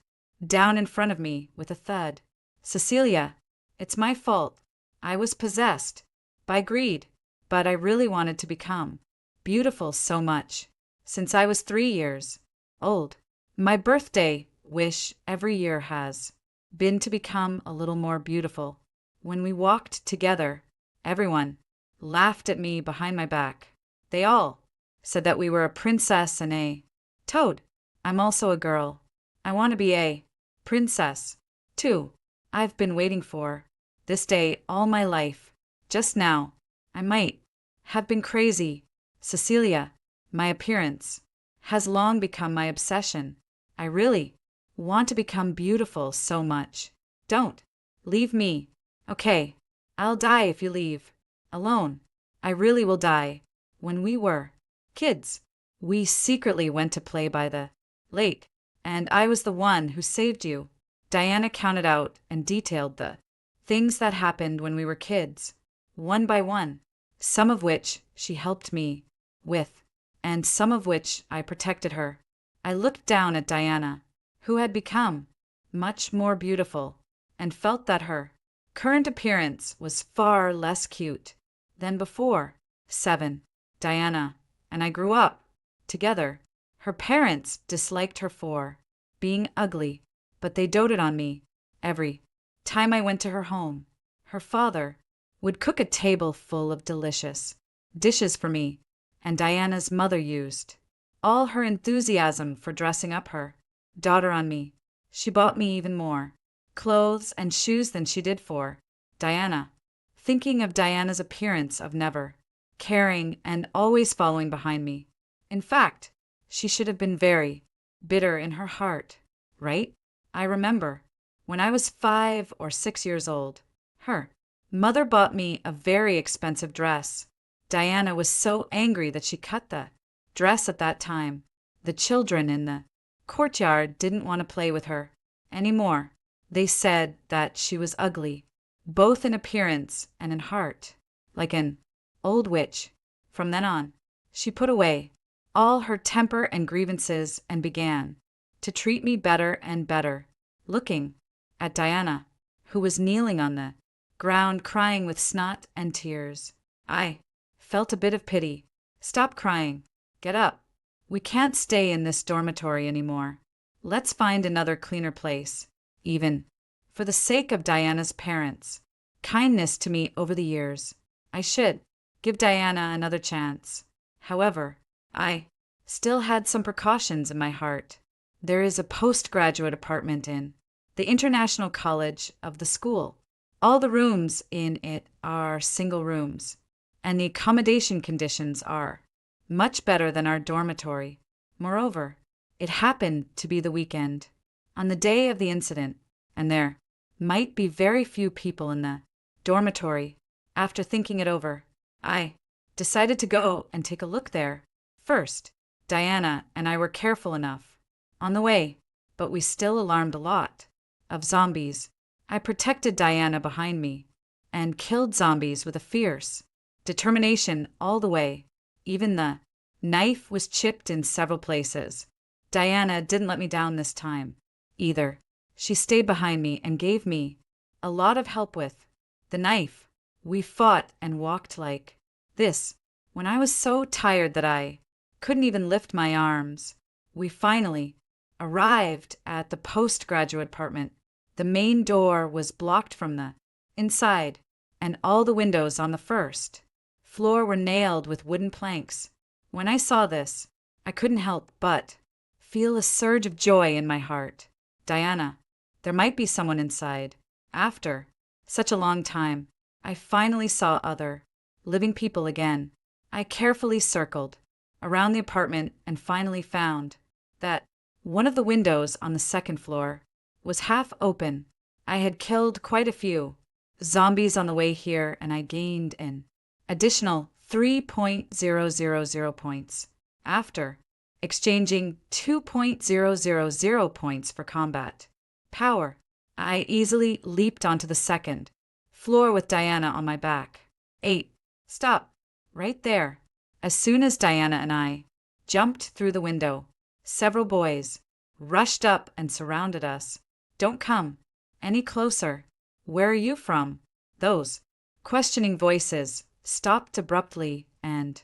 down in front of me with a thud. Cecilia, it's my fault. I was possessed by greed, but I really wanted to become beautiful so much. Since I was 3 years old, my birthday wish every year has been to become a little more beautiful. When we walked together, everyone laughed at me behind my back. They all said that we were a princess and a toad. I'm also a girl. I want to be a princess, too. I've been waiting for this day all my life. Just now, I might have been crazy. Cecilia, my appearance has long become my obsession. I really want to become beautiful so much. Don't leave me. Okay, I'll die if you leave. Alone. I really will die. When we were kids, we secretly went to play by the lake, and I was the one who saved you. Diana counted out and detailed the things that happened when we were kids, one by one, some of which she helped me with, and some of which I protected her I looked down at Diana, who had become much more beautiful, and felt that her current appearance was far less cute than before. 7. Diana and I grew up together. Her parents disliked her for being ugly, but they doted on me every time I went to her home. Her father would cook a table full of delicious dishes for me, and Diana's mother used all her enthusiasm for dressing up her daughter on me. She bought me even more clothes and shoes than she did for Diana, thinking of Diana's appearance of never caring and always following behind me. In fact, she should have been very bitter in her heart, right? I remember when I was 5 or 6 years old, her mother bought me a very expensive dress. Diana was so angry that she cut the dress at that time. The children in the courtyard didn't want to play with her anymore. They said that she was ugly, both in appearance and in heart, like an old witch. From then on, she put away all her temper and grievances and began to treat me better and better. Looking at Diana, who was kneeling on the ground crying with snot and tears, I felt a bit of pity. Stop crying. Get up. We can't stay in this dormitory anymore. Let's find another cleaner place, even for the sake of Diana's parents' kindness to me over the years. I should give Diana another chance. However, I still had some precautions in my heart. There is a postgraduate apartment in the International College of the school. All the rooms in it are single rooms, and the accommodation conditions are much better than our dormitory. Moreover, it happened to be the weekend, on the day of the incident, and there might be very few people in the dormitory. After thinking it over, I decided to go and take a look there. First, Diana and I were careful enough on the way, but we still alarmed a lot of zombies. I protected Diana behind me and killed zombies with a fierce determination all the way. Even the knife was chipped in several places. Diana didn't let me down this time, either. She stayed behind me and gave me a lot of help with the knife. We fought and walked like this when I was so tired that I couldn't even lift my arms. We finally arrived at the postgraduate apartment. The main door was blocked from the inside, and all the windows on the first floor were nailed with wooden planks. When I saw this, I couldn't help but feel a surge of joy in my heart. Diana, there might be someone inside. After such a long time, I finally saw other living people again. I carefully circled around the apartment and finally found that one of the windows on the second floor was half open. I had killed quite a few zombies on the way here, and I gained an additional 3.000 points after exchanging 2.000 points for combat power. I easily leaped onto the second floor with Diana on my back. 8. Stop. Right there. As soon as Diana and I jumped through the window, several boys rushed up and surrounded us. Don't come any closer. Where are you from? Those questioning voices stopped abruptly, and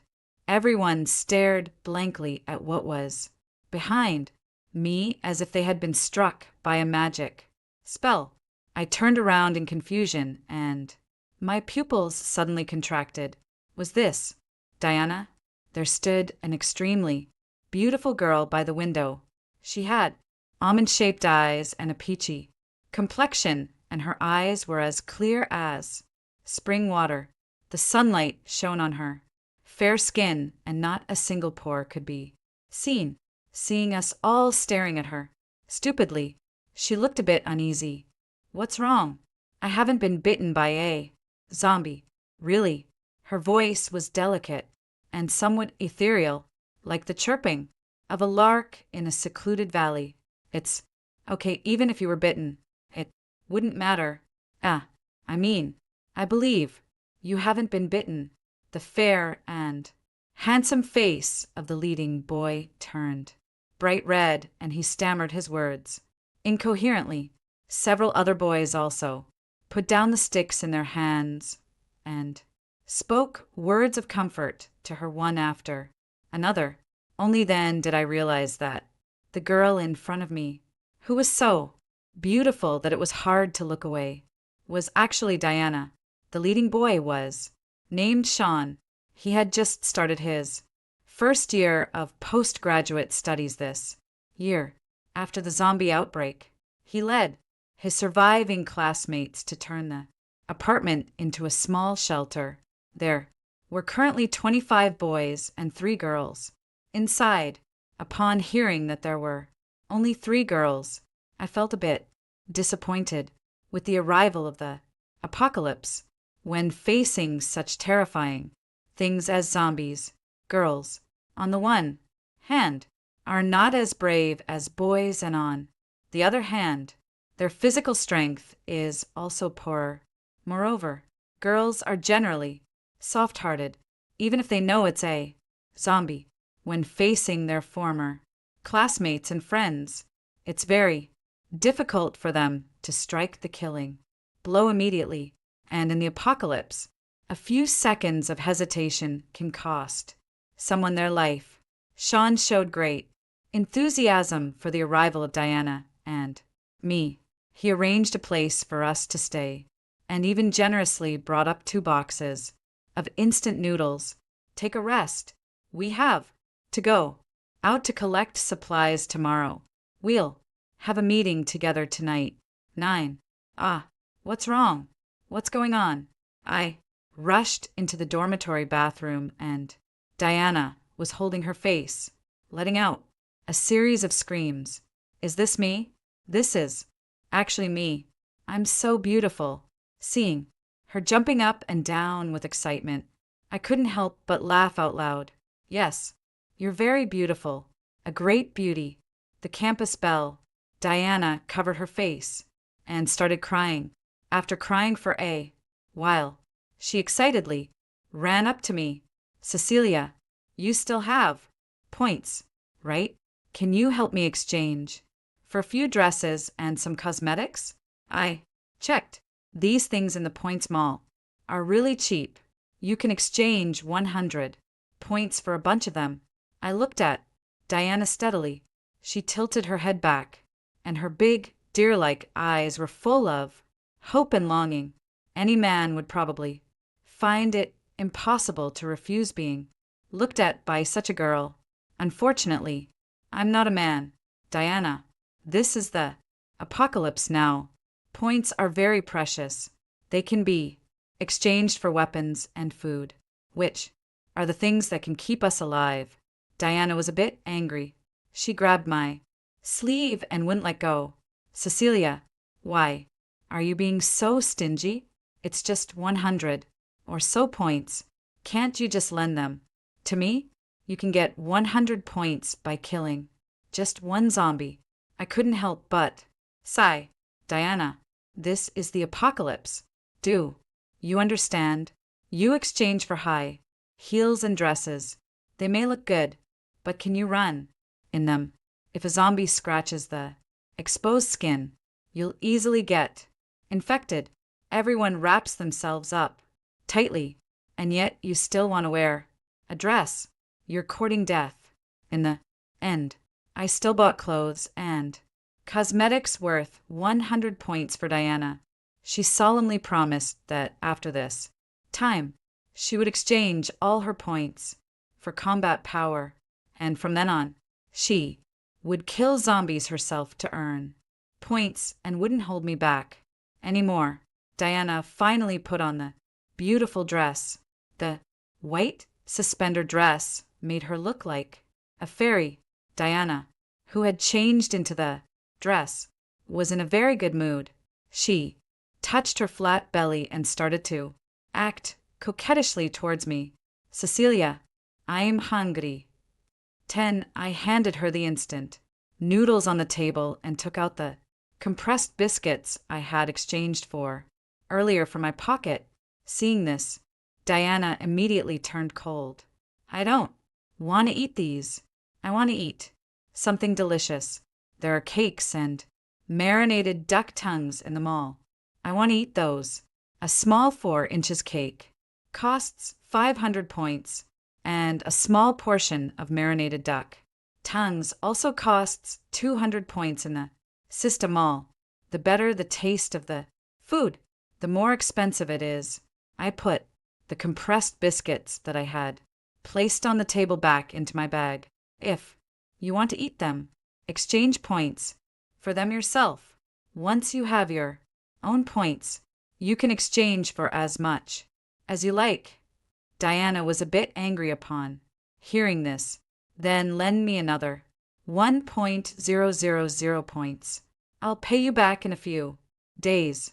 everyone stared blankly at what was behind me as if they had been struck by a magic spell. I turned around in confusion, and my pupils suddenly contracted. Was this Diana? There stood an extremely beautiful girl by the window. She had almond-shaped eyes and a peachy complexion, and her eyes were as clear as spring water. The sunlight shone on her fair skin, and not a single pore could be seen. Seeing us all staring at her stupidly, she looked a bit uneasy. What's wrong? I haven't been bitten by a zombie. Really? Her voice was delicate and somewhat ethereal, like the chirping of a lark in a secluded valley. It's okay, even if you were bitten. It wouldn't matter. I believe you haven't been bitten. The fair and handsome face of the leading boy turned bright red, and he stammered his words incoherently. Several other boys also put down the sticks in their hands and spoke words of comfort to her one after another. Only then did I realize that the girl in front of me, who was so beautiful that it was hard to look away, was actually Diana. The leading boy was named Sean. He had just started his first year of postgraduate studies this year. After the zombie outbreak, he led his surviving classmates to turn the apartment into a small shelter. There were currently 25 boys and 3 girls inside. Upon hearing that there were only 3 girls, I felt a bit disappointed with the arrival of the apocalypse. When facing such terrifying things as zombies, girls, on the one hand, are not as brave as boys, and on the other hand, their physical strength is also poorer. Moreover, girls are generally soft-hearted, even if they know it's a zombie. When facing their former classmates and friends, it's very difficult for them to strike the killing blow immediately, and in the apocalypse, a few seconds of hesitation can cost someone their life. Sean showed great enthusiasm for the arrival of Diana and me. He arranged a place for us to stay, and even generously brought up 2 boxes of instant noodles. Take a rest. We have to go out to collect supplies tomorrow. We'll have a meeting together tonight. 9. What's wrong? What's going on? I rushed into the dormitory bathroom, and Diana was holding her face, letting out a series of screams. Is this me? This is actually me. I'm so beautiful. Seeing her jumping up and down with excitement, I couldn't help but laugh out loud. Yes, you're very beautiful. A great beauty. The campus belle. Diana covered her face and started crying. After crying for a while, she excitedly ran up to me. Cecilia, you still have points, right? Can you help me exchange for a few dresses and some cosmetics? I checked. These things in the Points Mall are really cheap. You can exchange 100 points for a bunch of them. I looked at Diana steadily. She tilted her head back, and her big, deer-like eyes were full of hope and longing. Any man would probably find it impossible to refuse being looked at by such a girl. Unfortunately, I'm not a man. Diana, this is the apocalypse now. Points are very precious. They can be exchanged for weapons and food, which are the things that can keep us alive. Diana was a bit angry. She grabbed my sleeve and wouldn't let go. Cecilia, why are you being so stingy? It's just 100 or so points. Can't you just lend them to me? You can get 100 points by killing just one zombie. I couldn't help but sigh. Diana, this is the apocalypse. Do you understand? You exchange for high heels and dresses. They may look good, but can you run in them? If a zombie scratches the exposed skin, you'll easily get infected. Everyone wraps themselves up tightly, and yet you still want to wear a dress. You're courting death. In the end, I still bought clothes and cosmetics worth 100 points for Diana. She solemnly promised that after this time, she would exchange all her points for combat power, and from then on, she would kill zombies herself to earn points and wouldn't hold me back anymore. Diana finally put on the beautiful dress. The white suspender dress made her look like a fairy. Diana, who had changed into the dress, was in a very good mood. She touched her flat belly and started to act coquettishly towards me. Cecilia, I'm hungry. 10. I handed her the instant noodles on the table and took out the compressed biscuits I had exchanged for earlier from my pocket. Seeing this, Diana immediately turned cold. I don't want to eat these. I want to eat something delicious. There are cakes and marinated duck tongues in the mall. I want to eat those. A small 4 inches cake costs 500 points, and a small portion of marinated duck tongues also costs 200 points in the system mall. The better the taste of the food, the more expensive it is. I put the compressed biscuits that I had placed on the table back into my bag. If you want to eat them, exchange points for them yourself. Once you have your own points, you can exchange for as much as you like. Diana was a bit angry upon hearing this. Then lend me another 1.000 points. I'll pay you back in a few days.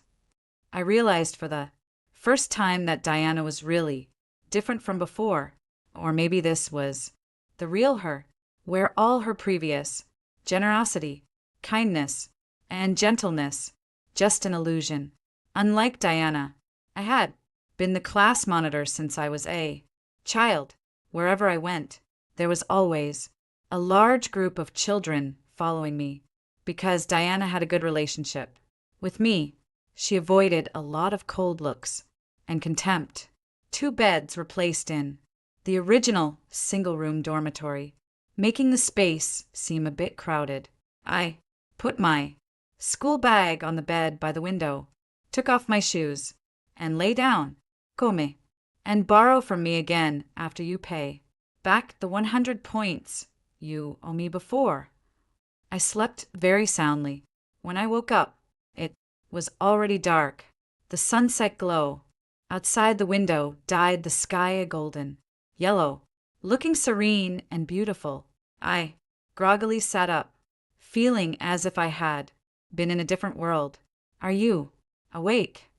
I realized for the first time that Diana was really different from before, or maybe this was the real her, where all her previous generosity, kindness, and gentleness just an illusion. Unlike Diana, I had been the class monitor since I was a child. Wherever I went, there was always a large group of children following me. Because Diana had a good relationship with me, she avoided a lot of cold looks and contempt. 2 beds were placed in the original single-room dormitory, making the space seem a bit crowded. I put my school bag on the bed by the window, took off my shoes, and lay down. Come, and borrow from me again after you pay back the 100 points you owe me before. I slept very soundly. When I woke up, it was already dark. The sunset glow outside the window dyed the sky a golden yellow, looking serene and beautiful. I groggily sat up, feeling as if I had been in a different world. Are you awake?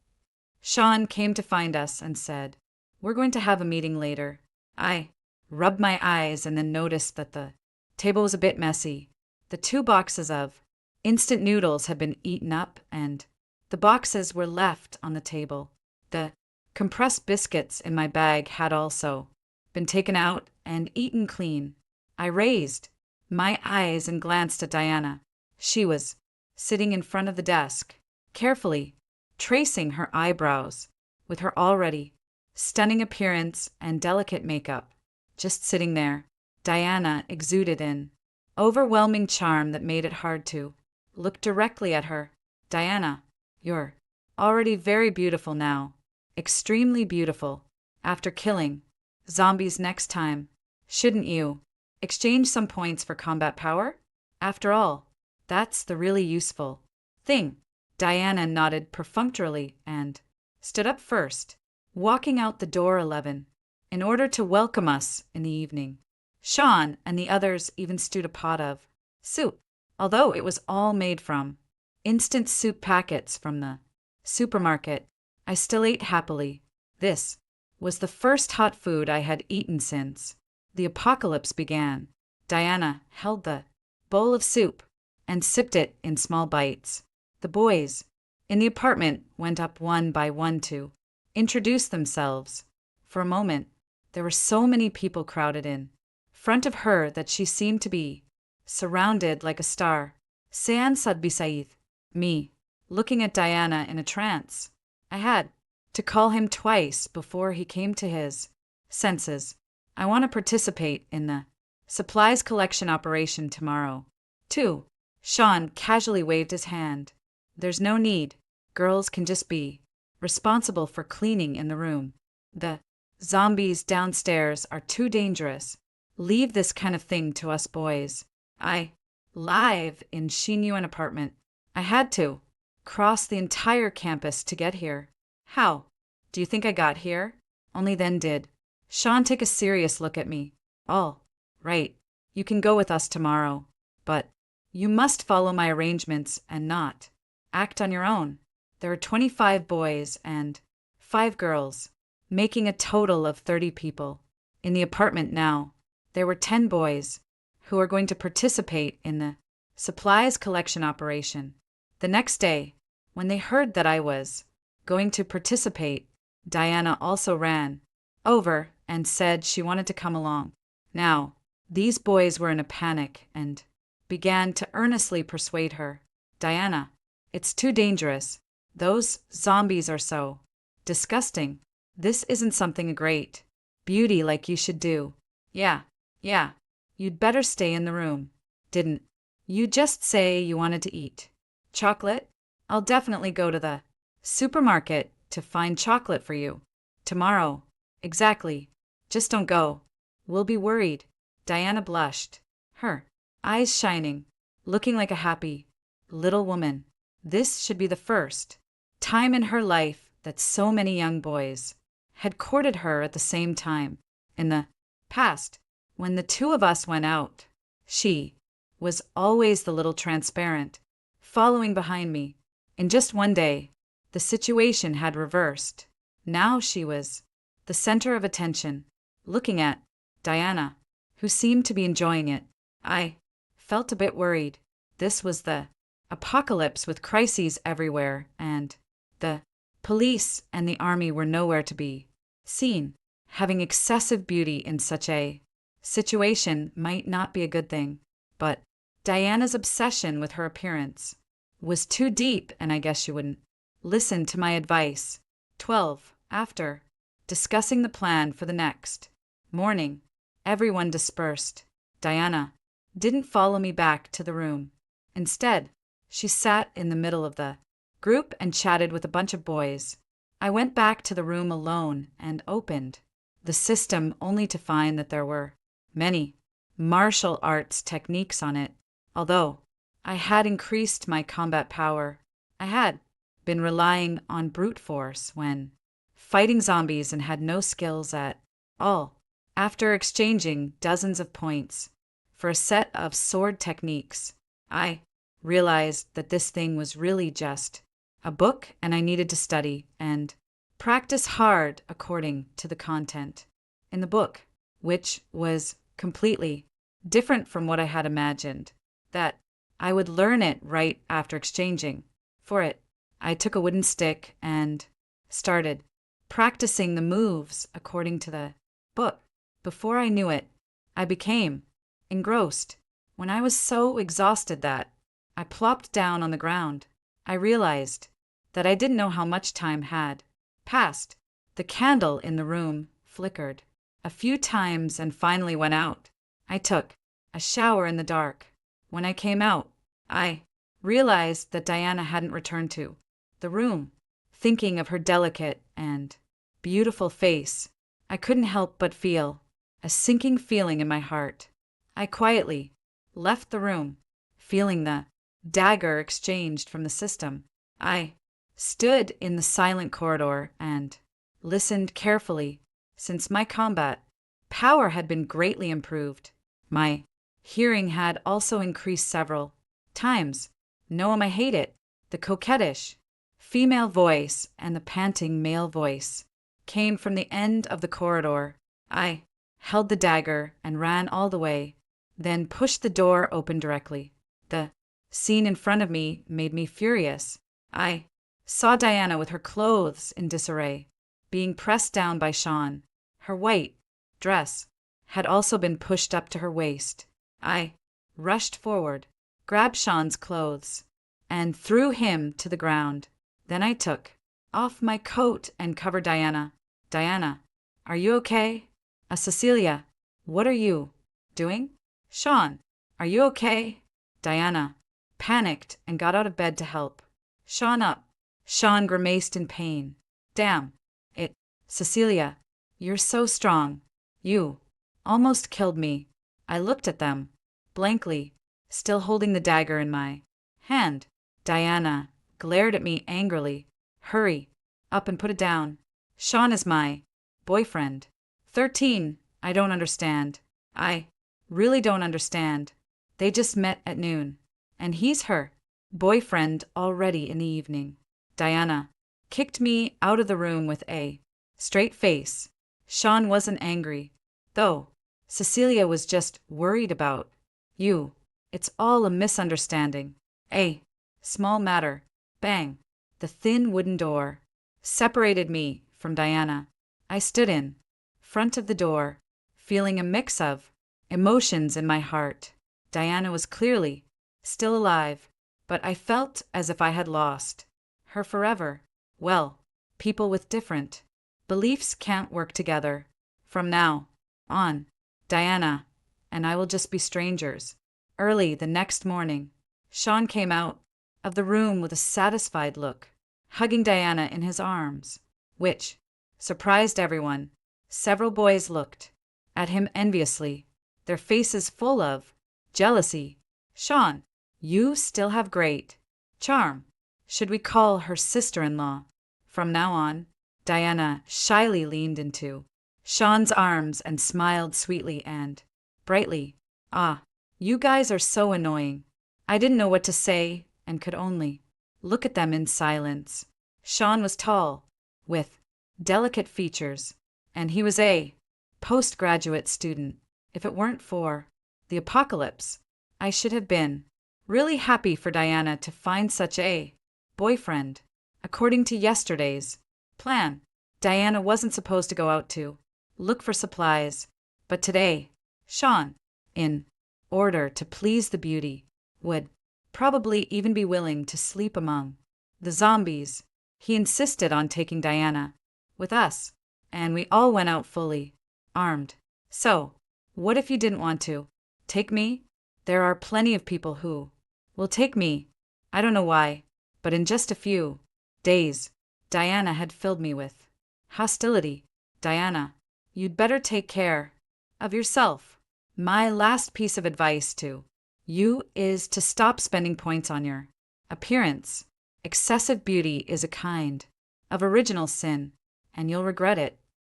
Sean came to find us and said, "We're going to have a meeting later." I rubbed my eyes and then noticed that the table was a bit messy. The 2 boxes of instant noodles had been eaten up and the boxes were left on the table. The compressed biscuits in my bag had also been taken out and eaten clean. I raised my eyes and glanced at Diana. She was sitting in front of the desk, carefully tracing her eyebrows with her already stunning appearance and delicate makeup. Just sitting there, Diana exuded an overwhelming charm that made it hard to look directly at her. Diana, you're already very beautiful now. Extremely beautiful. After killing zombies next time, shouldn't you exchange some points for combat power? After all, that's the really useful thing. Diana nodded perfunctorily and stood up first, walking out the door 11, in order to welcome us in the evening. Sean and the others even stewed a pot of soup, although it was all made from instant soup packets from the supermarket. I still ate happily. This was the first hot food I had eaten since the apocalypse began. Diana held the bowl of soup and sipped it in small bites. The boys in the apartment went up one by one to introduce themselves. For a moment, there were so many people crowded in front of her that she seemed to be surrounded like a star. Sean Sadbisaid, me, looking at Diana in a trance. I had to call him twice before he came to his senses. I want to participate in the supplies collection operation tomorrow. 2. Sean casually waved his hand. There's no need. Girls can just be responsible for cleaning in the room. The zombies downstairs are too dangerous. Leave this kind of thing to us boys. I live in Shinyuan apartment. I had to cross the entire campus to get here. How do you think I got here? Only then did Sean take a serious look at me. All right, you can go with us tomorrow, but you must follow my arrangements and not act on your own. There are 25 boys and 5 girls, making a total of 30 people. In the apartment now, there were 10 boys who are going to participate in the supplies collection operation. The next day, when they heard that I was going to participate, Diana also ran over and said she wanted to come along. Now, these boys were in a panic and began to earnestly persuade her. Diana, it's too dangerous. Those zombies are so disgusting. This isn't something a great beauty like you should do. Yeah, yeah. You'd better stay in the room. Didn't you just say you wanted to eat chocolate? I'll definitely go to the supermarket to find chocolate for you. Tomorrow. Exactly. Just don't go. We'll be worried. Diana blushed, her eyes shining, looking like a happy little woman. This should be the first time in her life that so many young boys had courted her at the same time. In the past, when the two of us went out, she was always the little transparent, following behind me. In just one day, the situation had reversed. Now she was the center of attention, looking at Diana, who seemed to be enjoying it. I felt a bit worried. This was the apocalypse with crises everywhere, and the police and the army were nowhere to be seen. Having excessive beauty in such a situation might not be a good thing, but Diana's obsession with her appearance was too deep, and I guess she wouldn't listen to my advice. 12. After discussing the plan for the next morning, everyone dispersed. Diana didn't follow me back to the room. Instead, she sat in the middle of the group and chatted with a bunch of boys. I went back to the room alone and opened the system only to find that there were many martial arts techniques on it. Although I had increased my combat power, I had been relying on brute force when fighting zombies and had no skills at all. After exchanging dozens of points for a set of sword techniques, I realized that this thing was really just a book, and I needed to study and practice hard according to the content in the book, which was completely different from what I had imagined, that I would learn it right after exchanging for it. I took a wooden stick and started practicing the moves according to the book. Before I knew it, I became engrossed. When I was so exhausted that I plopped down on the ground, I realized that I didn't know how much time had passed. The candle in the room flickered a few times and finally went out. I took a shower in the dark. When I came out, I realized that Diana hadn't returned to the room. Thinking of her delicate and beautiful face, I couldn't help but feel a sinking feeling in my heart. I quietly left the room, feeling the dagger exchanged from the system. I stood in the silent corridor and listened carefully. Since my combat power had been greatly improved, my hearing had also increased several times. Noam, I hate it. The coquettish female voice and the panting male voice came from the end of the corridor. I held the dagger and ran all the way, then pushed the door open directly. The scene in front of me made me furious. I saw Diana with her clothes in disarray, being pressed down by Sean. Her white dress had also been pushed up to her waist. I rushed forward, grabbed Sean's clothes, and threw him to the ground. Then I took off my coat and covered Diana. Diana, are you okay? Cecilia, what are you doing? Sean, are you okay? Diana panicked and got out of bed to help Sean up. Sean grimaced in pain. Damn it, Cecilia, you're so strong. You almost killed me. I looked at them blankly, still holding the dagger in my hand. Diana glared at me angrily. Hurry up and put it down. Sean is my boyfriend. 13. I don't understand. I really don't understand. They just met at noon, and he's her boyfriend already in the evening. Diana kicked me out of the room with a straight face. Sean wasn't angry, though. Cecilia was just worried about you. It's all a misunderstanding. A small matter. Bang. The thin wooden door separated me from Diana. I stood in front of the door, feeling a mix of emotions in my heart. Diana was clearly still alive, but I felt as if I had lost her forever. Well, people with different beliefs can't work together. From now on, Diana and I will just be strangers. Early the next morning, Sean came out of the room with a satisfied look, hugging Diana in his arms, which surprised everyone. Several boys looked at him enviously, their faces full of jealousy. Sean, you still have great charm. Should we call her sister-in-law? From now on, Diana shyly leaned into Sean's arms and smiled sweetly and brightly. Ah, you guys are so annoying. I didn't know what to say and could only look at them in silence. Sean was tall, with delicate features, and he was a postgraduate student. If it weren't for the apocalypse, I should have been really happy for Diana to find such a boyfriend. According to yesterday's plan, Diana wasn't supposed to go out to look for supplies, but today, Sean, in order to please the beauty, would probably even be willing to sleep among the zombies. He insisted on taking Diana with us, and we all went out fully armed. So, what if you didn't want to take me? There are plenty of people who will take me. I don't know why, but in just a few days, Diana had filled me with hostility. Diana, you'd better take care of yourself. My last piece of advice to you is to stop spending points on your appearance. Excessive beauty is a kind of original sin, and you'll regret it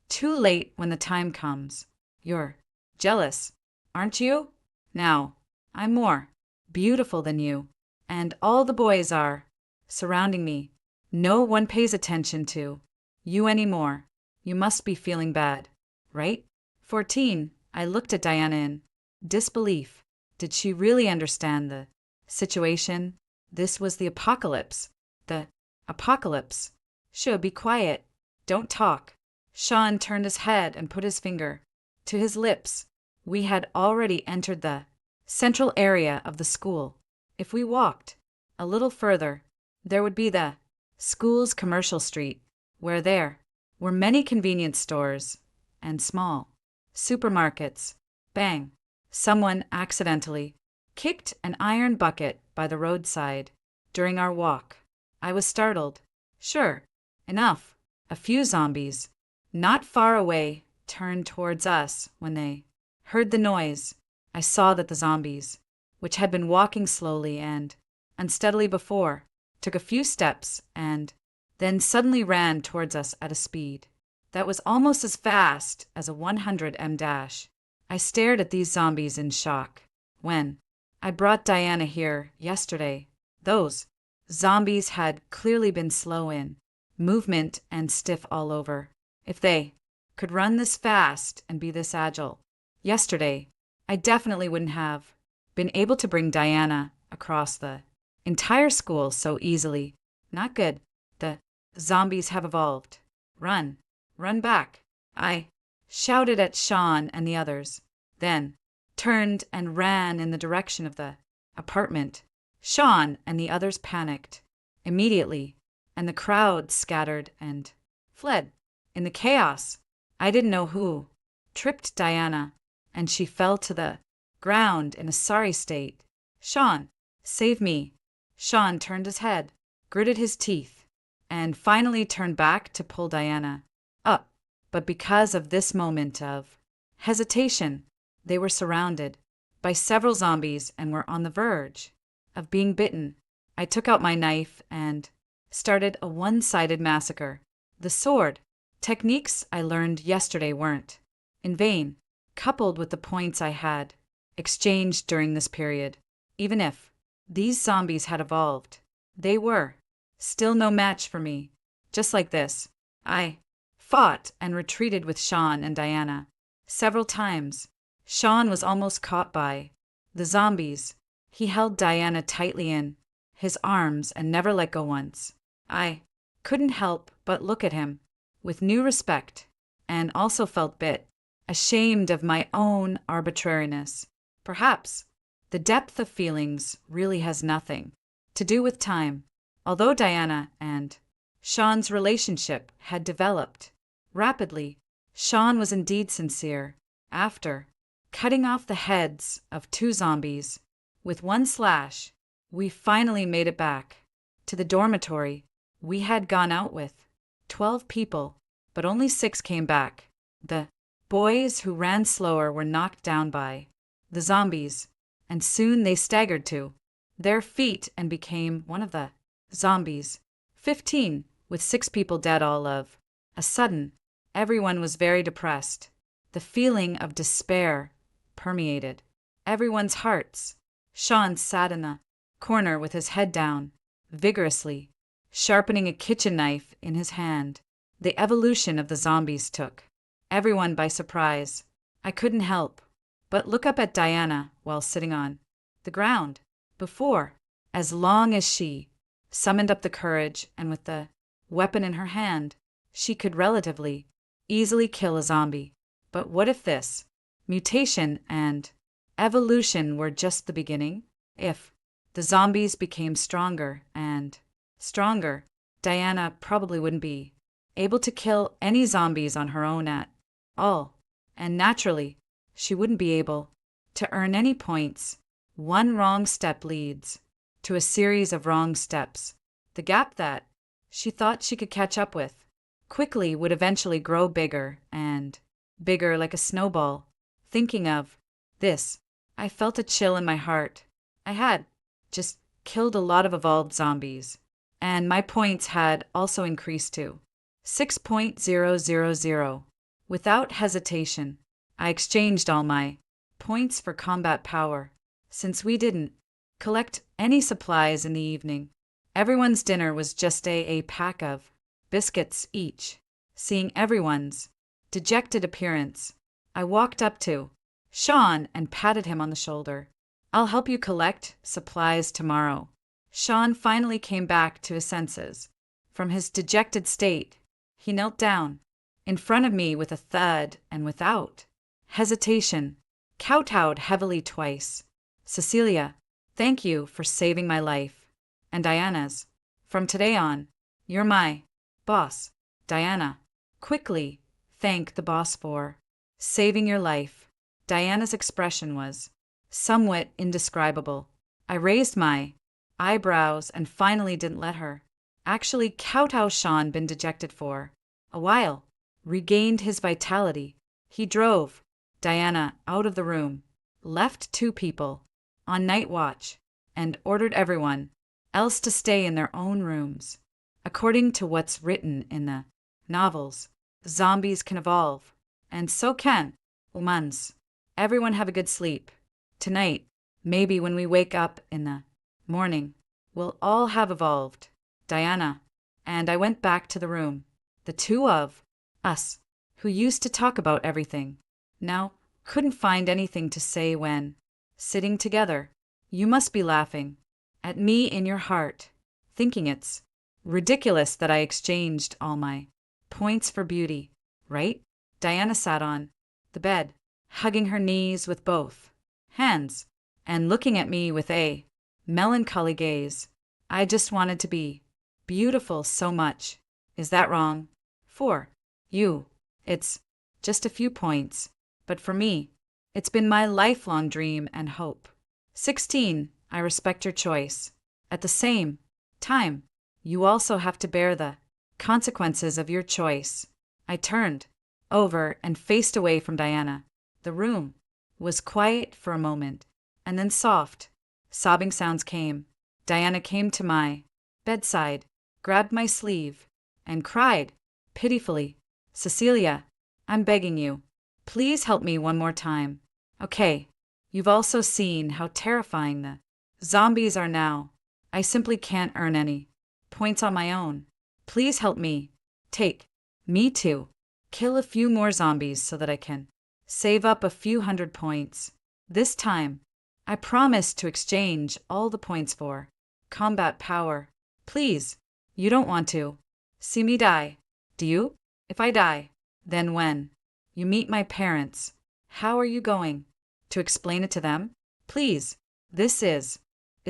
too late when the time comes. You're jealous, aren't you? Now, I'm more beautiful than you, and all the boys are surrounding me. No one pays attention to you anymore. You must be feeling bad, right? 14. I looked at Diana in disbelief. Did she really understand the situation? This was the apocalypse. The apocalypse. Shh, be quiet. Don't talk. Sean turned his head and put his finger to his lips. We had already entered the central area of the school. If we walked a little further, there would be the school's commercial street, where there were many convenience stores and small supermarkets. Bang! Someone accidentally kicked an iron bucket by the roadside during our walk. I was startled. Sure enough, a few zombies not far away turned towards us. When they heard the noise, I saw that the zombies, which had been walking slowly and unsteadily before, took a few steps and then suddenly ran towards us at a speed that was almost as fast as a 100 dash. I stared at these zombies in shock. When I brought Diana here yesterday, those zombies had clearly been slow in movement and stiff all over. If they could run this fast and be this agile yesterday, I definitely wouldn't have been able to bring Diana across the entire school so easily. Not good. The zombies have evolved. Run. Run back. I shouted at Sean and the others, then turned and ran in the direction of the apartment. Sean and the others panicked immediately, and the crowd scattered and fled. In the chaos, I didn't know who tripped Diana, and she fell to the ground in a sorry state. Sean, save me. Sean turned his head, gritted his teeth, and finally turned back to pull Diana up. But because of this moment of hesitation, they were surrounded by several zombies and were on the verge of being bitten. I took out my knife and started a one-sided massacre. The sword techniques I learned yesterday weren't in vain, coupled with the points I had exchanged during this period. Even if these zombies had evolved, they were still no match for me. Just like this, I fought and retreated with Sean and Diana several times. Sean was almost caught by the zombies. He held Diana tightly in his arms and never let go once. I couldn't help but look at him with new respect, and also felt bit ashamed of my own arbitrariness. Perhaps The depth of feelings really has nothing to do with time. Although Diana and Sean's relationship had developed rapidly, Sean was indeed sincere. After cutting off the heads of 2 zombies with one slash, we finally made it back to the dormitory. We had gone out with 12 people, but only 6 came back. The boys who ran slower were knocked down by the zombies, and soon they staggered to their feet and became one of the zombies. 15, with 6 people dead all of a sudden. Everyone was very depressed. The feeling of despair permeated everyone's hearts. Sean sat in the corner with his head down, vigorously sharpening a kitchen knife in his hand. The evolution of the zombies took everyone by surprise. I couldn't help but look up at Diana while sitting on the ground. Before, as long as she summoned up the courage and with the weapon in her hand, she could relatively easily kill a zombie. But what if this mutation and evolution were just the beginning? If the zombies became stronger and stronger, Diana probably wouldn't be able to kill any zombies on her own at all, and naturally, she wouldn't be able to earn any points. One wrong step leads to a series of wrong steps. The gap that she thought she could catch up with quickly would eventually grow bigger and bigger like a snowball. Thinking of this, I felt a chill in my heart. I had just killed a lot of evolved zombies, and my points had also increased to 6.000. Without hesitation, I exchanged all my points for combat power. Since we didn't collect any supplies in the evening, everyone's dinner was just a pack of biscuits each. Seeing everyone's dejected appearance, I walked up to Sean and patted him on the shoulder. I'll help you collect supplies tomorrow. Sean finally came back to his senses. From his dejected state, he knelt down in front of me with a thud and without hesitation, kowtowed heavily twice. Cecilia, thank you for saving my life. And Diana's. From today on, you're my boss. Diana quickly thanked the boss for saving your life. Diana's expression was somewhat indescribable. I raised my eyebrows and finally didn't let her actually kowtow. Sean, been dejected for a while, regained his vitality. He drove Diana out of the room, left 2 people on night watch, and ordered everyone else to stay in their own rooms. According to what's written in the novels, zombies can evolve, and so can humans. Everyone have a good sleep. Tonight, maybe when we wake up in the morning, we'll all have evolved. Diana and I went back to the room. The 2 of us, who used to talk about everything, now couldn't find anything to say when sitting together. You must be laughing at me in your heart, thinking it's ridiculous that I exchanged all my points for beauty, right? Diana sat on the bed, hugging her knees with both hands, and looking at me with a melancholy gaze. I just wanted to be beautiful so much. Is that wrong? For you, it's just a few points, but for me, it's been my lifelong dream and hope. 16. I respect your choice. At the same time, you also have to bear the consequences of your choice. I turned over and faced away from Diana. The room was quiet for a moment, and then soft, sobbing sounds came. Diana came to my bedside, grabbed my sleeve, and cried pitifully, Cecilia, I'm begging you, please help me one more time. Okay, you've also seen how terrifying the zombies are now. I simply can't earn any points on my own. Please help me. Take me to kill a few more zombies so that I can save up a few hundred points. This time, I promise to exchange all the points for combat power. Please, you don't want to see me die, do you? If I die, then when you meet my parents, how are you going to explain it to them? Please, This is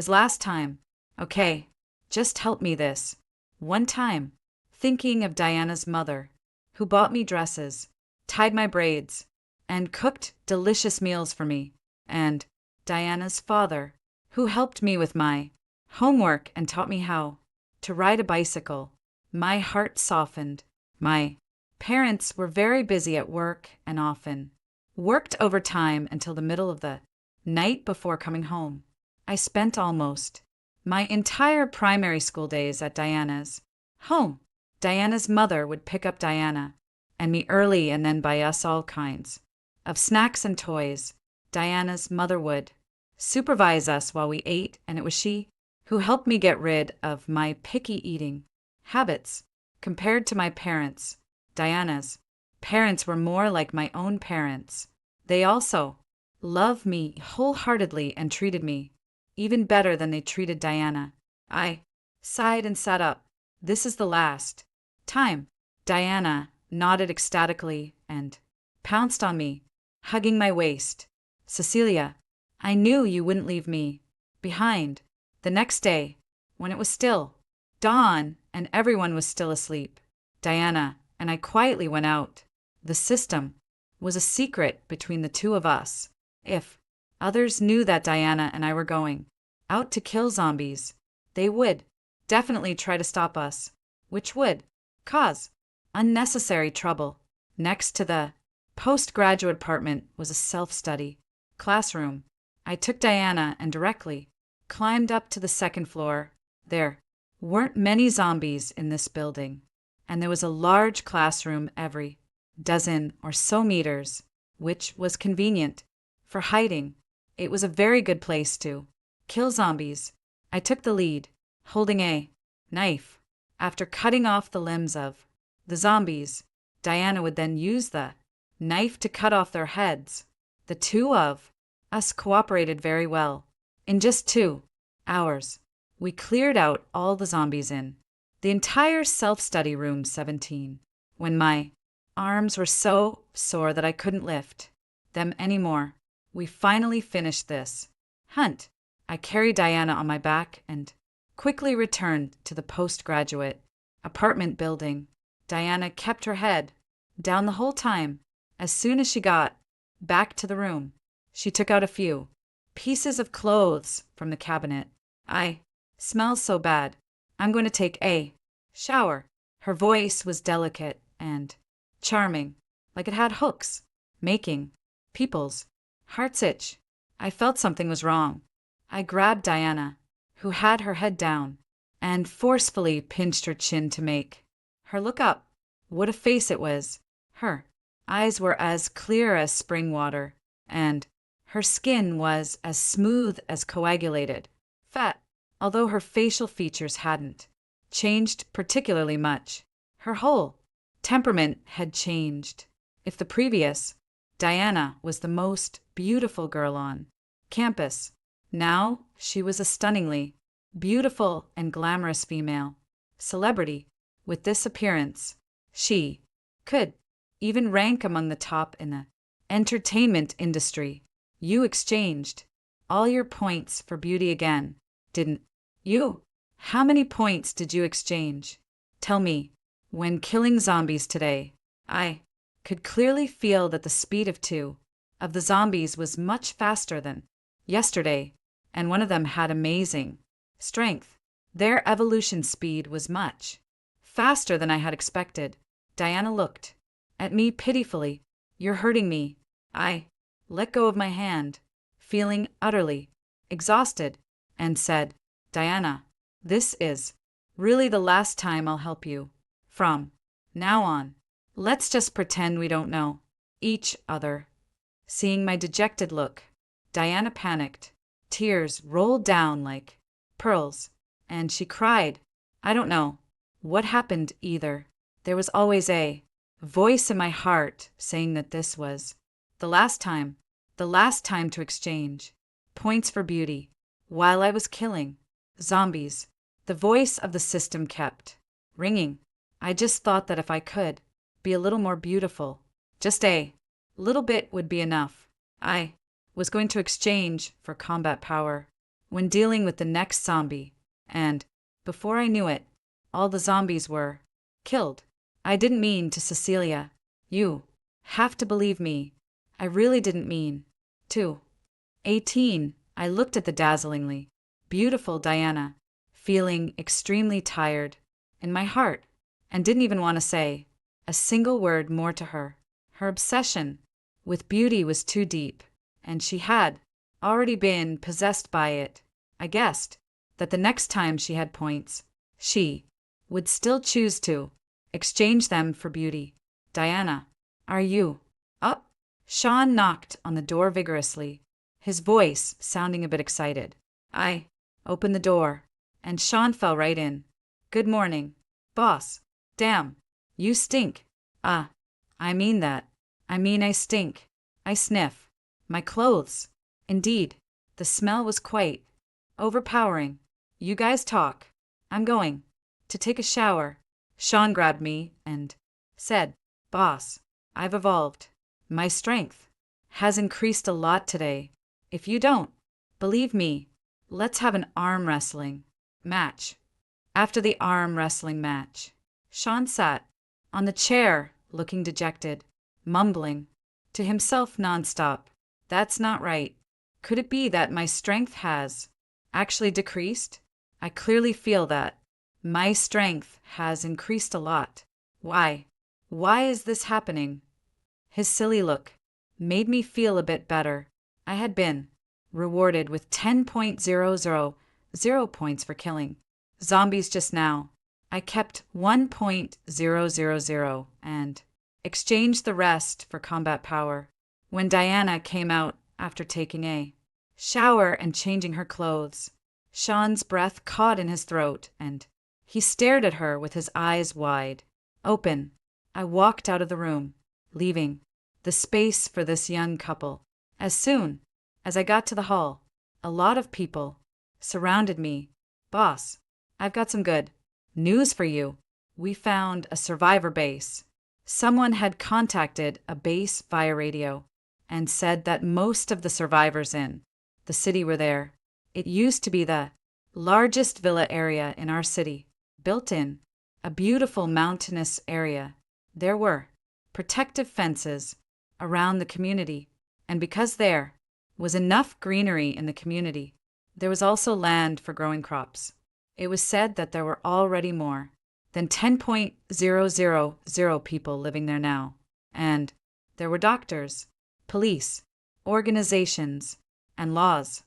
last time. Okay, just help me this. One time, thinking of Diana's mother, who bought me dresses, tied my braids, and cooked delicious meals for me, and Diana's father, who helped me with my homework and taught me how to ride a bicycle. My heart softened. My parents were very busy at work and often worked overtime until the middle of the night before coming home. I spent almost my entire primary school days at Diana's home. Diana's mother would pick up Diana and me early and then buy us all kinds of snacks and toys. Diana's mother would supervise us while we ate, and it was she who helped me get rid of my picky eating habits. Compared to my parents, Diana's parents were more like my own parents. They also loved me wholeheartedly and treated me even better than they treated Diana. I sighed and sat up. This is the last time. Diana nodded ecstatically and pounced on me, hugging my waist. Cecilia, I knew you wouldn't leave me behind. The next day, when it was still dawn and everyone was still asleep, Diana and I quietly went out. The system was a secret between the two of us. If others knew that Diana and I were going out to kill zombies, they would definitely try to stop us, which would cause unnecessary trouble. Next to the postgraduate apartment was a self-study classroom. I took Diana and directly climbed up to the second floor. There weren't many zombies in this building, and there was a large classroom every dozen or so meters, which was convenient for hiding. It was a very good place to kill zombies. I took the lead, holding a knife. After cutting off the limbs of the zombies, Diana would then use the knife to cut off their heads. The two of us cooperated very well. In just 2 hours, we cleared out all the zombies in the entire self-study room 17. When my arms were so sore that I couldn't lift them anymore, we finally finished this hunt. I carried Diana on my back and quickly returned to the postgraduate apartment building. Diana kept her head down the whole time. As soon as she got back to the room, she took out a few pieces of clothes from the cabinet. I smell so bad. I'm going to take a shower. Her voice was delicate and charming, like it had hooks, making people's hearts itch. I felt something was wrong. I grabbed Diana, who had her head down, and forcefully pinched her chin to make her look up. What a face it was! Her eyes were as clear as spring water, and her skin was as smooth as coagulated fat. Although her facial features hadn't changed particularly much, her whole temperament had changed. If the previous Diana was the most beautiful girl on campus, now she was a stunningly beautiful and glamorous female celebrity. With this appearance, she could even rank among the top in the entertainment industry. You exchanged all your points for beauty again, didn't you? How many points did you exchange? Tell me. When killing zombies today, I could clearly feel that the speed of 2 of the zombies was much faster than yesterday, and one of them had amazing strength. Their evolution speed was much faster than I had expected. Diana looked at me pitifully. You're hurting me. I let go of my hand, feeling utterly exhausted, and said, Diana, this is really the last time I'll help you. From now on, let's just pretend we don't know each other. Seeing my dejected look, Diana panicked. Tears rolled down like pearls, and she cried. I don't know what happened either. There was always a voice in my heart saying that this was the last time to exchange points for beauty. While I was killing zombies, the voice of the system kept ringing. I just thought that if I could be a little more beautiful, just a little bit would be enough. I was going to exchange for combat power when dealing with the next zombie, and, before I knew it, all the zombies were killed. I didn't mean to, Cecilia. You have to believe me. I really didn't mean to. 18. I looked at the dazzlingly beautiful Diana, feeling extremely tired in my heart, and didn't even want to say a single word more to her. Her obsession with beauty was too deep, and she had already been possessed by it. I guessed that the next time she had points, she would still choose to exchange them for beauty. Diana, are you up? Sean knocked on the door vigorously, his voice sounding a bit excited. I opened the door, and Sean fell right in. Good morning, boss. Damn, you stink. I mean that. I mean I stink. I sniff. My clothes. Indeed, the smell was quite overpowering. You guys talk. I'm going to take a shower. Sean grabbed me and said, Boss, I've evolved. My strength has increased a lot today. If you don't believe me, let's have an arm wrestling match. After the arm wrestling match, Sean sat on the chair looking dejected, mumbling to himself nonstop. That's not right. Could it be that my strength has actually decreased? I clearly feel that my strength has increased a lot. Why? Why is this happening? His silly look made me feel a bit better. I had been rewarded with 10.000 points for killing zombies just now. I kept 1.000 and exchanged the rest for combat power. When Diana came out after taking a shower and changing her clothes, Sean's breath caught in his throat, and he stared at her with his eyes wide open. I walked out of the room, leaving the space for this young couple. As soon as I got to the hall, a lot of people surrounded me. Boss, I've got some good news for you. We found a survivor base. Someone had contacted a base via radio and said that most of the survivors in the city were there. It used to be the largest villa area in our city, built in a beautiful mountainous area. There were protective fences around the community, and because there was enough greenery in the community, there was also land for growing crops. It was said that there were already more than 10.000 people living there now, and there were doctors, police, organizations, and laws.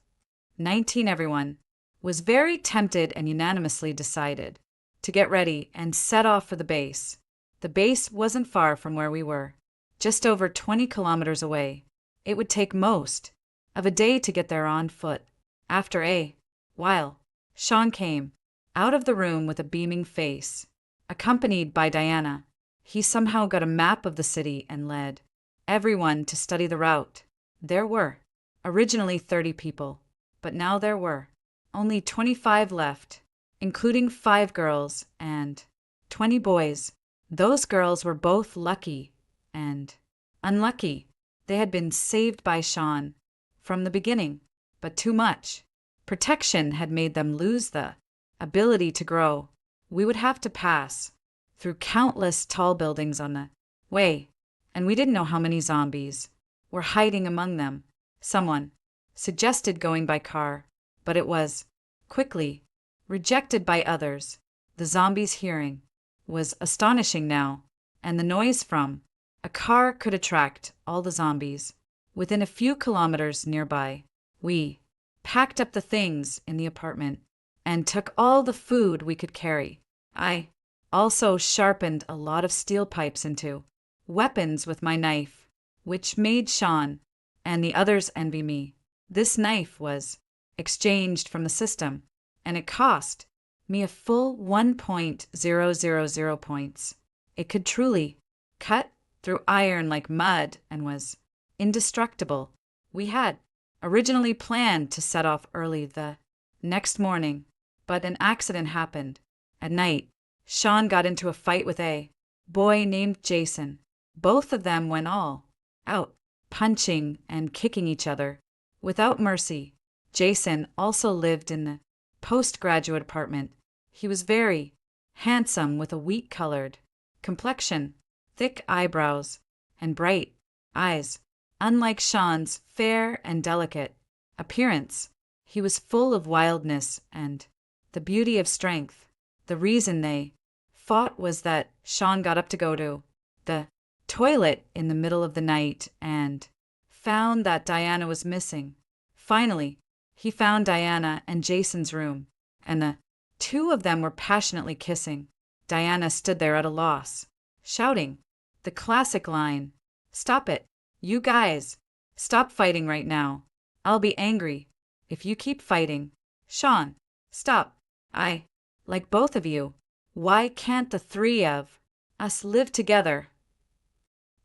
19. Everyone was very tempted and unanimously decided to get ready and set off for the base. The base wasn't far from where we were, just over 20 kilometers away. It would take most of a day to get there on foot. After a while, Sean came out of the room with a beaming face, accompanied by Diana. He somehow got a map of the city and led everyone to study the route. There were originally 30 people, but now there were only 25 left, including 5 girls and 20 boys. Those girls were both lucky and unlucky. They had been saved by Sean from the beginning, but too much protection had made them lose the ability to grow. We would have to pass through countless tall buildings on the way, and we didn't know how many zombies were hiding among them. Someone suggested going by car, but it was quickly rejected by others. The zombies' hearing was astonishing now, and the noise from a car could attract all the zombies. Within a few kilometers nearby, we packed up the things in the apartment and took all the food we could carry. I also sharpened a lot of steel pipes into weapons with my knife, which made Sean and the others envy me. This knife was exchanged from the system, and it cost me a full 1.000 points. It could truly cut through iron like mud and was indestructible. We had originally planned to set off early the next morning, but an accident happened. At night, Sean got into a fight with a boy named Jason. Both of them went all out, punching and kicking each other. without mercy. Jason also lived in the postgraduate apartment. He was very handsome with a wheat-colored complexion, thick eyebrows, and bright eyes. Unlike Sean's fair and delicate appearance, he was full of wildness and the beauty of strength. The reason they fought was that Sean got up to go to the toilet in the middle of the night and found that Diana was missing. Finally, he found Diana in Jason's room, and the two of them were passionately kissing. Diana stood there at a loss, shouting the classic line, "Stop it, you guys! Stop fighting right now. I'll be angry if you keep fighting. Sean, stop. I like both of you. Why can't the three of us live together?"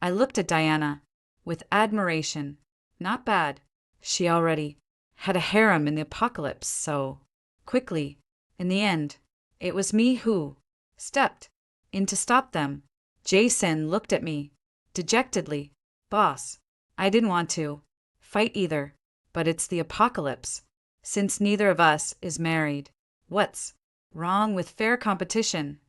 I looked at Diana with admiration. Not bad. She already had a harem in the apocalypse so quickly. In the end, it was me who stepped in to stop them. Jason looked at me dejectedly. "Boss, I didn't want to fight either, but it's the apocalypse. Since neither of us is married, what's wrong with fair competition?"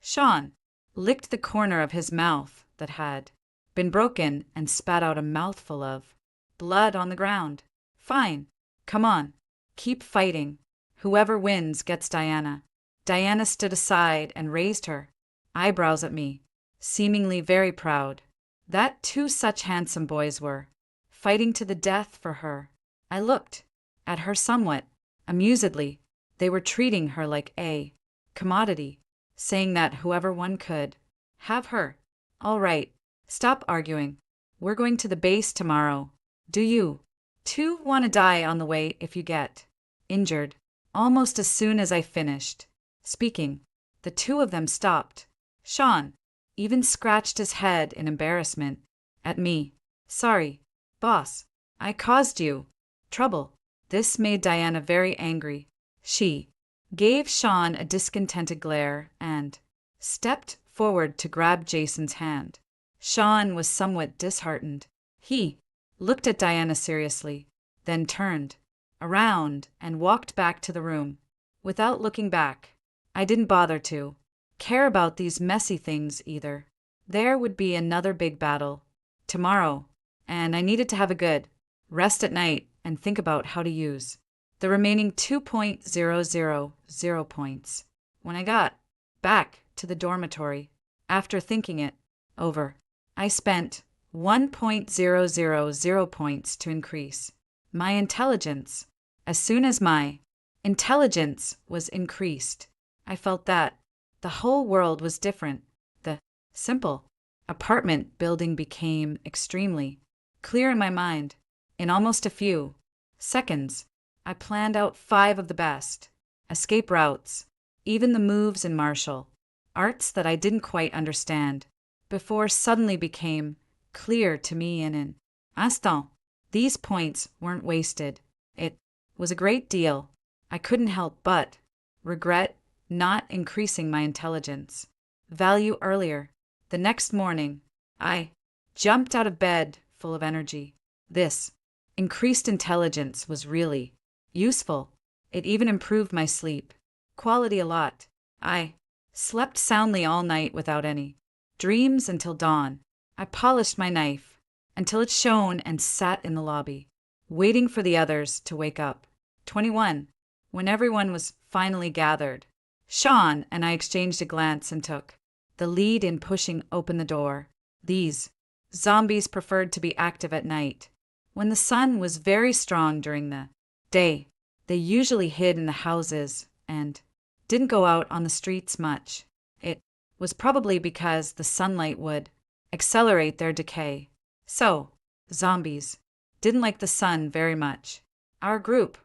Sean licked the corner of his mouth that had been broken and spat out a mouthful of blood on the ground. "Fine. Come on. Keep fighting. Whoever wins gets Diana." Diana stood aside and raised her eyebrows at me, seemingly very proud that two such handsome boys were fighting to the death for her. I looked at her somewhat amusedly. They were treating her like a commodity, saying that whoever won could have her. "All right, stop arguing. We're going to the base tomorrow. Do you two want to die on the way if you get injured?" Almost as soon as I finished speaking, the two of them stopped. Sean even scratched his head in embarrassment at me. "Sorry, boss. I caused you trouble." This made Diana very angry. She gave Sean a discontented glare and stepped forward to grab Jason's hand. Sean was somewhat disheartened. He looked at Diana seriously, then turned around and walked back to the room. Without looking back, I didn't bother to care about these messy things either. There would be another big battle tomorrow, and I needed to have a good rest at night and think about how to use the remaining 2.000 points. When I got back to the dormitory, after thinking it over, I spent 1.000 points to increase my intelligence. As soon as my intelligence was increased, I felt that the whole world was different. The simple apartment building became extremely clear in my mind. In almost a few seconds, I planned out 5 of the best escape routes, even the moves in martial arts that I didn't quite understand before suddenly became clear to me in an instant. These points weren't wasted. It was a great deal. I couldn't help but regret not increasing my intelligence value earlier. The next morning, I jumped out of bed full of energy. This increased intelligence was really useful. It even improved my sleep quality a lot. I slept soundly all night without any dreams until dawn. I polished my knife until it shone and sat in the lobby, waiting for the others to wake up. 21. When everyone was finally gathered, Sean and I exchanged a glance and took the lead in pushing open the door. These zombies preferred to be active at night. When the sun was very strong during the day, they usually hid in the houses and didn't go out on the streets much. It was probably because the sunlight would accelerate their decay. So, zombies didn't like the sun very much. Our group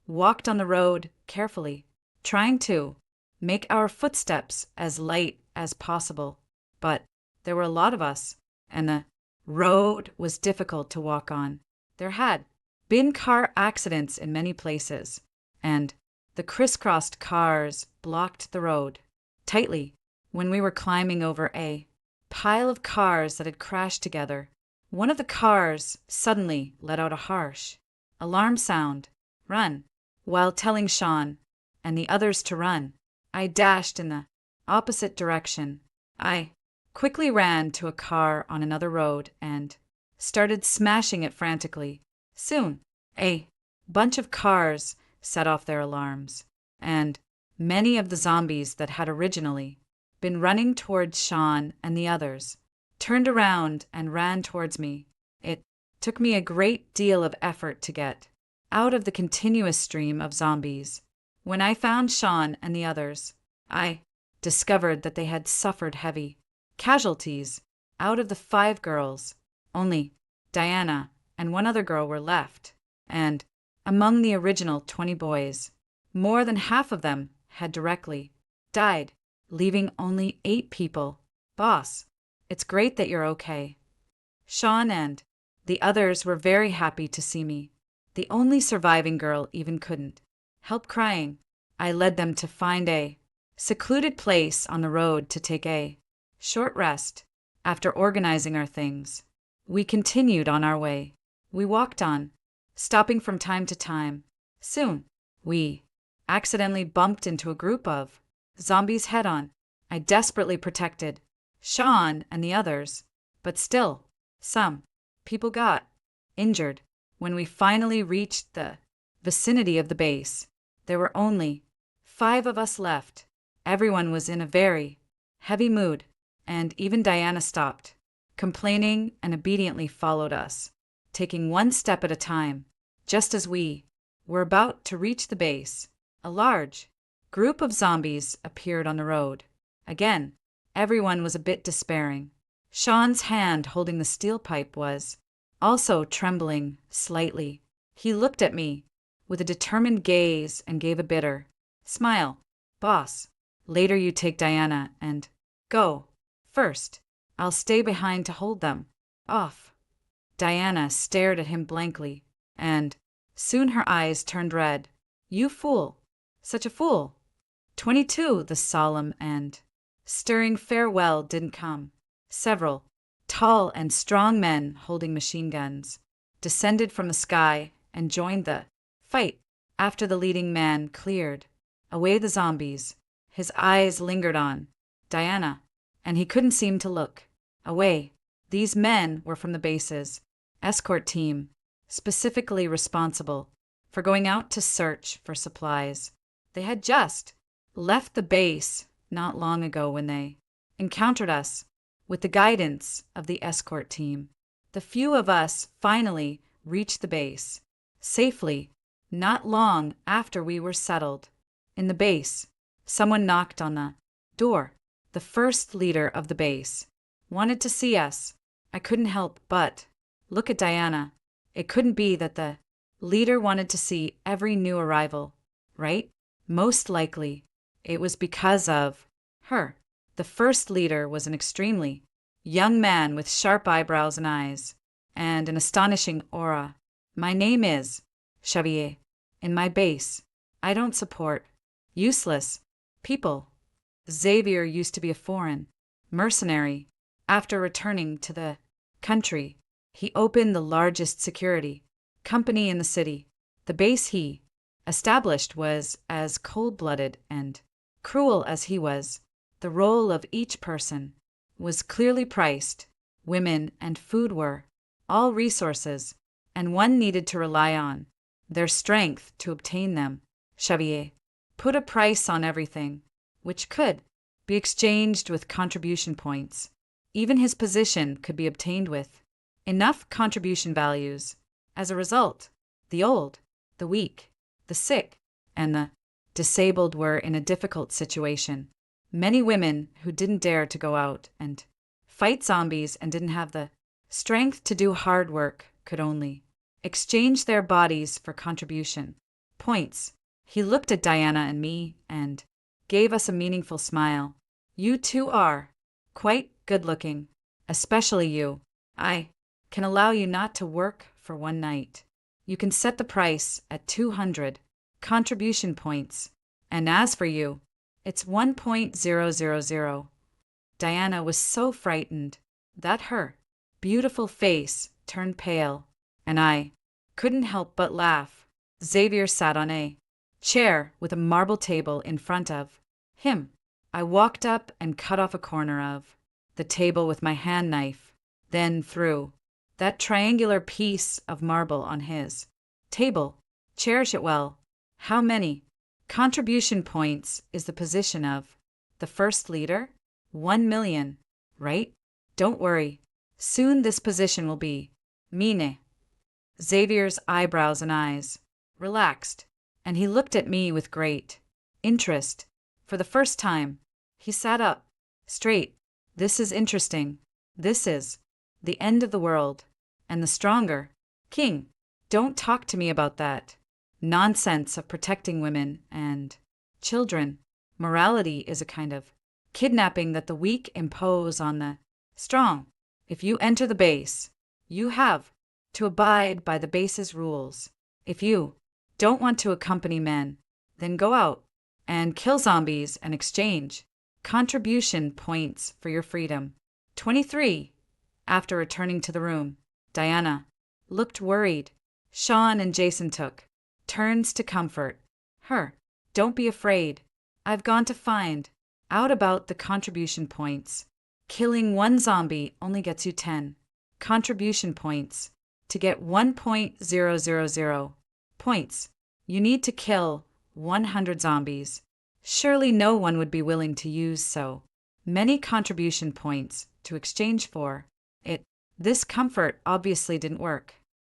walked on the road carefully, trying to make our footsteps as light as possible. But there were a lot of us, and the road was difficult to walk on. There had been car accidents in many places, and the crisscrossed cars blocked the road tightly. When we were climbing over a pile of cars that had crashed together, One of the cars suddenly let out a harsh alarm sound. Run, while telling Sean and the others to run. I dashed in the opposite direction. I quickly ran to a car on another road and started smashing it frantically. Soon, a bunch of cars set off their alarms, and many of the zombies that had originally been running towards Sean and the others turned around and ran towards me. It took me a great deal of effort to get out of the continuous stream of zombies. When I found Sean and the others, I discovered that they had suffered heavy casualties. Out of the 5 girls, only Diana and one other girl were left, and among the original 20 boys, more than half of them had directly died, leaving only 8 people. Boss, it's great that you're okay. Sean and the others were very happy to see me. The only surviving girl even couldn't help crying. I led them to find a secluded place on the road to take a short rest. After organizing our things, we continued on our way. We walked on, stopping from time to time. Soon, we accidentally bumped into a group of zombies head-on. I desperately protected Sean and the others, but still, some people got injured. When we finally reached the vicinity of the base, there were only 5 of us left. Everyone was in a very heavy mood, and even Diana stopped complaining and obediently followed us, taking one step at a time. Just as we were about to reach the base, a large group of zombies appeared on the road. Again, everyone was a bit despairing. Sean's hand holding the steel pipe was also trembling slightly. He looked at me with a determined gaze and gave a bitter smile. Boss, later you take Diana and go. First, I'll stay behind to hold them off. Diana stared at him blankly, and soon her eyes turned red. You fool! Such a fool! 22, the solemn and stirring farewell didn't come. Several tall and strong men holding machine guns descended from the sky and joined the fight. After the leading man cleared away the zombies, his eyes lingered on Diana, and he couldn't seem to look away. These men were from the base's escort team, specifically responsible for going out to search for supplies. They had just left the base not long ago when they encountered us. With the guidance of the escort team, the few of us finally reached the base safely. Not long after we were settled in the base, someone knocked on the door. The first leader of the base wanted to see us. I couldn't help but look at Diana. It couldn't be that the leader wanted to see every new arrival, right? Most likely, it was because of her. The first leader was an extremely young man with sharp eyebrows and eyes, and an astonishing aura. My name is Xavier. In my base, I don't support useless people. Xavier used to be a foreign mercenary. After returning to the country, he opened the largest security company in the city. The base he established was as cold-blooded and cruel as he was. The role of each person was clearly priced. Women and food were all resources, and one needed to rely on their strength to obtain them. Xavier put a price on everything, which could be exchanged with contribution points. Even his position could be obtained with enough contribution values. As a result, the old, the weak, the sick, and the disabled were in a difficult situation. Many women who didn't dare to go out and fight zombies and didn't have the strength to do hard work could only exchange their bodies for contribution points. He looked at Diana and me and gave us a meaningful smile. You two are quite good-looking, especially you. I can allow you not to work for one night. You can set the price at 200 contribution points, and as for you, it's 1.000. Diana was so frightened that her beautiful face turned pale, and I couldn't help but laugh. Xavier sat on a chair with a marble table in front of him. I walked up and cut off a corner of the table with my hand knife, then threw that triangular piece of marble on his table. Cherish it well. How many contribution points is the position of the first leader? 1,000,000, right? Don't worry. Soon this position will be mine. Xavier's eyebrows and eyes relaxed, and he looked at me with great interest. For the first time, he sat up straight. This is interesting. This is the end of the world, and the stronger king. Don't talk to me about that nonsense of protecting women and children. Morality is a kind of kidnapping that the weak impose on the strong. If you enter the base, you have to abide by the base's rules. If you don't want to accompany men, then go out and kill zombies and exchange contribution points for your freedom. 23. After returning to the room, Diana looked worried. Sean and Jason took turns to comfort her. Don't be afraid. I've gone to find out about the contribution points. Killing one zombie only gets you 10 contribution points. To get 1.000 points, you need to kill 100 zombies. Surely no one would be willing to use so many contribution points to exchange for it. This comfort obviously didn't work.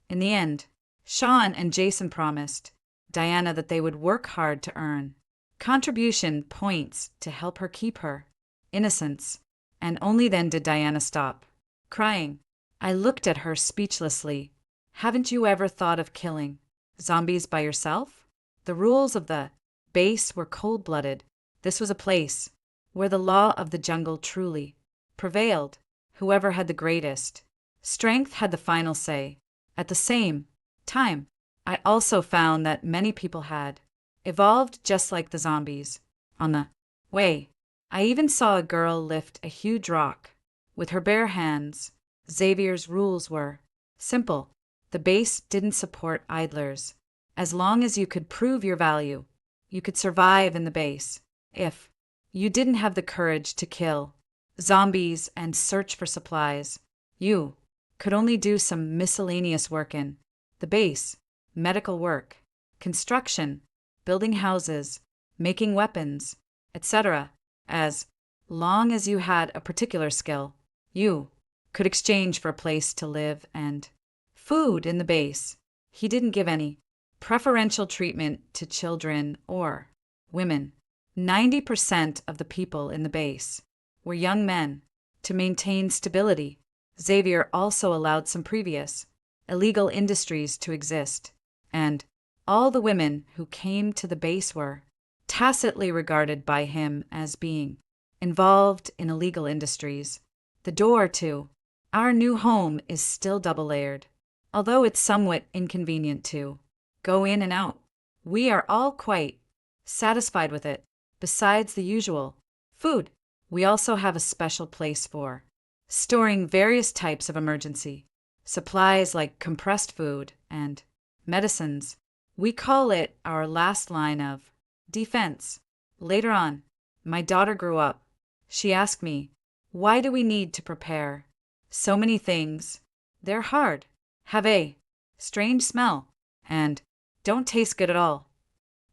In the end, Sean and Jason promised Diana that they would work hard to earn contribution points to help her keep her innocence. And only then did Diana stop crying. I looked at her speechlessly. Haven't you ever thought of killing zombies by yourself? The rules of the base were cold-blooded. This was a place where the law of the jungle truly prevailed. Whoever had the greatest strength had the final say. At the same time, I also found that many people had evolved just like the zombies. On the way, I even saw a girl lift a huge rock with her bare hands. Xavier's rules were simple. The base didn't support idlers. As long as you could prove your value, you could survive in the base. If you didn't have the courage to kill zombies and search for supplies, you could only do some miscellaneous work in the base, medical work, construction, building houses, making weapons, etc. As long as you had a particular skill, you could exchange for a place to live and food in the base. He didn't give any preferential treatment to children or women. 90% of the people in the base were young men. To maintain stability, Xavier also allowed some previous illegal industries to exist, and all the women who came to the base were tacitly regarded by him as being involved in illegal industries. The door to our new home is still double-layered, although it's somewhat inconvenient to go in and out. We are all quite satisfied with it. Besides the usual food, we also have a special place for storing various types of emergency supplies like compressed food and medicines. We call it our last line of defense. Later on, my daughter grew up. She asked me, why do we need to prepare so many things? They're hard, have a strange smell, and don't taste good at all.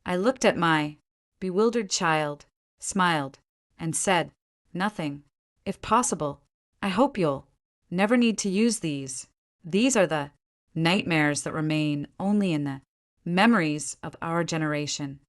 I looked at my bewildered child, smiled, and said, nothing. If possible, I hope you'll never need to use these. These are the nightmares that remain only in the memories of our generation.